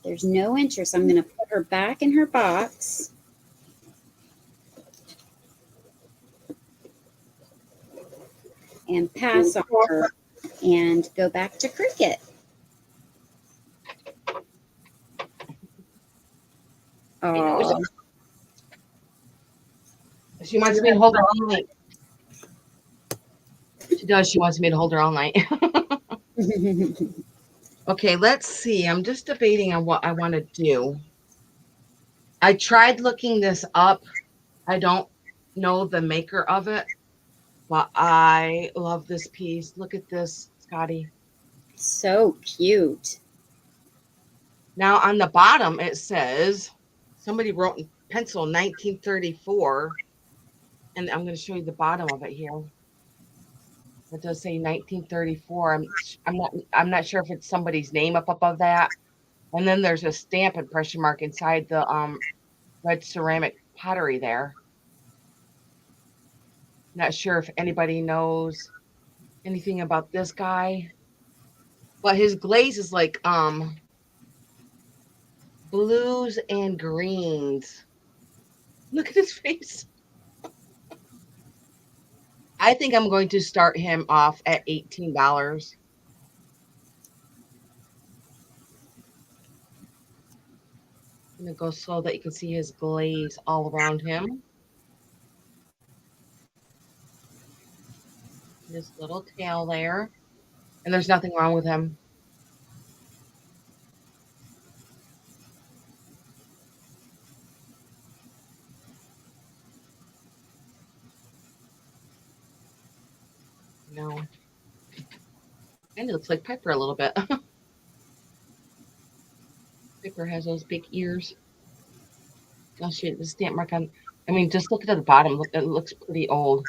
There's no interest. I'm going to put her back in her box. And pass on her and go back to Cricket. Oh, She wants me to hold her all night. She does. She wants me to hold her all night. Okay, let's see. I'm just debating on what I want to do. I tried looking this up. I don't know the maker of it, but I love this piece. Look at this, Scotty. so cute. Now on the bottom it says somebody wrote in pencil 1934, and I'm going to show you the bottom of it here. It does say 1934. I'm not sure if it's somebody's name up above that. And then there's a stamp and pressure mark inside the red ceramic pottery there. Not sure if anybody knows anything about this guy, but his glaze is like blues and greens. Look at his face. I think I'm going to start him off at $18. I'm going to go slow that you can see his glaze all around him. His little tail there. And there's nothing wrong with him. No. And it looks like Piper a little bit. Piper has those big ears. I'll show you the stamp mark on. I mean, just look at the bottom. Look, it looks pretty old.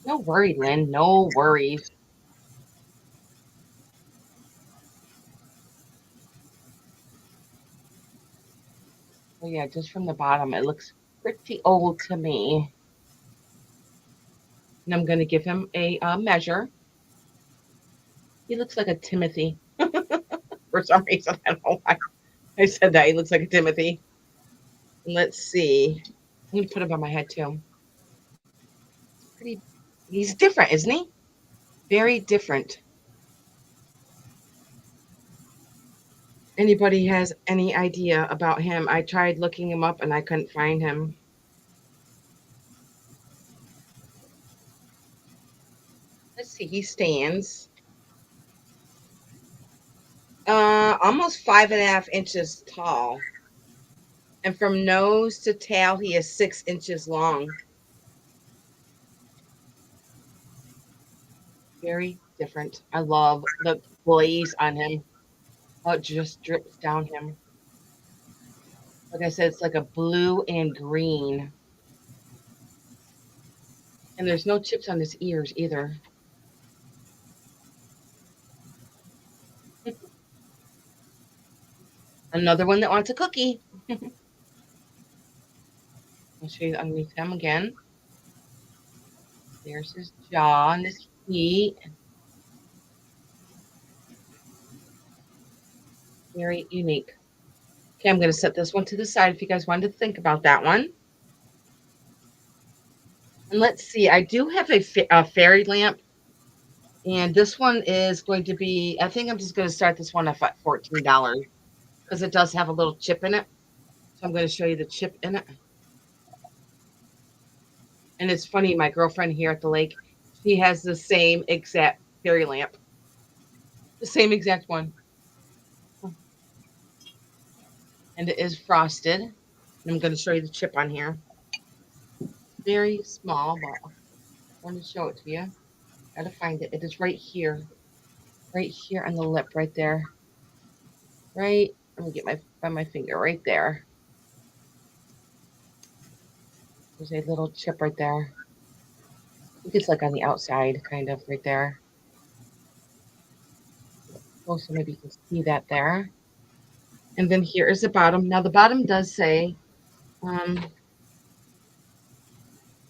No worry, Lynn. No worries. Oh yeah, just from the bottom, it looks pretty old to me. And I'm going to give him a measure. He looks like a Timothy. For some reason, I don't know why I said that. He looks like a Timothy. Let's see. I'm going to put him on my head too. Pretty. He's different, isn't he? Very different. Anybody has any idea about him? I tried looking him up and I couldn't find him. Let's see. He stands almost 5.5 inches tall. And from nose to tail, he is 6 inches long. Very different. I love the glaze on him. Oh, it just drips down him. Like I said, it's like a blue and green. And there's no chips on his ears either. Another one that wants a cookie. I'll show you underneath him again. There's his jaw and his feet. Very unique. Okay, I'm going to set this one to the side if you guys wanted to think about that one. And let's see, I do have a fairy lamp. And this one is going to be, I think I'm just going to start this one off at $14 because it does have a little chip in it. So I'm going to show you the chip in it. And it's funny, my girlfriend here at the lake, she has the same exact fairy lamp. The same exact one. And it is frosted. And I'm going to show you the chip on here. Very small, but I want to show it to you. Got to find it. It is right here. Right here on the lip, right there. Right, let me get my finger right there. There's a little chip right there. I think it's like on the outside, kind of right there. Oh, so maybe you can see that there. And then here is the bottom. Now the bottom does say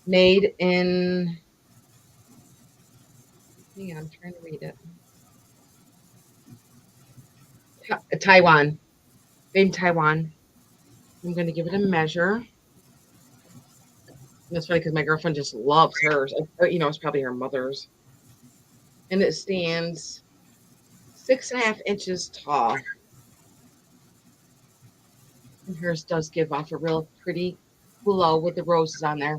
made in, hang on, I'm trying to read it. Taiwan. Made in Taiwan. I'm going to give it a measure. And that's funny because my girlfriend just loves hers. You know, it's probably her mother's. And it stands 6.5 inches tall. And hers does give off a real pretty glow with the roses on there.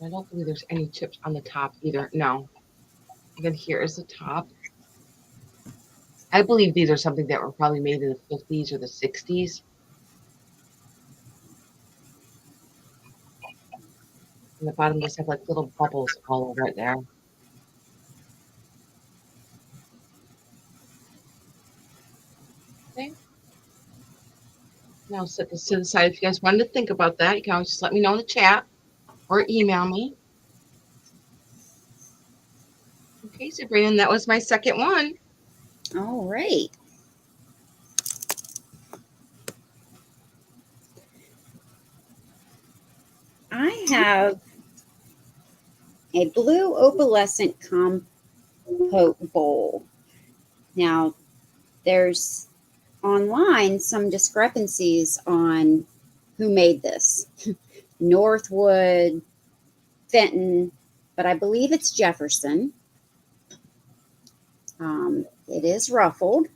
I don't believe there's any chips on the top either. No. Again, here is the top. I believe these are something that were probably made in the 50s or the 60s. And the bottom just have like little bubbles all over it there. Okay. Now I'll set this to the side. If you guys wanted to think about that, you can always just let me know in the chat or email me. Okay, Sabrina, that was my second one. All right. I have a blue opalescent compote bowl. Now, there's online some discrepancies on who made this. Northwood, Fenton, but I believe it's Jefferson. It is ruffled.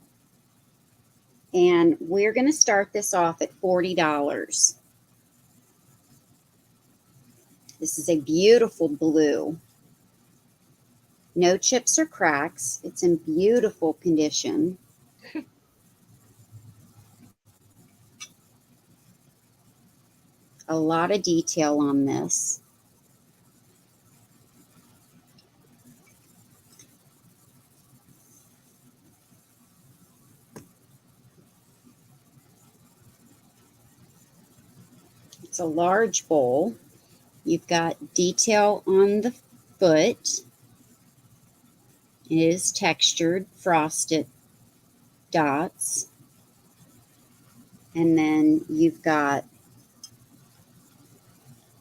And we're going to start this off at $40. This is a beautiful blue. No chips or cracks. It's in beautiful condition. A lot of detail on this. It's a large bowl. You've got detail on the foot. It is textured, frosted dots. And then you've got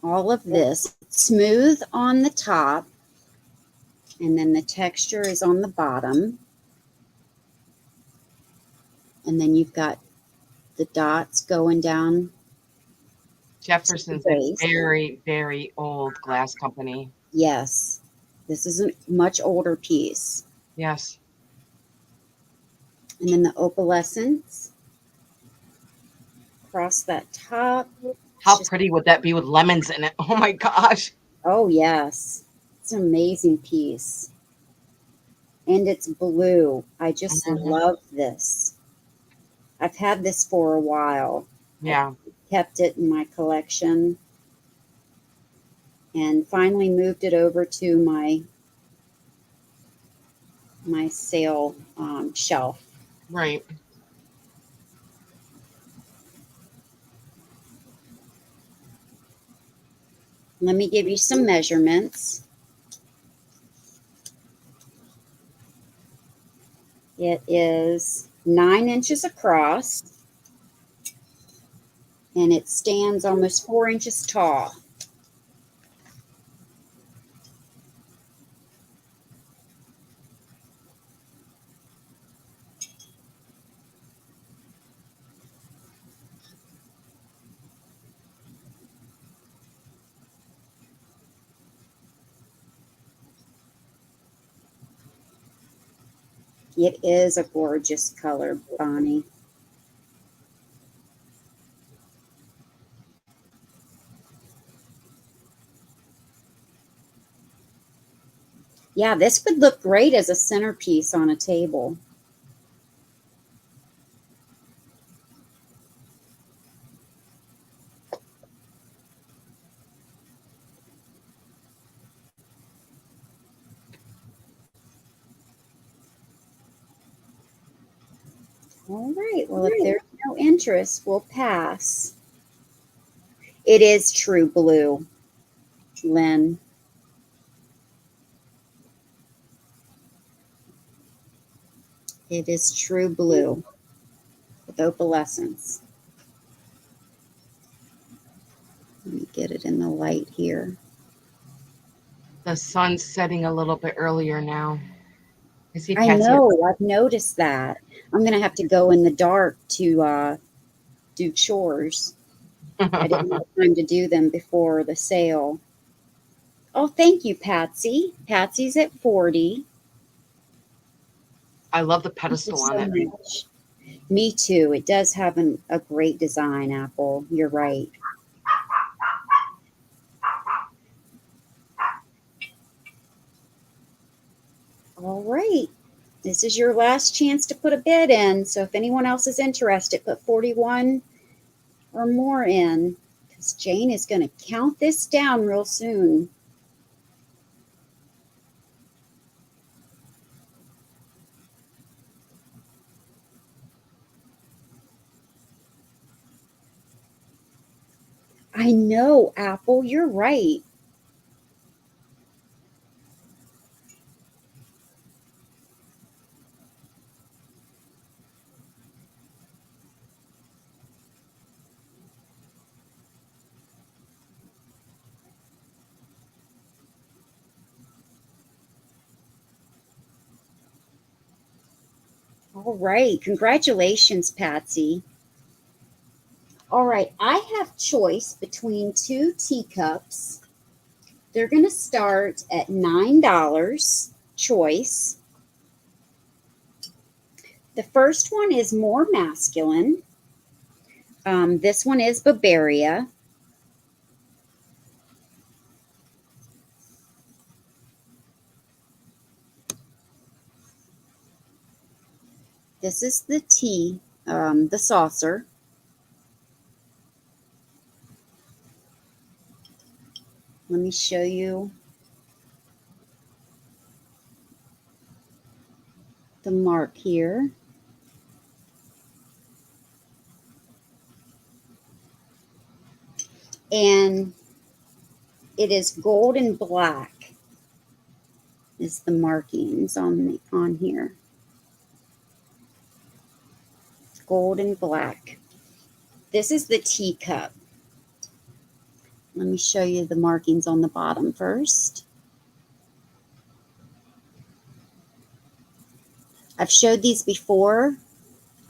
all of this smooth on the top, and then the texture is on the bottom. And then you've got the dots going down. Jefferson's a very, very old glass company. Yes, this is a much older piece. Yes. And then the opalescence across that top. How pretty would that be with lemons in it? Oh my gosh. Oh, yes. It's an amazing piece. And it's blue. I just love this. I've had this for a while. Yeah. I kept it in my collection and finally moved it over to my sale shelf. Right. Let me give you some measurements. It is 9 inches across, and it stands almost 4 inches tall. It is a gorgeous color, Bonnie. Yeah, this would look great as a centerpiece on a table. All right, well, if there's no interest, we'll pass. It is true blue, Lynn. It is true blue with opalescence. Let me get it in the light here. The sun's setting a little bit earlier now. I know, I've noticed that. I'm going to have to go in the dark to do chores. I didn't have time to do them before the sale. Oh, thank you, Patsy. Patsy's at 40. I love the pedestal on it. Much. Me too. It does have a great design, Apple. You're right. All right. This is your last chance to put a bid in. So if anyone else is interested, put 41 or more in, because Jane is going to count this down real soon. I know, Apple, you're right. All right. Congratulations, Patsy. All right. I have choice between 2 teacups. They're going to start at $9 choice. The first one is more masculine. This one is Bavaria. This is the tea, the saucer. Let me show you the mark here. And it is gold and black is the markings on here. Gold and black. This is the teacup. Let me show you the markings on the bottom first. I've showed these before.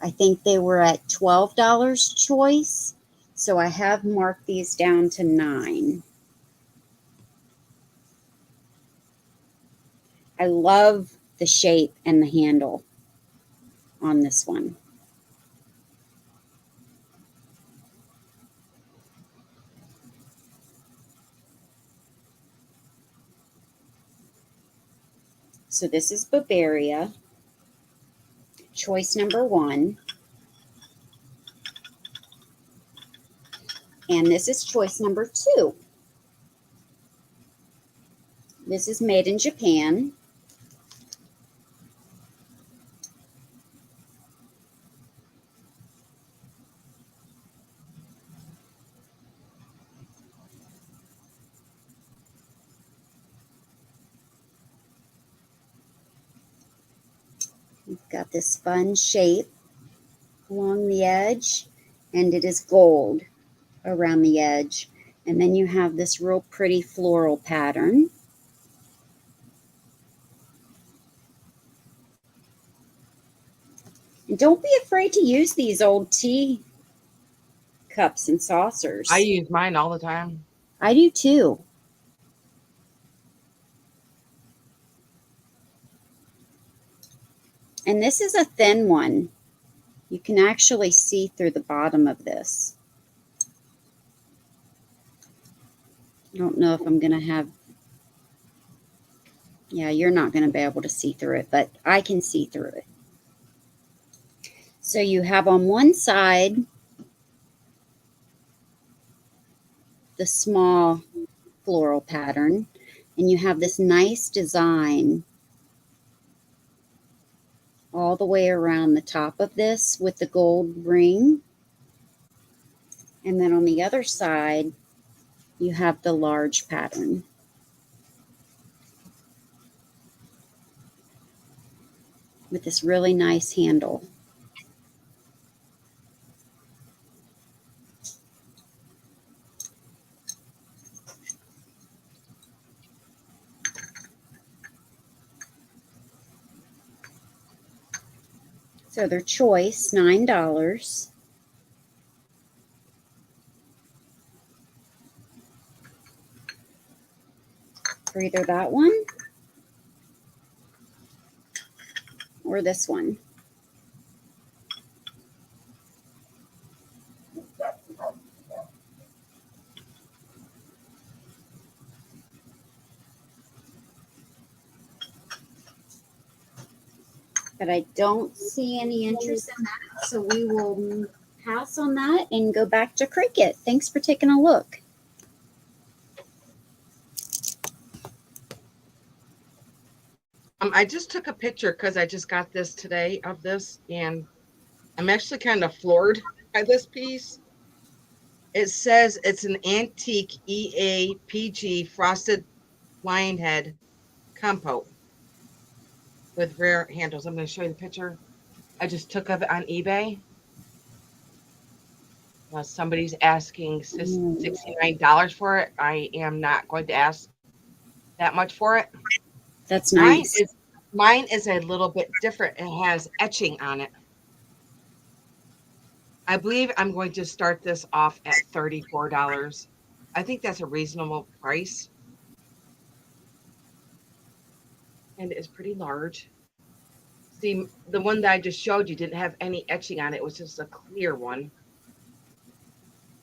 I think they were at $12 choice. So I have marked these down to $9. I love the shape and the handle on this one. So this is Bavaria, choice number 1. And this is choice number 2. This is made in Japan. We've got this fun shape along the edge, and it is gold around the edge. And then you have this real pretty floral pattern. And don't be afraid to use these old tea cups and saucers. I use mine all the time. I do too. And this is a thin one. You can actually see through the bottom of this. I don't know if I'm going to have, yeah, you're not going to be able to see through it, but I can see through it. So you have on one side the small floral pattern, and you have this nice design all the way around the top of this with the gold ring. And then on the other side, you have the large pattern. With this really nice handle. So their choice, $9. For either that one or this one. But I don't see any interest in that, so we will pass on that and go back to Cricket. Thanks for taking a look. I just took a picture because I just got this today of this, and I'm actually kind of floored by this piece. It says it's an antique EAPG frosted lion head compote with rare handles. I'm going to show you the picture I just took of it on eBay. Somebody's asking $69 for it. I am not going to ask that much for it. That's nice. Mine is a little bit different. It has etching on it. I believe I'm going to start this off at $34. I think that's a reasonable price. And it's pretty large. See, the one that I just showed you didn't have any etching on it. It was just a clear one.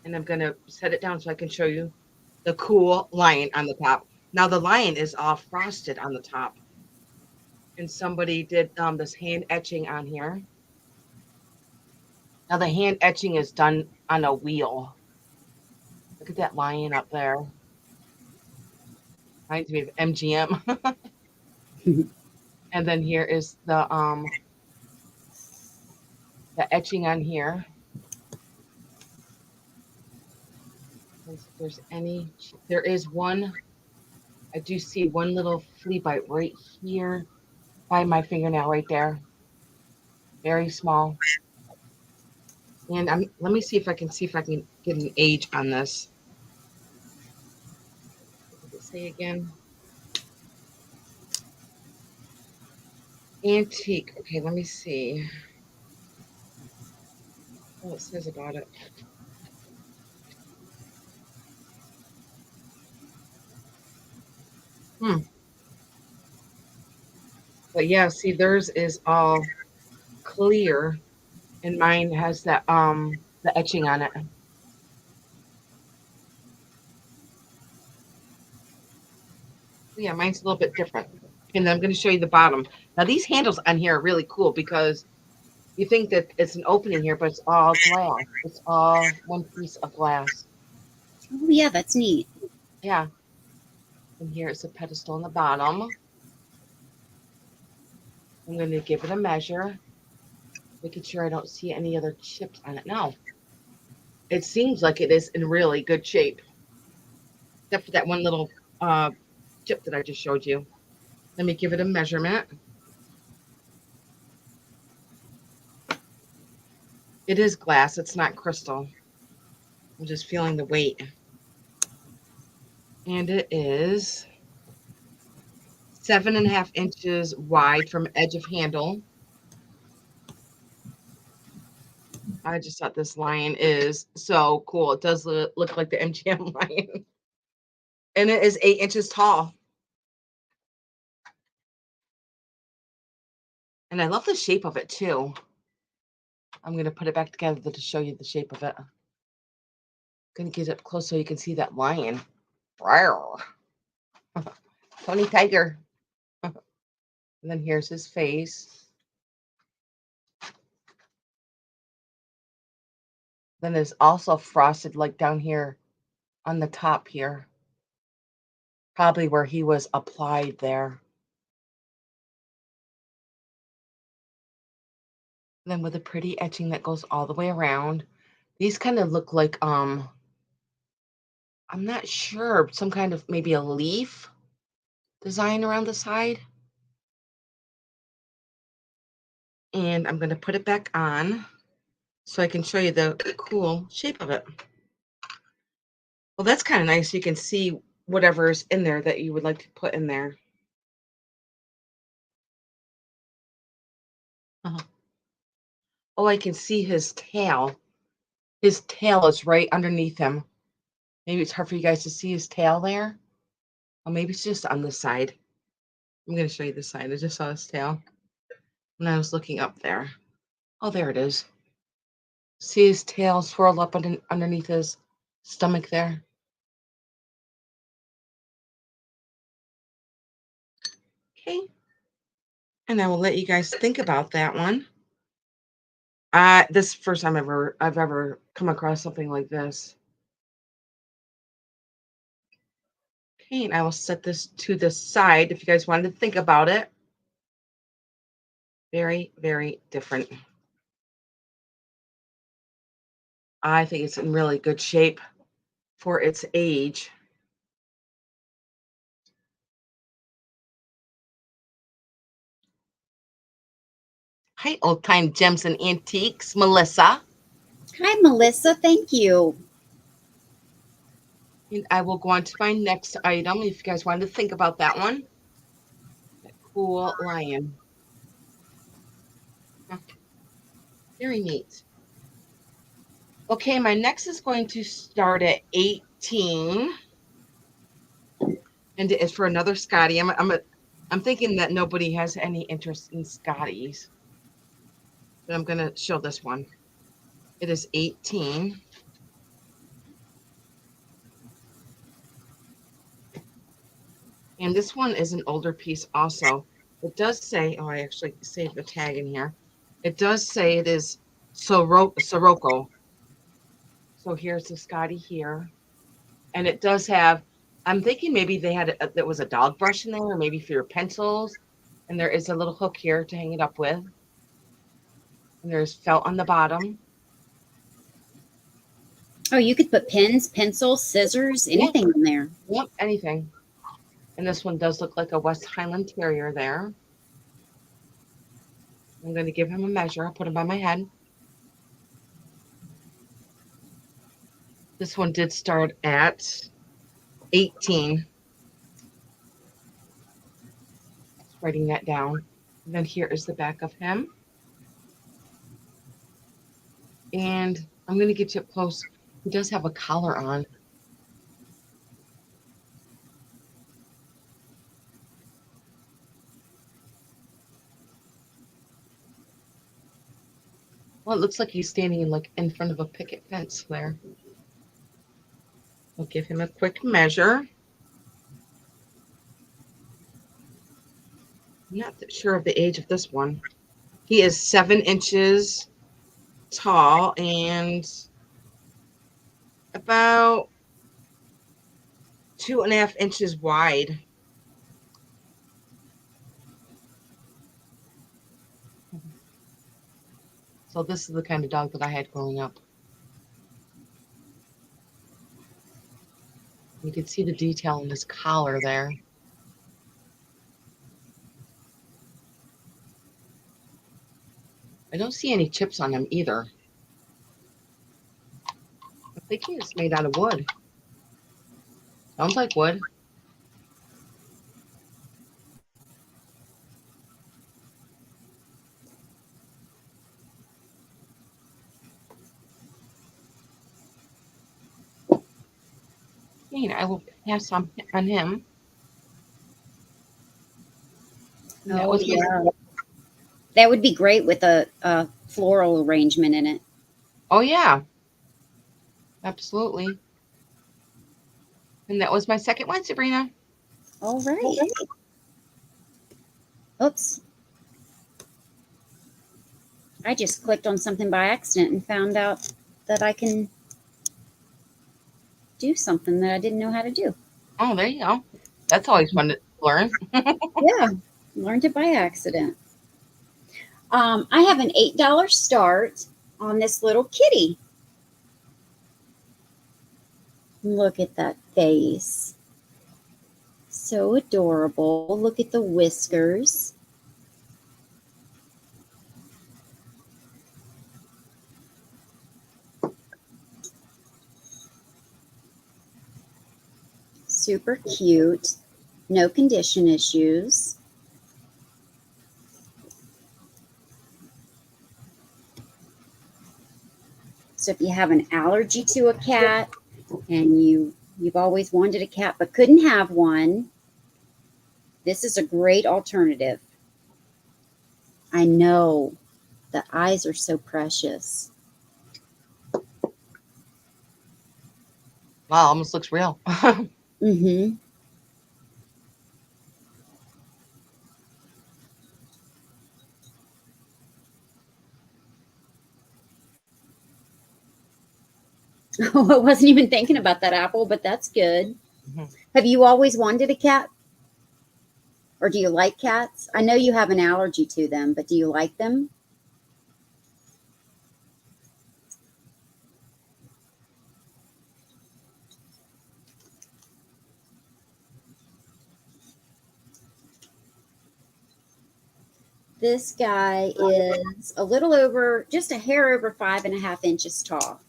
And I'm going to set it down so I can show you the cool lion on the top. Now the lion is all frosted on the top. And somebody did this hand etching on here. Now the hand etching is done on a wheel. Look at that lion up there. Reminds me of MGM. And then here is the etching on here. Let's see if there's any. There is one. I do see one little flea bite right here by my fingernail right there. Very small. And let me see if I can get an age on this. What does it say again? Antique. Okay, let me see what it says about it. But yeah, see, theirs is all clear, and mine has the etching on it. Yeah, mine's a little bit different. And I'm going to show you the bottom. Now these handles on here are really cool because you think that it's an opening here, but it's all glass. It's all one piece of glass. Oh, yeah, that's neat. Yeah. And here is a pedestal on the bottom. I'm going to give it a measure, making sure I don't see any other chips on it. No, it seems like it is in really good shape, except for that one little chip that I just showed you. Let me give it a measurement. It is glass. It's not crystal. I'm just feeling the weight. And it is 7.5 inches wide from edge of handle. I just thought this lion is so cool. It does look like the MGM lion. And it is 8 inches tall. And I love the shape of it too. I'm going to put it back together to show you the shape of it. I'm going to get it close so you can see that lion. Tony Tiger. And then here's his face. Then there's also frosted like down here on the top here. Probably where he was applied there. And then with a pretty etching that goes all the way around. These kind of look like I'm not sure, some kind of maybe a leaf design around the side. And I'm going to put it back on so I can show you the cool shape of it. Well, that's kind of nice. You can see whatever's in there that you would like to put in there. Oh, I can see his tail. His tail is right underneath him. Maybe it's hard for you guys to see his tail there. Or maybe it's just on this side. I'm going to show you this side. I just saw his tail when I was looking up there. Oh, there it is. See his tail swirl up underneath his stomach there. Okay. And I will let you guys think about that one. This is the first time I've ever come across something like this. Okay, and I will set this to the side if you guys wanted to think about it. Very, very different. I think it's in really good shape for its age. Hi, old time gems and antiques, Melissa. Hi, Melissa. Thank you. And I will go on to my next item if you guys wanted to think about that one. That cool lion. Very neat. Okay, my next is going to start at 18. And it is for another Scotty. I'm thinking that nobody has any interest in Scotties. But I'm going to show this one. It is 18. And this one is an older piece also. It does say, oh, I actually saved the tag in here. It does say it is Sirocco. So here's the Scotty here. And it does have, I'm thinking maybe they had, there was a dog brush in there, or maybe for your pencils. And there is a little hook here to hang it up with. And there's felt on the bottom. Oh, you could put pens, pencils, scissors, anything in there. Yep, anything. And this one does look like a West Highland Terrier there. I'm going to give him a measure. I'll put him by my head. This one did start at 18. Writing that down. And then here is the back of him. And I'm going to get you up close. He does have a collar on. Well, it looks like he's standing in front of a picket fence there. We'll give him a quick measure. I'm not sure of the age of this one. He is 7 inches tall and about 2.5 inches wide. So this is the kind of dog that I had growing up. You can see the detail in his collar there. I don't see any chips on him either. I'm thinking it's made out of wood. Sounds like wood. I will pass on him. Oh, yeah. That would be great with a floral arrangement in it. Oh, yeah. Absolutely. And that was my second one, Sabrina. All right. Oops. I just clicked on something by accident and found out that I can do something that I didn't know how to do. Oh, there you go. That's always fun to learn. Yeah, learned it by accident. I have an $8 start on this little kitty. Look at that face. So adorable. Look at the whiskers. Super cute. No condition issues. So if you have an allergy to a cat and you've always wanted a cat but couldn't have one, this is a great alternative. I know the eyes are so precious. Wow, almost looks real. Mm-hmm. Oh, I wasn't even thinking about that, Apple, but that's good. Mm-hmm. Have you always wanted a cat? Or do you like cats? I know you have an allergy to them, but do you like them? This guy is a little over, just a hair over 5.5 inches tall.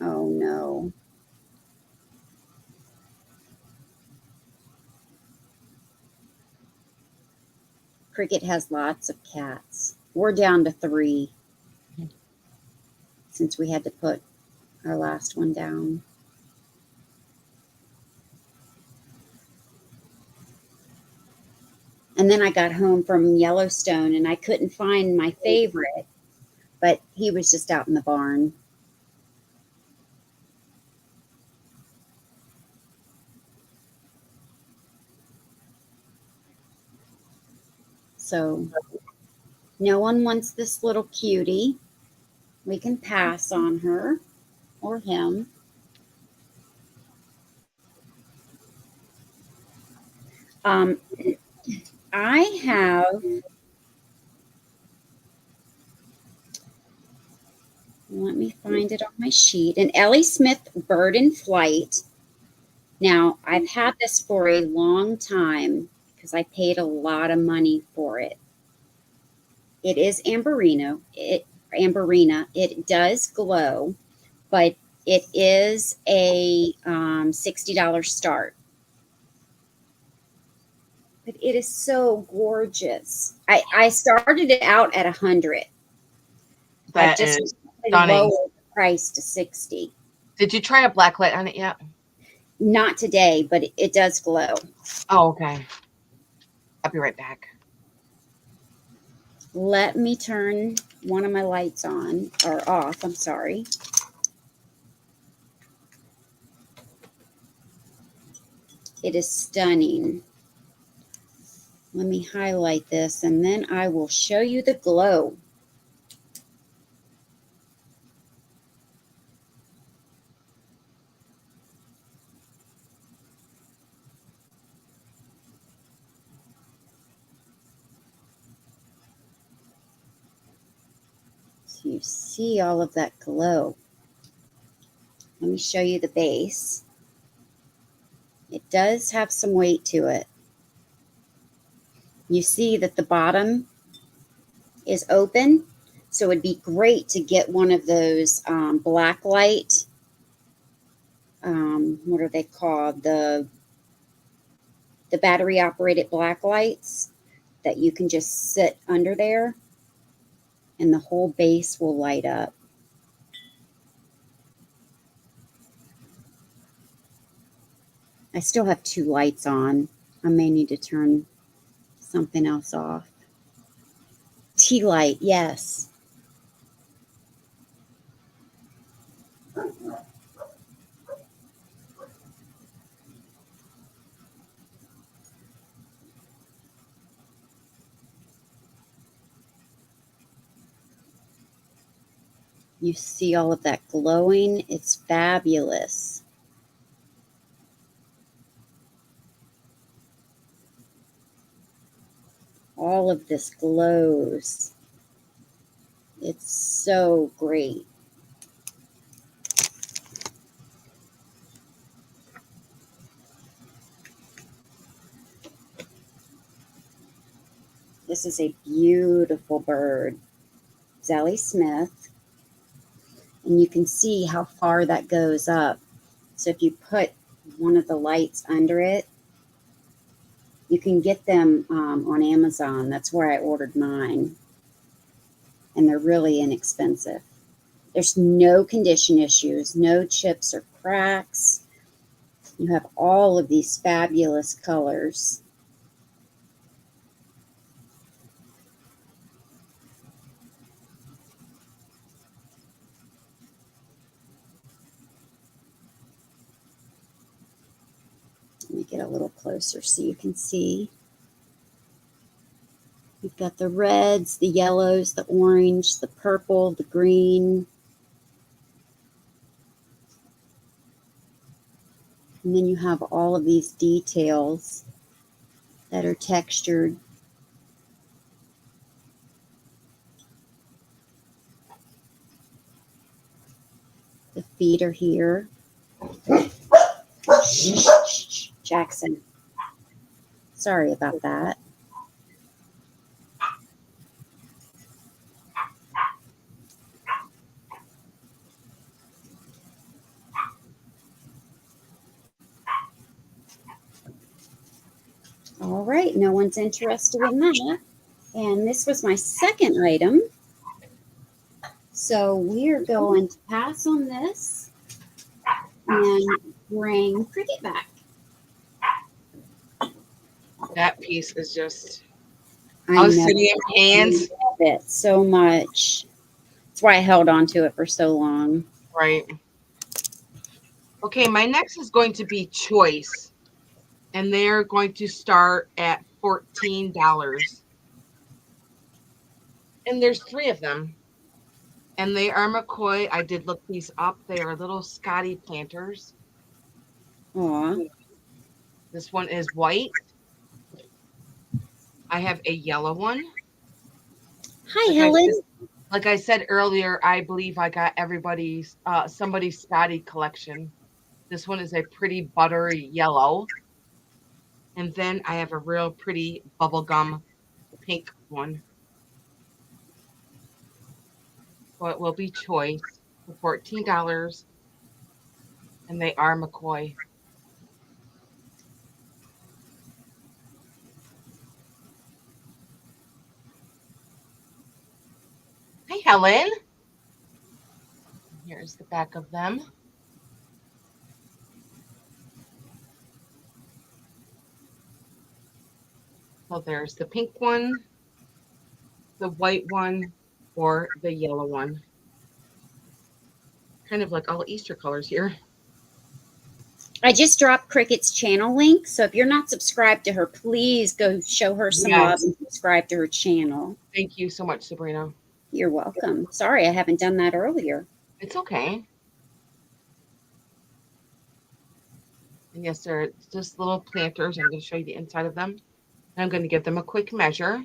Oh no. Cricket has lots of cats. We're down to 3 since we had to put our last one down. And then I got home from Yellowstone and I couldn't find my favorite, but he was just out in the barn. So no one wants this little cutie. We can pass on her or him. Um, I have, let me find it on my sheet, an Ellie Smith Bird in Flight. Now, I've had this for a long time because I paid a lot of money for it. It is amberina. It does glow, but it is a $60 start. But it is so gorgeous. I started it out at 100. I That just is lowered stunning. the price to 60. Did you try a black light on it yet? Not today, but it does glow. Oh, okay. I'll be right back. Let me turn one of my lights on or off. I'm sorry. It is stunning. Let me highlight this and then I will show you the glow. So you see all of that glow. Let me show you the base. It does have some weight to it. You see that the bottom is open, so it'd be great to get one of those black light, what are they called? The battery operated black lights that you can just sit under there and the whole base will light up. I still have two lights on. I may need to turn something else off. Tea light, yes. You see all of that glowing. It's fabulous. All of this glows. It's so great. This is a beautiful bird. Ellie Smith. And you can see how far that goes up. So if you put one of the lights under it, you can get them on Amazon. That's where I ordered mine. And they're really inexpensive. There's no condition issues, no chips or cracks. You have all of these fabulous colors. Let me get a little closer so you can see. You've got the reds, the yellows, the orange, the purple, the green. And then you have all of these details that are textured. The feet are here. Jackson. Sorry about that. All right, no one's interested in that. And this was my second item. So we're going to pass on this and bring Cricket back. That piece is just, I I was know. sitting in hands. I love it so much. That's why I held on to it for so long. Right. Okay, my next is going to be Choice. And they're going to start at $14. And there's 3 of them. And they are McCoy. I did look these up. They are little Scotty planters. Aw. This one is white. I have a yellow one. Hi, Helen. Like I said earlier, I believe I got everybody's somebody's Scotty collection. This one is a pretty buttery yellow. And then I have a real pretty bubblegum pink one. So it will be choice for $14. And they are McCoy. Hi, Helen. Here's the back of them. So there's the pink one, the white one, or the yellow one. Kind of like all Easter colors here. I just dropped Cricket's channel link, so if you're not subscribed to her, please go show her some love and subscribe to her channel. Thank you so much, Sabrina. You're welcome. Sorry I haven't done that earlier. It's okay. And yes, they're just little planters. I'm going to show you the inside of them. And I'm going to give them a quick measure.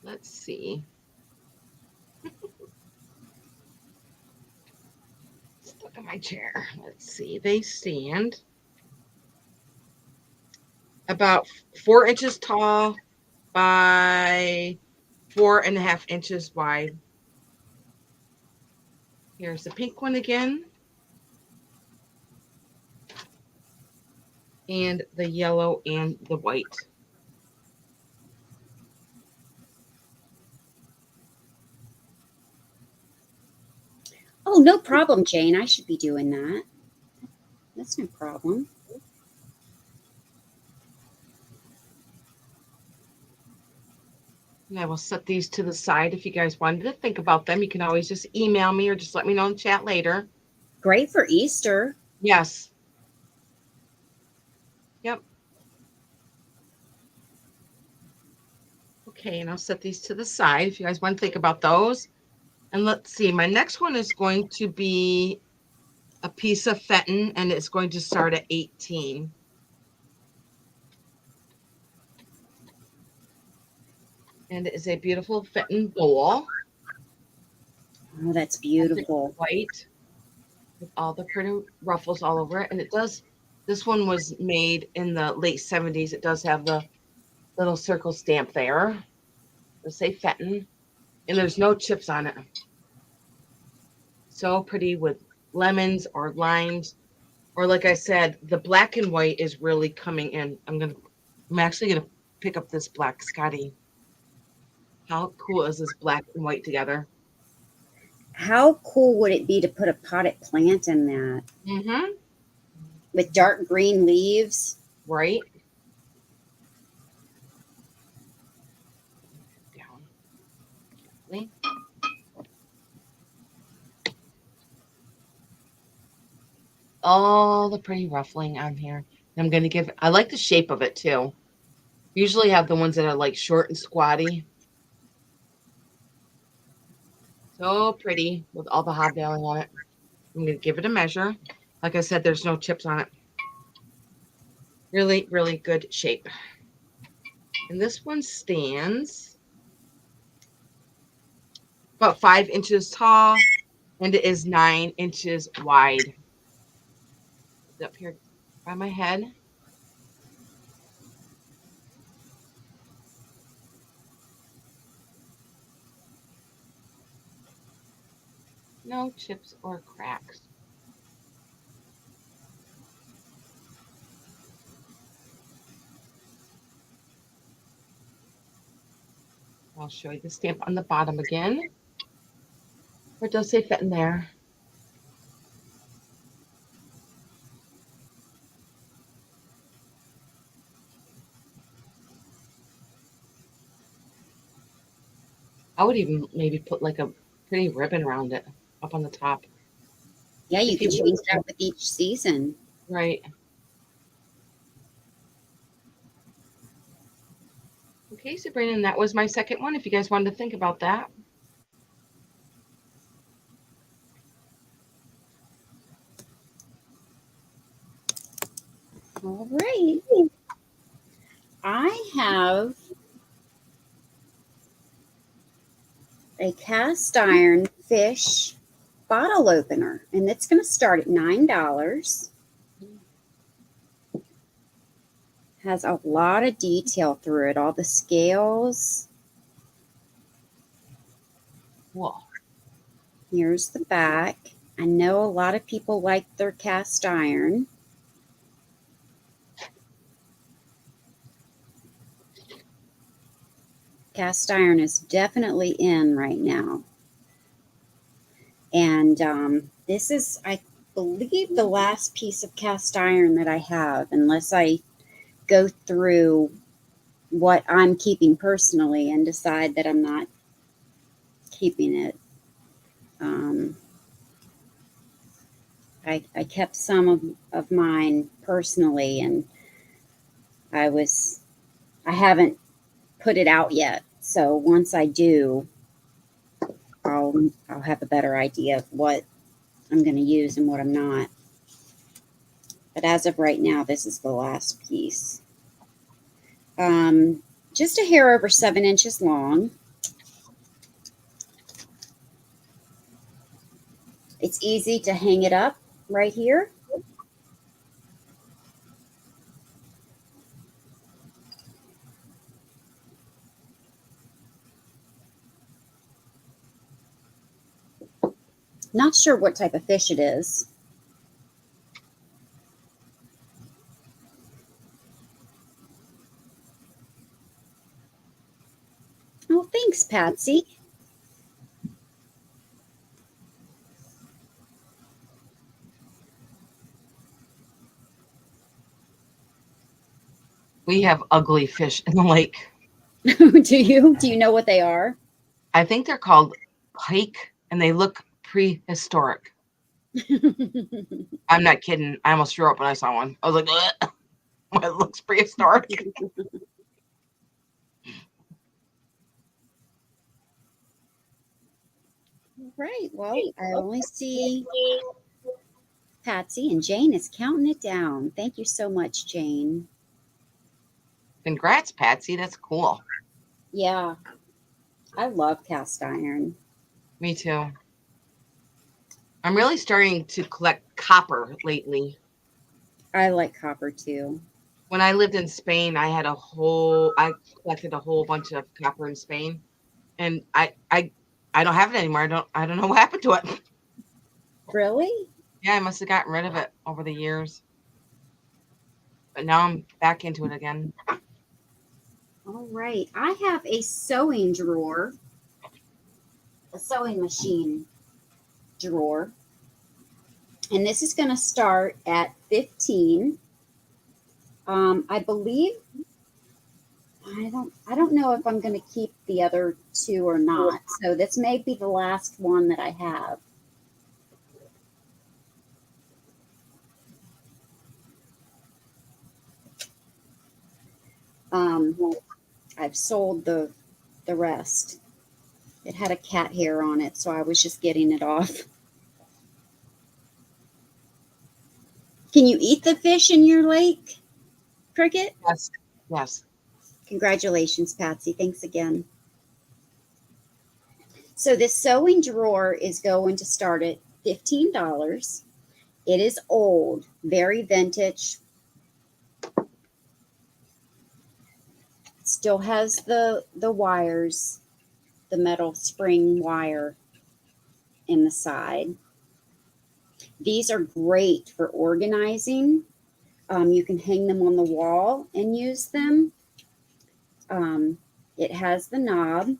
Let's see. Stuck in my chair. Let's see. They stand about 4 inches tall by 4.5 inches wide. Here's the pink one again. And the yellow and the white. Oh, no problem, Jane. I should be doing that. That's no problem. And I will set these to the side. If you guys wanted to think about them, you can always just email me or just let me know in the chat later. Great for Easter. Yes. Yep. Okay, and I'll set these to the side if you guys want to think about those. And let's see, my next one is going to be a piece of Fenton, and it's going to start at 18. And it is a beautiful Fenton bowl. Oh, that's beautiful. White with all the pretty ruffles all over it. And it does, this one was made in the late 70s. It does have the little circle stamp there. It'll say Fenton. And there's no chips on it. So pretty with lemons or limes. Or like I said, the black and white is really coming in. I'm actually gonna pick up this black Scotty. How cool is this black and white together? How cool would it be to put a potted plant in that? Mm-hmm. With dark green leaves? Right? Down. Gently. All the pretty ruffling on here. I'm going to give, I like the shape of it too. Usually have the ones that are like short and squatty. So pretty with all the hobbling on it. I'm going to give it a measure. Like I said, there's no chips on it. Really, really good shape. And this one stands about 5 inches tall, and it is 9 inches wide. It's up here by my head. No chips or cracks. I'll show you the stamp on the bottom again. Or it does say Fenton there. I would even maybe put like a pretty ribbon around it up on the top. Yeah, you can change that with each season. Right. Okay, Sabrina, and that was my second one. If you guys wanted to think about that. All right. I have a cast iron fish bottle opener, and it's going to start at $9. Has a lot of detail through it, all the scales. Cool. Here's the back. I know a lot of people like their cast iron. Cast iron is definitely in right now. And this is, I believe, the last piece of cast iron that I have, unless I go through what I'm keeping personally and decide that I'm not keeping it. I kept some of mine personally, and I haven't put it out yet. So once I do, I'll have a better idea of what I'm going to use and what I'm not. But as of right now, this is the last piece. Just a hair over 7 inches long. It's easy to hang it up right here. Not sure what type of fish it is. Oh, thanks, Patsy. We have ugly fish in the lake. Do you? Do you know what they are? I think they're called pike, and they look prehistoric. I'm not kidding. I almost threw up when I saw one. I was like, ugh. It looks prehistoric. Right. Well, I only see Patsy, and Jane is counting it down. Thank you so much, Jane. Congrats, Patsy. That's cool. Yeah, I love cast iron. Me too. I'm really starting to collect copper lately. I like copper too. When I lived in Spain, I collected a whole bunch of copper in Spain, and I don't have it anymore. I don't know what happened to it. Really? Yeah, I must have gotten rid of it over the years. But now I'm back into it again. All right. I have a sewing drawer, a sewing machine drawer, and this is going to start at 15. I believe I don't know if I'm going to keep the other two or not. So this may be the last one that I have. Um, I've sold the rest. It had a cat hair on it, so I was just getting it off. Can you eat the fish in your lake, Cricket? Yes. Yes. Congratulations, Patsy. Thanks again. So this sewing drawer is going to start at $15. It is old, very vintage. Still has the wires, the metal spring wire in the side. These are great for organizing. You can hang them on the wall and use them. It has the knob.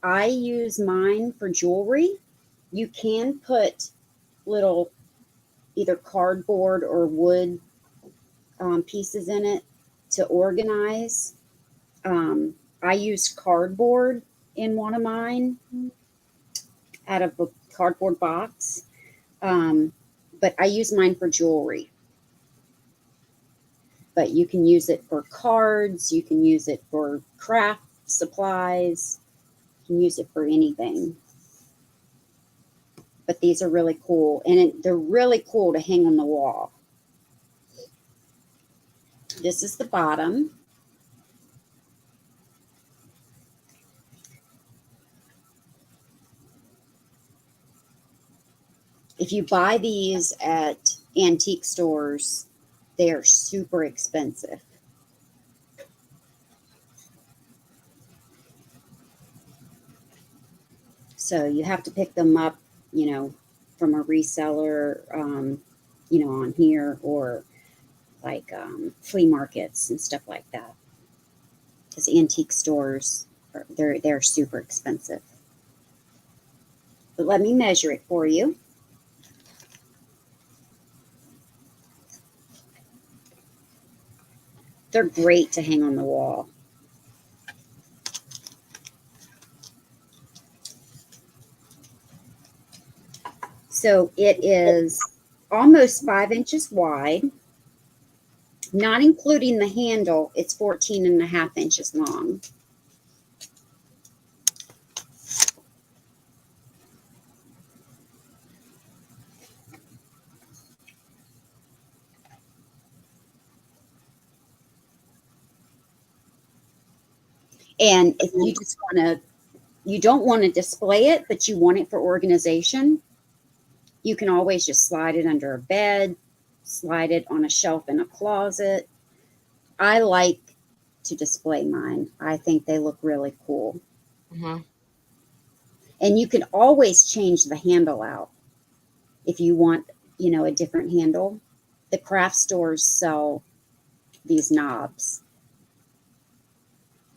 I use mine for jewelry. You can put little either cardboard or wood pieces in it to organize. I used cardboard in one of mine out of a cardboard box, but I use mine for jewelry. but you can use it for cards, you can use it for craft supplies, you can use it for anything. But these are really cool, and they're really cool to hang on the wall. This is the bottom. If you buy these at antique stores, they are super expensive. So you have to pick them up, from a reseller, on here, or like flea markets and stuff like that. Because antique stores, they're super expensive. But let me measure it for you. They're great to hang on the wall. So it is almost 5 inches wide, not including the handle. It's 14.5 inches long. And if you just you don't want to display it, but you want it for organization, you can always just slide it under a bed, slide it on a shelf in a closet. I like to display mine. I think they look really cool. Mm-hmm. And you can always change the handle out if you want, a different handle. The craft stores sell these knobs.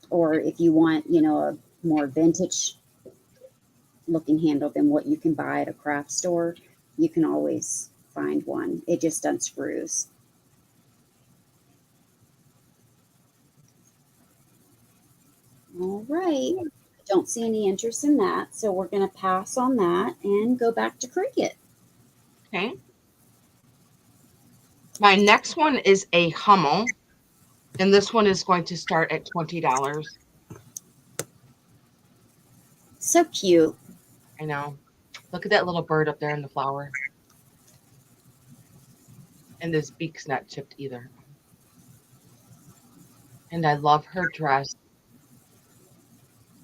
Or if you want, a more vintage looking handle than what you can buy at a craft store, you can always find one. It just unscrews. All right. I don't see any interest in that, so we're going to pass on that and go back to Cricket. Okay. My next one is a Hummel, and this one is going to start at $20. So cute. I know. Look at that little bird up there in the flower. And this beak's not chipped either. And I love her dress.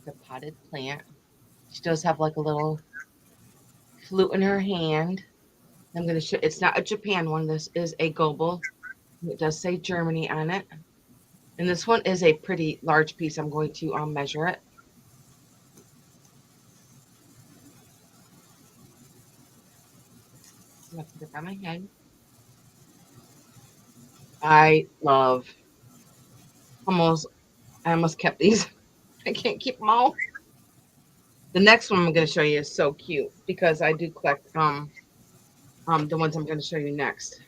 The potted plant. She does have like a little flute in her hand. I'm going to show, it's not a Japan one. This is a global. It does say Germany on it. And this one is a pretty large piece. I'm going to measure it. I'm going to put it on my head. I love Hummels. I almost kept these. I can't keep them all. The next one I'm going to show you is so cute because I do collect the ones I'm going to show you next.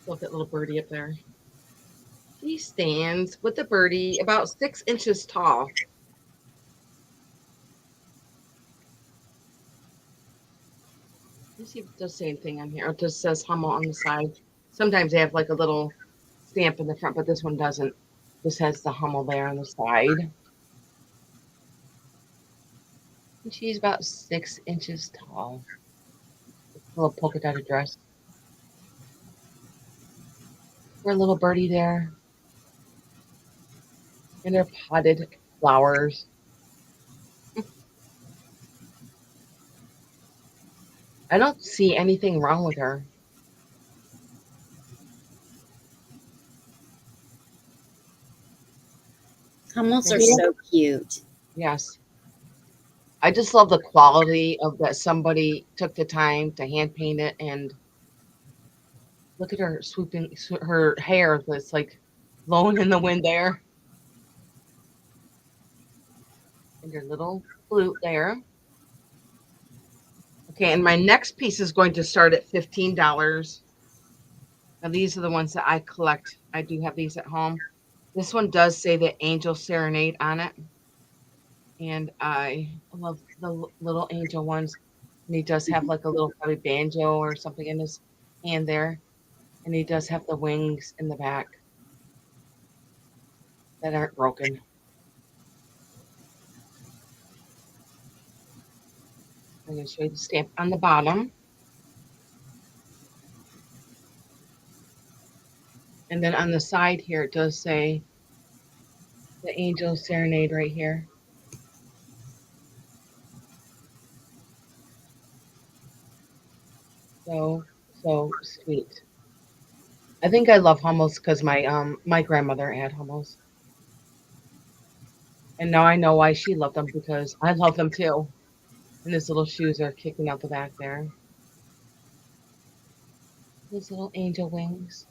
Look at that little birdie up there. She stands with the birdie about 6 inches tall. Let me see if it does say anything on here. It just says Hummel on the side. Sometimes they have like a little stamp in the front, but this one doesn't. This has the Hummel there on the side. And she's about 6 inches tall. A little polka dotted dress. Her little birdie there. And her potted flowers. I don't see anything wrong with her. Hummels are so cute. Yes. I just love the quality of that somebody took the time to hand paint it, and look at her swooping her hair that's like blowing in the wind there. And her little flute there. Okay, and my next piece is going to start at $15. Now these are the ones that I collect. I do have these at home. This one does say the Angel Serenade on it. And I love the little angel ones. And he does have like a little probably banjo or something in his hand there. And he does have the wings in the back that aren't broken. I'm going to show you the stamp on the bottom. And then on the side here, it does say the Angel Serenade right here. So, so sweet. I think I love Hummels because my grandmother had Hummels. And now I know why she loved them, because I love them too. And his little shoes are kicking out the back there. His little angel wings.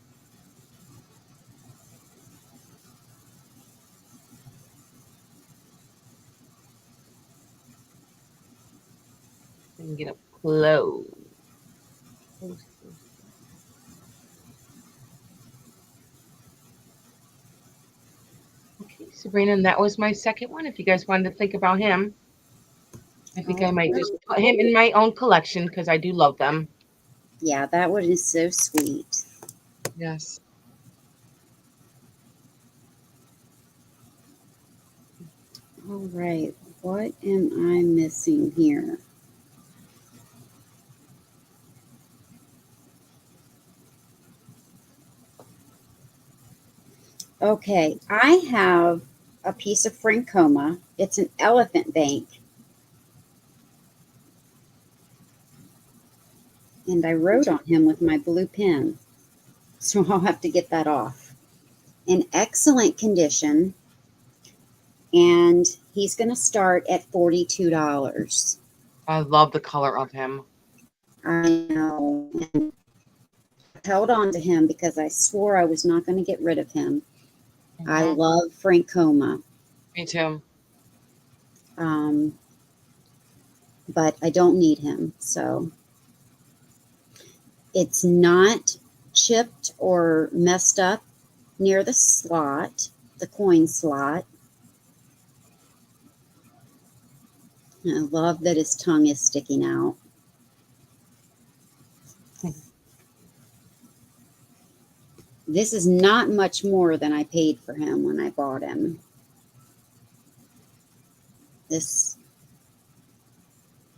I can get up close. Okay, Sabrina, and that was my second one. If you guys wanted to think about him, I think I might just put him in my own collection because I do love them. Yeah, that one is so sweet. Yes. All right, what am I missing here? Okay, I have a piece of Francoma. It's an elephant bank. And I wrote on him with my blue pen. So I'll have to get that off. In excellent condition. And he's going to start at $42. I love the color of him. I know. And I held on to him because I swore I was not going to get rid of him. Mm-hmm. I love Francoma. Me too. But I don't need him. So it's not chipped or messed up near the slot, the coin slot. I love that his tongue is sticking out. This is not much more than I paid for him when I bought him. This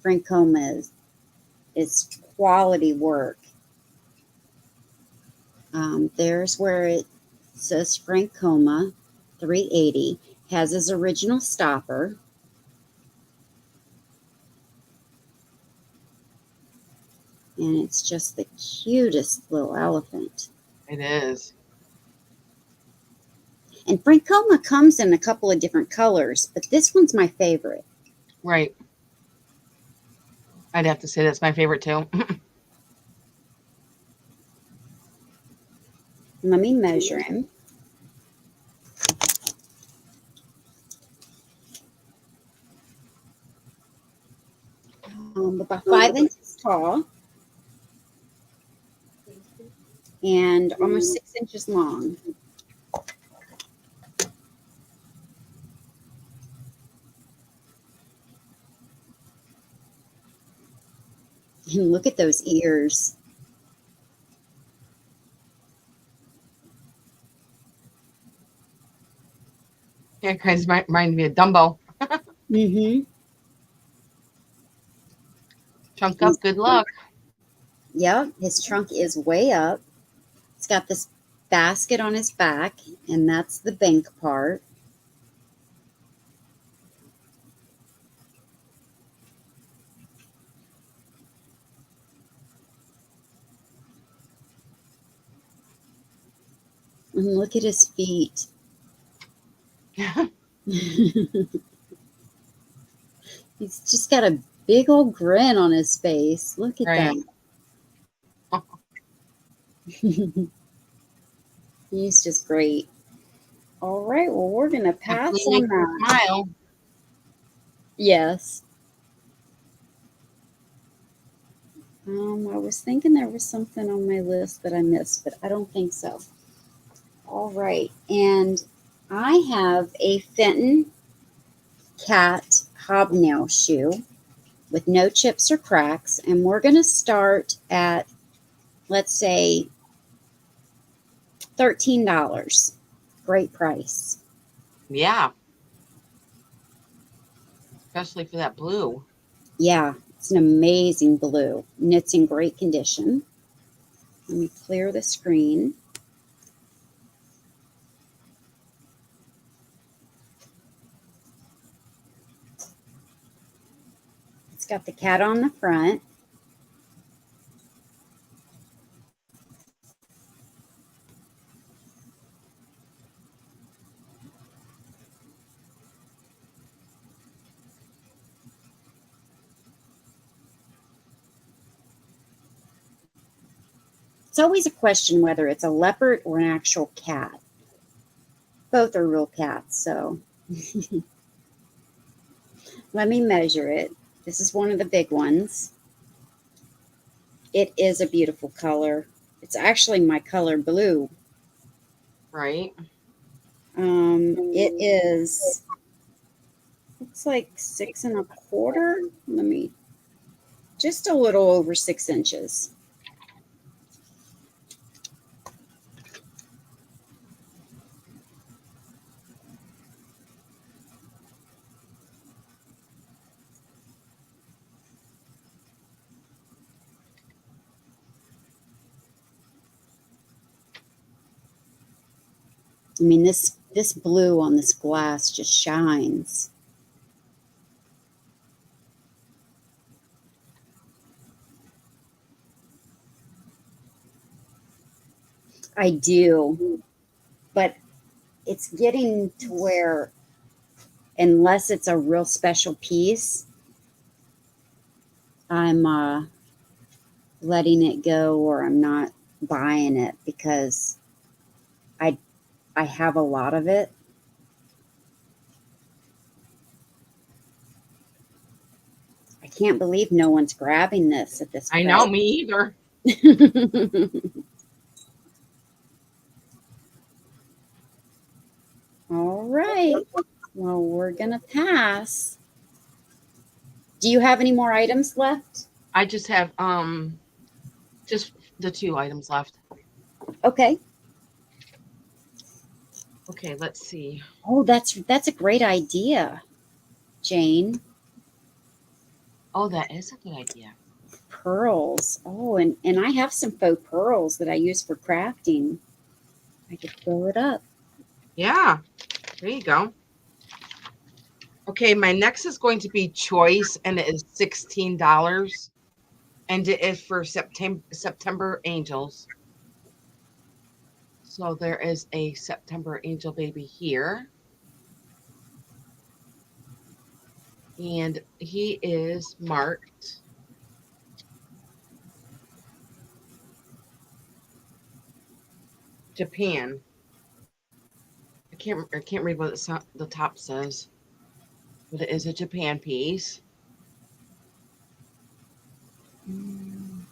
Francoma is quality work. There's where it says Francoma 380. Has his original stopper. And it's just the cutest little elephant. It is. And Francoma comes in a couple of different colors, but this one's my favorite. Right. I'd have to say that's my favorite too. Let me measure him. About 5 inches tall and almost 6 inches long. And look at those ears. Yeah, it kind of reminds me of Dumbo. Mm-hmm. Chunk up, good luck. Yep, his trunk is way up. It's got this basket on his back, and that's the bank part. And look at his feet. He's just got a big old grin on his face. Look at Right. that. He's just great. All right, well, we're going to pass on that. Smile. Yes. I was thinking there was something on my list that I missed, but I don't think so. All right, and I have a Fenton cat hobnail shoe with no chips or cracks, and we're going to start at let's say $13. Great price. Yeah, especially for that blue. Yeah, it's an amazing blue and it's in great condition. Let me clear the screen. It's got the cat on the front. It's always a question whether it's a leopard or an actual cat. Both are real cats, so let me measure it. This is one of the big ones. It is a beautiful color. It's actually my color blue. Right. It is, looks like 6 1/4. Let me, just a little over 6 inches. I mean, this blue on this glass just shines. I do, but it's getting to where, unless it's a real special piece, I'm letting it go or I'm not buying it because I I have a lot of it. I can't believe no one's grabbing this at this I know, price. me either. All right. Well, we're going to pass. Do you have any more items left? I just have just the 2 items left. Okay. Okay, let's see. Oh, that's a great idea, Jane. Oh, that is a good idea. Pearls. Oh, and I have some faux pearls that I use for crafting. I could fill it up. Yeah, there you go. Okay, my next is going to be choice, and it is $16, and it is for September angels. So there is a September angel baby here, and he is marked Japan. I can't read what the top says, but it is a Japan piece. Mm,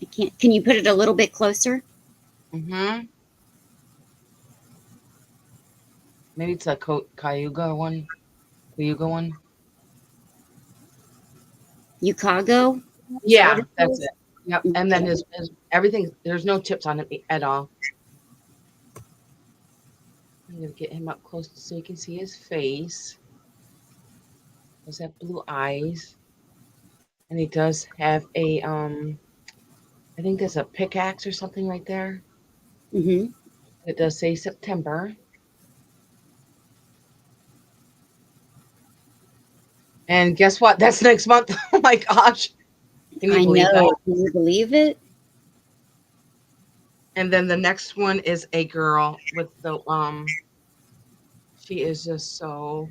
I can't. Can you put it a little bit closer? Mm-hmm. Maybe it's a Cayuga one. Cayuga one. Yukago? Is that what Yeah, it that's is? it. Yep. And then Okay. his everything. There's no tips on it at all. I'm gonna get him up close so you can see his face. Does have blue eyes, and he does have a I think there's a pickaxe or something right there. Mm-hmm. It does say September. And guess what? That's next month. Oh my gosh. Can you I believe that? know. Can you believe it? And then the next one is a girl with the she is just so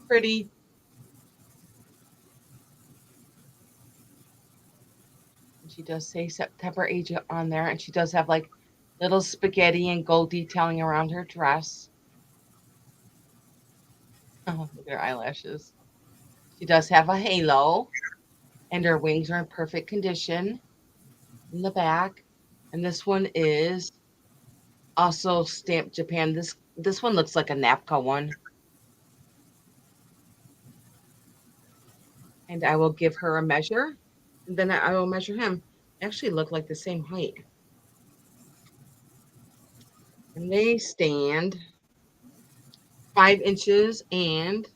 pretty. And she does say September age on there, and she does have like little spaghetti and gold detailing around her dress. Oh, look at her eyelashes. She does have a halo, and her wings are in perfect condition in the back. And this one is also stamped Japan. This one looks like a napka one. And I will give her a measure, and then I will measure him. actually look like the same height. And they stand 5 inches and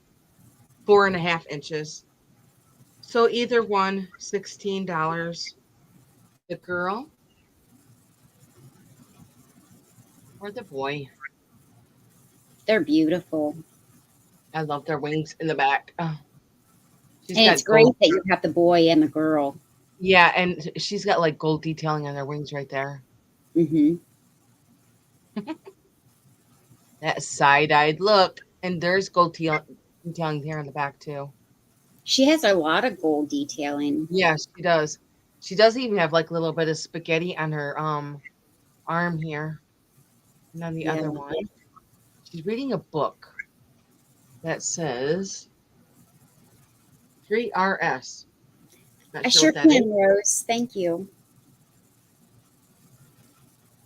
4.5 inches. So either one, $16. The girl or the boy. They're beautiful. I love their wings in the back. Oh, she's And it's got great gold. that you have the boy and the girl. Yeah, and she's got like gold detailing on their wings right there. Hmm. That side-eyed look. And there's gold detailing here in the back too. She has a lot of gold detailing. Yes, she does. She does even have like a little bit of spaghetti on her arm here. And on the Yeah. other one, she's reading a book that says 3RS. Not I sure sure what that is. can, Rose. Thank you.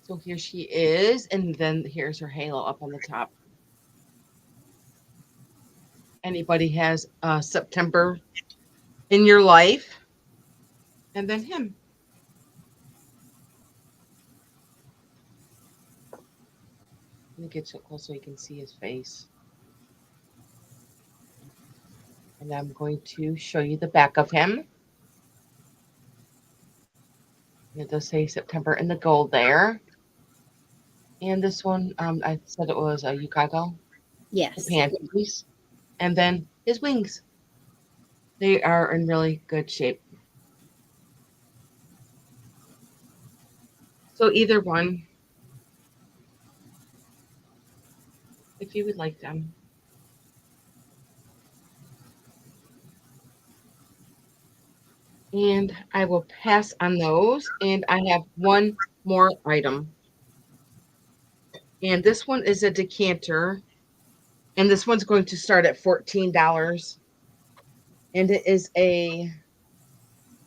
So here she is, and then here's her halo up on the top. Anybody has September in your life, and then him. Let me get so close so you can see his face. And I'm going to show you the back of him. It does say September in the gold there. And this one, I said it was a Yukago, the Yes. panties. And then his wings. They are in really good shape. So either one, if you would like them. And I will pass on those. And I have one more item. And this one is a decanter. And this one's going to start at $14. And it is a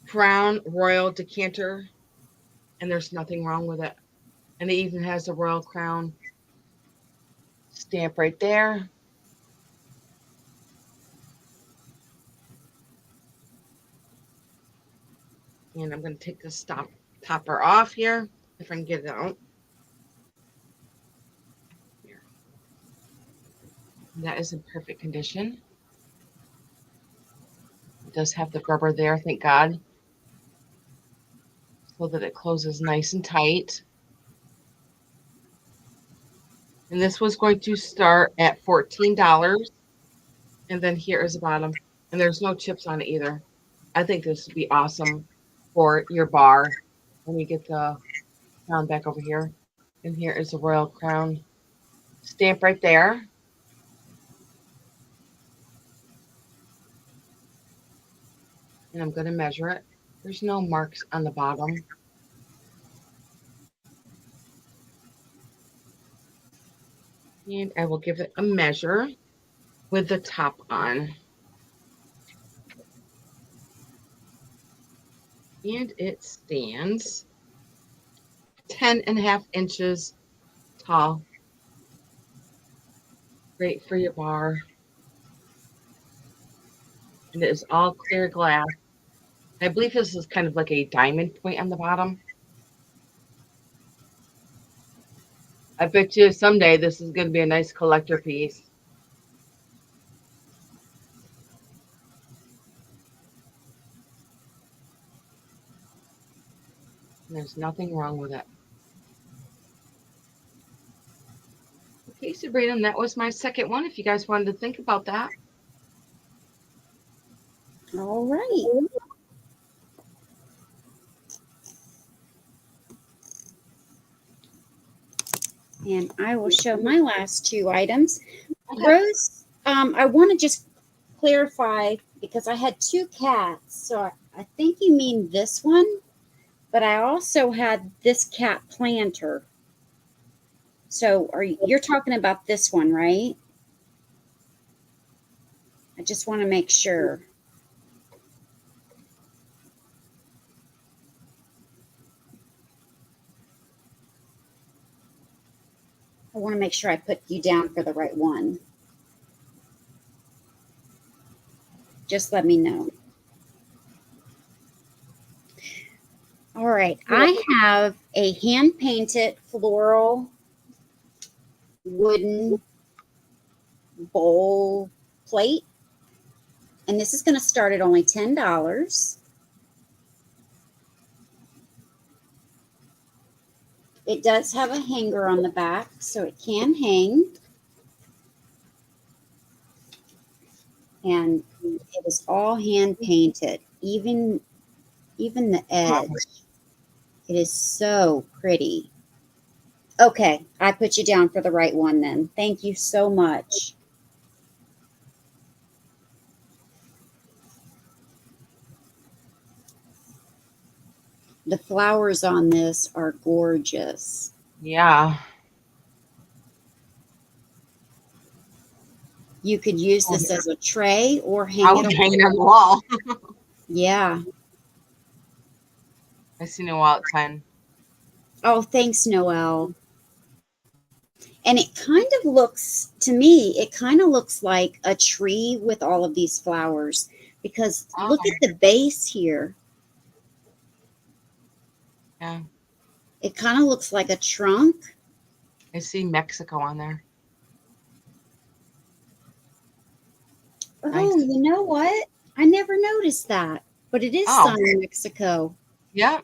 Crown Royal decanter. And there's nothing wrong with it. And it even has the Royal Crown stamp right there. And I'm going to take this topper off here if I can get it out. Here. That is in perfect condition. It does have the rubber there, thank God, so that it closes nice and tight. And this was going to start at $14. And then here is the bottom. And there's no chips on it either. I think this would be awesome for your bar. Let me get the crown back over here. And here is the Royal Crown stamp right there. And I'm going to measure it. There's no marks on the bottom. And I will give it a measure with the top on. And it stands 10.5 inches tall. Great for your bar. And it is all clear glass. I believe this is kind of like a diamond point on the bottom. I bet you someday this is going to be a nice collector piece. And there's nothing wrong with it. Okay, Sabrina, and that was my second one. If you guys wanted to think about that. All right. And I will show my last two items. Okay. Rose, I want to just clarify because I had two cats. So I think you mean this one, but I also had this cat planter. So you're talking about this one, right? I just want to make sure. I want to make sure I put you down for the right one. Just let me know. All right. I have a hand painted floral wooden bowl plate. And this is going to start at only $10. It does have a hanger on the back, so it can hang. And it is all hand painted, even the edge. It is so pretty. Okay, I put you down for the right one then. Thank you so much. The flowers on this are gorgeous. Yeah. You could use this as a tray or I hang would it. hang it on the wall. Yeah. I see no wall at 10. Oh, thanks, Noelle. And it kind of looks, to me, it kind of looks like a tree with all of these flowers because look at the base here. Yeah. It kind of looks like a trunk. I see Mexico on there. Oh, Nice. you know what? I never noticed that, but it is Oh. Sun in Mexico. Yeah.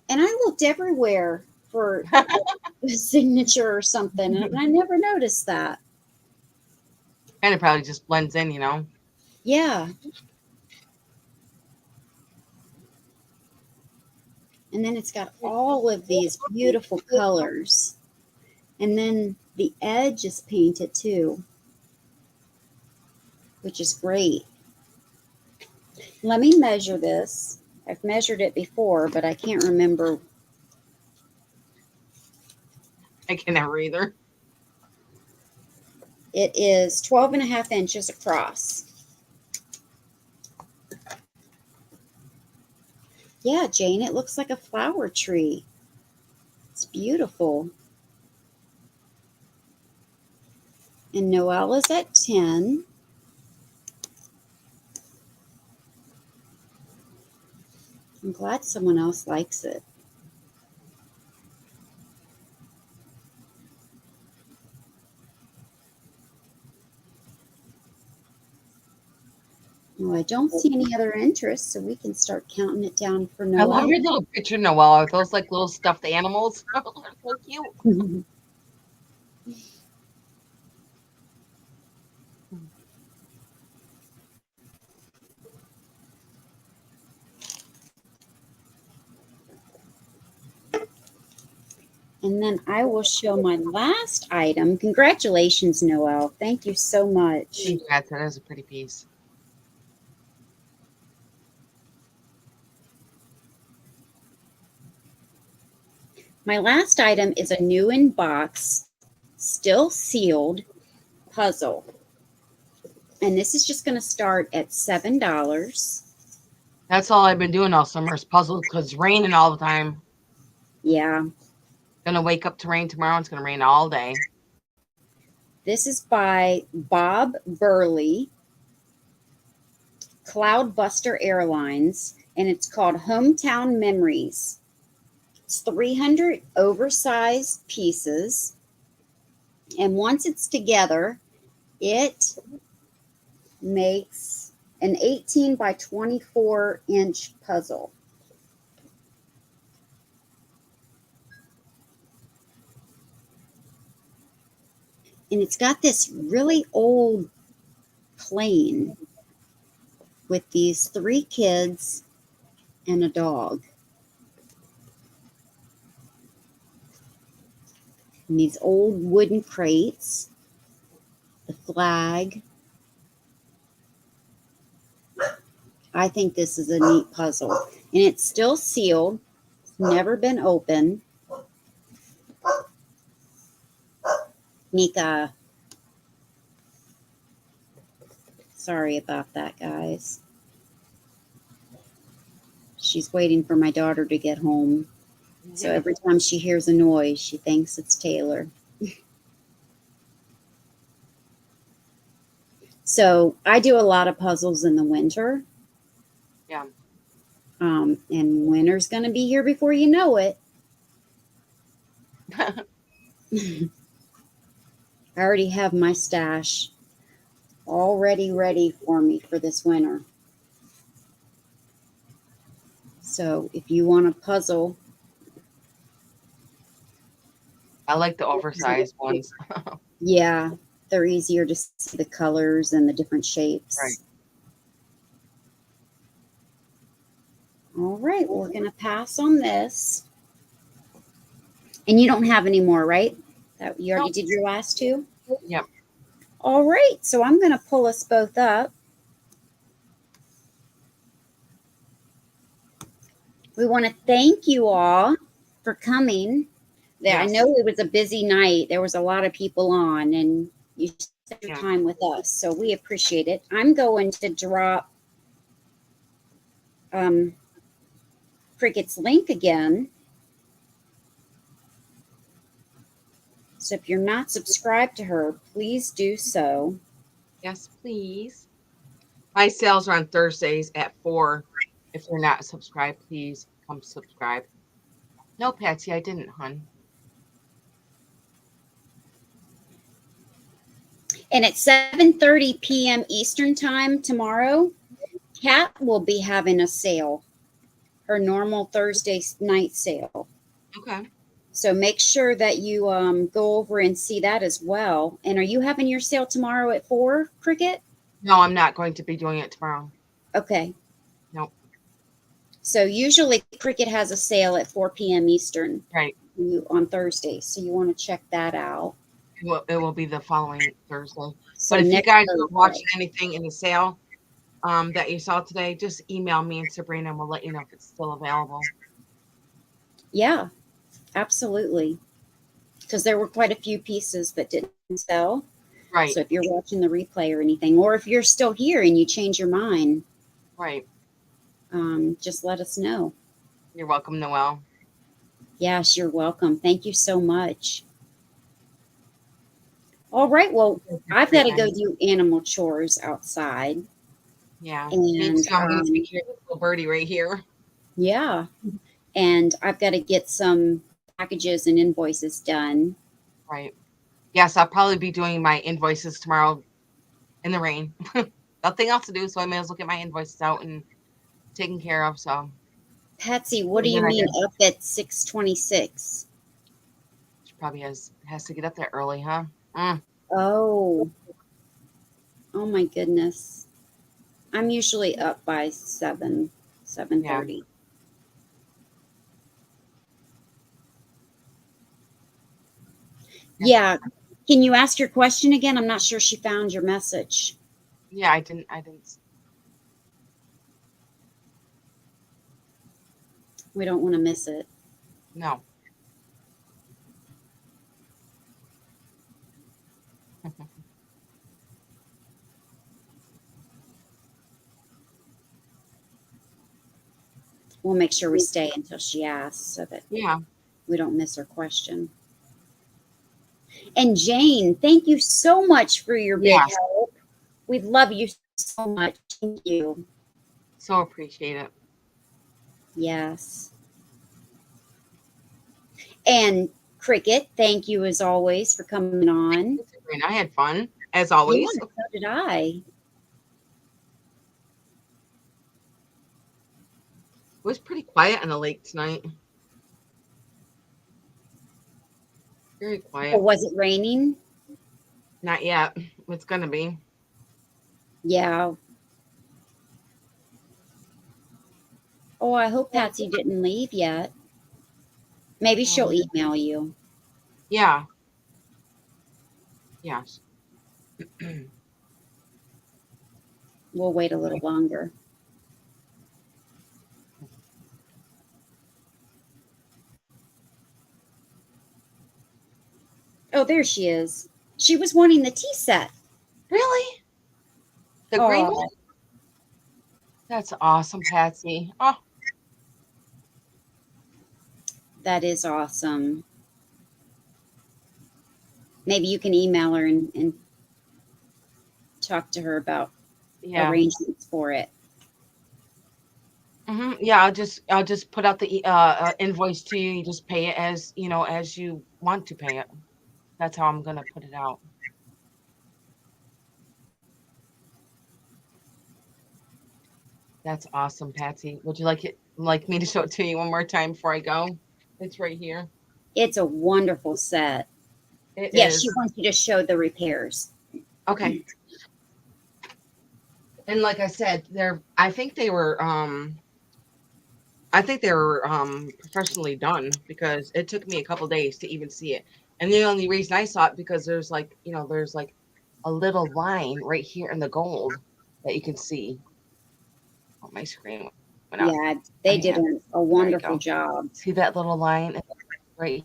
And I looked everywhere for a signature or something, and I never noticed that. And it probably just blends in, you know. Yeah. And then it's got all of these beautiful colors. And then the edge is painted too, which is great. Let me measure this. I've measured it before, but I can't remember. I can never either. It is 12 and a half inches across. Yeah, Jane, it looks like a flower tree. It's beautiful. And Noelle is at 10. I'm glad someone else likes it. No, I don't see any other interest, so we can start counting it down for I Noelle. love your little picture, Noelle. Are those like little stuffed animals? They're so cute. And then I will show my last item. Congratulations, Noelle. Thank you so much. Congrats, that is a pretty piece. My last item is a new in box, still sealed puzzle. And this is just going to start at $7. That's all I've been doing all summer is puzzles because it's raining all the time. Yeah. Gonna wake up to rain tomorrow. It's gonna rain all day. This is by Bob Burley, Cloudbuster Airlines, and it's called Hometown Memories. It's 300 oversized pieces. And once it's together, it makes an 18 by 24 inch puzzle. And it's got this really old plane with these 3 kids and a dog. And these old wooden crates, the flag. I think this is a neat puzzle. And it's still sealed, it's never been opened. Nika. Sorry about that, guys. She's waiting for my daughter to get home. So every time she hears a noise, she thinks it's Taylor. So I do a lot of puzzles in the winter. Yeah. And winter's going to be here before you know it. I already have my stash already ready for me for this winter. So if you want a puzzle, I like the oversized ones. yeah, they're easier to see the colors and the different Right. shapes. All right, we're going to pass on this. And you don't have any more, right? That you already Nope. did your last two? Yep. All right, so I'm going to pull us both up. We want to thank you all for coming. I Yes. know it was a busy night. There was a lot of people on, and you spent your Yeah. time with us, so we appreciate it. I'm going to drop um, Cricket's link again. So if you're not subscribed to her, please do so. Yes, please. My sales are on Thursdays at 4. If you're not subscribed, please come subscribe. No, Patsy, I didn't, hun. And at 7:30 p.m. Eastern time tomorrow, Kat will be having a sale, her normal Thursday night sale. Okay. So make sure that you go over and see that as well. And are you having your sale tomorrow at 4, Cricket? No, I'm not going to be doing it tomorrow. Okay. Nope. So usually Cricket has a sale at 4 p.m. Eastern Right. on Thursdays. So you want to check that out. It will be the following Thursday. So But if you next guys are watching Thursday. anything in the sale that you saw today, just email me and Sabrina and we'll let you know if it's still available. Yeah, absolutely. Because there were quite a few pieces that didn't sell. Right. So if you're watching the replay or anything, or if you're still here and you change your mind, Right. just let us know. You're welcome, Noelle. Yes, you're welcome. Thank you so much. All right. Well, I've got to go do animal chores outside. Yeah. Me And too. I'm going to take care of this little birdie right here. yeah, and I've got to get some packages and invoices done. Right. Yes, I'll probably be doing my invoices tomorrow in the rain. Nothing else to do, so I may as well get my invoices out and taken care of. So Patsy, what do and you then I mean guess up at 6:26? she probably has to get up there early, huh? Oh, oh my goodness. I'm usually up by 7, Yeah. 7:30. Yeah. Can you ask your question again? I'm not sure she found your message. Yeah, I didn't We don't want to miss it. no. We'll make sure we stay until she asks so that Yeah. we don't miss her question. And Jane, thank you so much for your big Yeah. help. We love you so much. Thank you. So appreciate it. Yes. And Cricket, thank you as always for coming on. Sabrina, I had fun as Yeah, always. so did I. It was pretty quiet on the lake tonight. Very Or quiet. was it raining? Not yet. It's gonna be. Yeah. Oh, I hope Patsy didn't leave yet. Maybe she'll email you. Yeah. Yes. We'll wait a little longer. Oh, there she is. She was wanting the tea set. Really? The green one? That's awesome, Patsy. Oh, That is awesome. Maybe you can email her and talk to her about yeah. arrangements for it. Yeah, I'll just put out the invoice to you. You just pay it as as you want to pay it. That's how I'm gonna put it out. That's awesome, Patsy. Would you like me to show it to you one more time before I go? It's right here. It's a wonderful set. It Yes, she is. wants you to show the repairs. Okay. And like I said, I think they were professionally done because it took me a couple days to even see it. And the only reason I saw it because there's like a little line right here in the gold that you can see. Oh, my screen went out. Yeah, I they did have a There you wonderful go. job. See that little line right?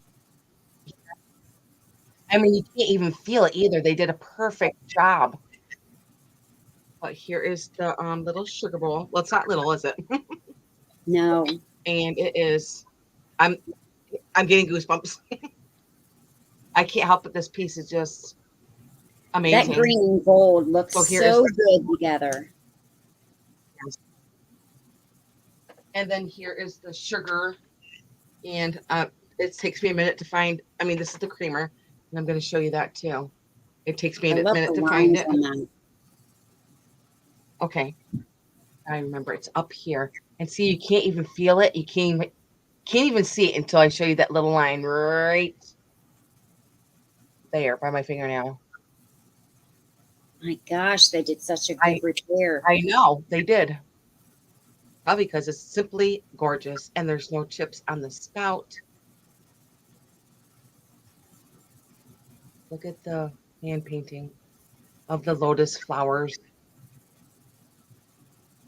I mean, you can't even feel it either. They did a perfect job. But here is the little sugar bowl. Well, it's not little, is it? No, And it is. I'm I'm getting goosebumps. I can't help it. This piece is just that amazing. green and gold looks So here is so good together. and then here is the sugar. And it takes me a minute to find. I mean, this is the creamer, and I'm going to show you that too. It takes me I a love the minute to find lines it. on that. Okay, I remember it's up here. And see, you can't even feel it. You can't even see it until I show you that little line right there by my fingernail. My gosh, they did such a good I repair. I know they did. Probably because it's simply gorgeous and there's no chips on the spout. Look at the hand painting of the lotus flowers.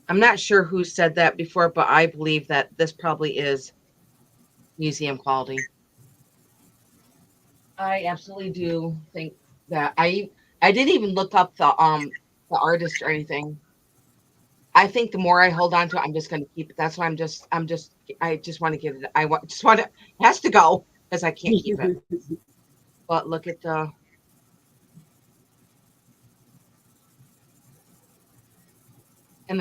I'm not sure who said that before, but I believe that this probably is museum quality. I absolutely do think that I didn't even look up the artist or anything. I think the more I hold on to it, I'm just going to keep it. That's why I just want to get it. Just want it has to go because I can't keep it. But look at the and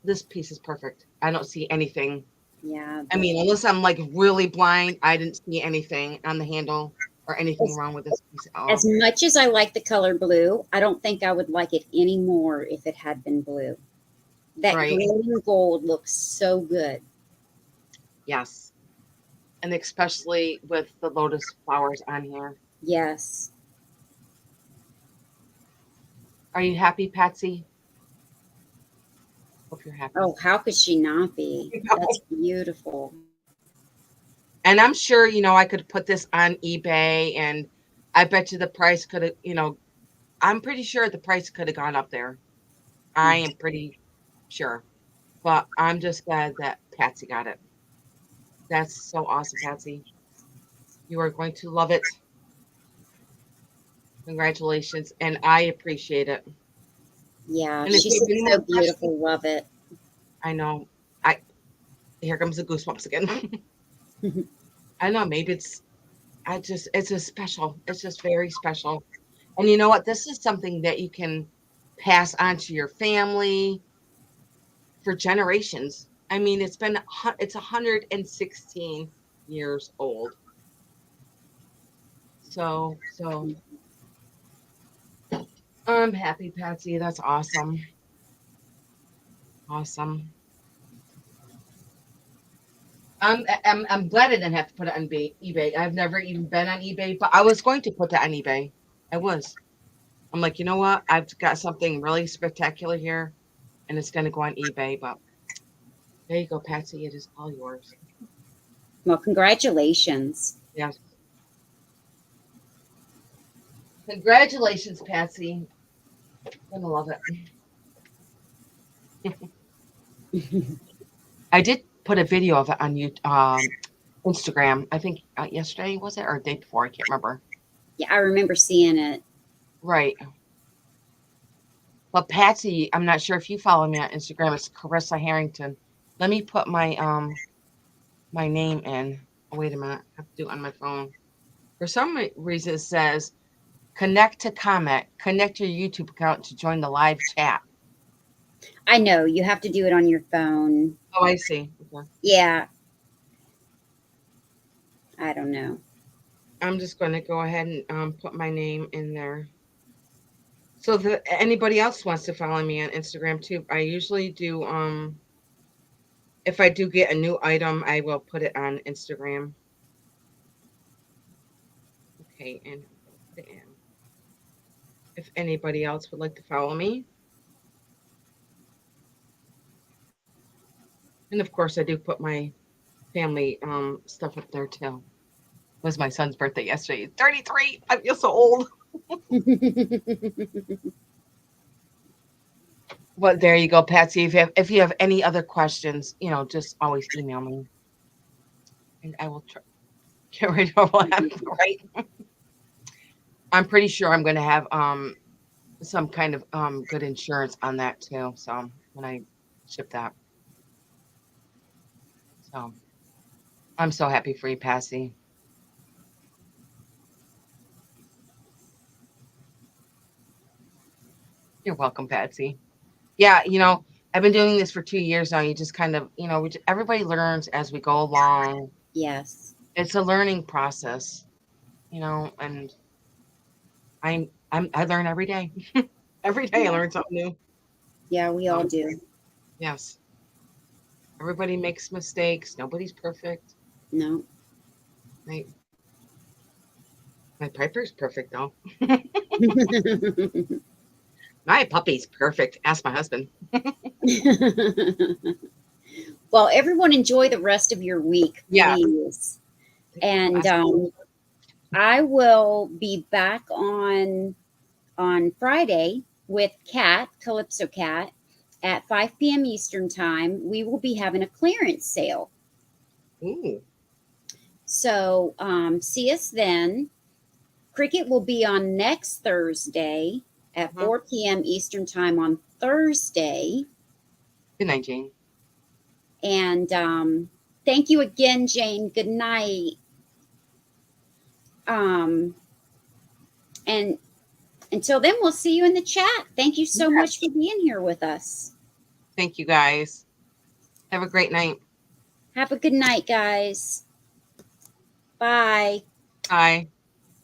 this piece is perfect. I don't see anything. Yeah, I mean, unless I'm like really blind, I didn't see anything on the handle or anything as, wrong with this piece at as all. much as I like the color blue, I don't think I would like it any more if it had been blue. That Right? green and gold looks so good. Yes. And especially with the lotus flowers on here. Yes. Are you happy, Patsy? Hope you're happy. Oh, how could she not be? That's beautiful. And I'm sure, I could put this on eBay and I bet you the price could have, I'm pretty sure the price could have gone up there. I am pretty sure. But I'm just glad that Patsy got it. That's so awesome, Patsy. You are going to love it. Congratulations. And I appreciate it. Yeah, And if she you have said any more so questions, beautiful. Love it. I know. I Here comes the goosebumps again. I know, maybe it's just special. It's just very special. And you know what? This is something that you can pass on to your family for generations. I mean, it's 116 years old. So I'm happy, Patsy. That's awesome. Awesome. I'm glad I didn't have to put it on eBay. I've never even been on eBay, but I was going to put that on eBay. I was. I'm like, you know what? I've got something really spectacular here, and it's going to go on eBay. But there you go, Patsy. It is all yours. Well, congratulations. Yes. Congratulations, Patsy. I'm gonna love it. I did put a video of it on Instagram. I think yesterday was it or the day before? I can't remember. Yeah, I remember seeing it. Right. But Patsy, I'm not sure if you follow me on Instagram. It's Carissa Harrington. Let me put my name in. Oh, wait a minute. I have to do it on my phone. For some reason, it says connect to comment. Connect your YouTube account to join the live chat. I know you have to do it on your phone. Oh, I see. Okay. Yeah, I don't know. I'm just going to go ahead and put my name in there. So that anybody else wants to follow me on Instagram too. I usually do if I do get a new item, I will put it on Instagram. Okay, and I'll put it in. If anybody else would like to follow me. And of course I do put my family stuff up there too. It was my son's birthday yesterday. He's 33. I feel so old. Well, there you go, Patsy. If you have any other questions, just always email me, and I will try, get ready to right. I'm pretty sure I'm going to have some kind of good insurance on that too. So when I ship that, so I'm so happy for you, Patsy. You're welcome, Patsy. Yeah, I've been doing this for 2 years now. You just kind of, everybody learns as we go along. Yes. It's a learning process, and I learn every day. Every day I Yeah. learn something new. Yeah, we all So do. yes, everybody makes mistakes. Nobody's perfect. No. My my Piper's perfect though. My puppy's perfect. Ask my husband. Well, everyone enjoy the rest of your week, Yeah. please. And I will be back on Friday with Cat, Calypso Cat, at 5 p.m. Eastern Time. We will be having a clearance sale. Ooh. So see us then. Cricket will be on next Thursday at Uh-huh. 4 p.m. Eastern Time on Thursday. Good night, Jane. And thank you again, Jane. Good night. Um, and until then, we'll see you in the chat. Thank you so much Yes. for being here with us. Thank you, guys. Have a great night. Have a good night, guys. Bye. Bye.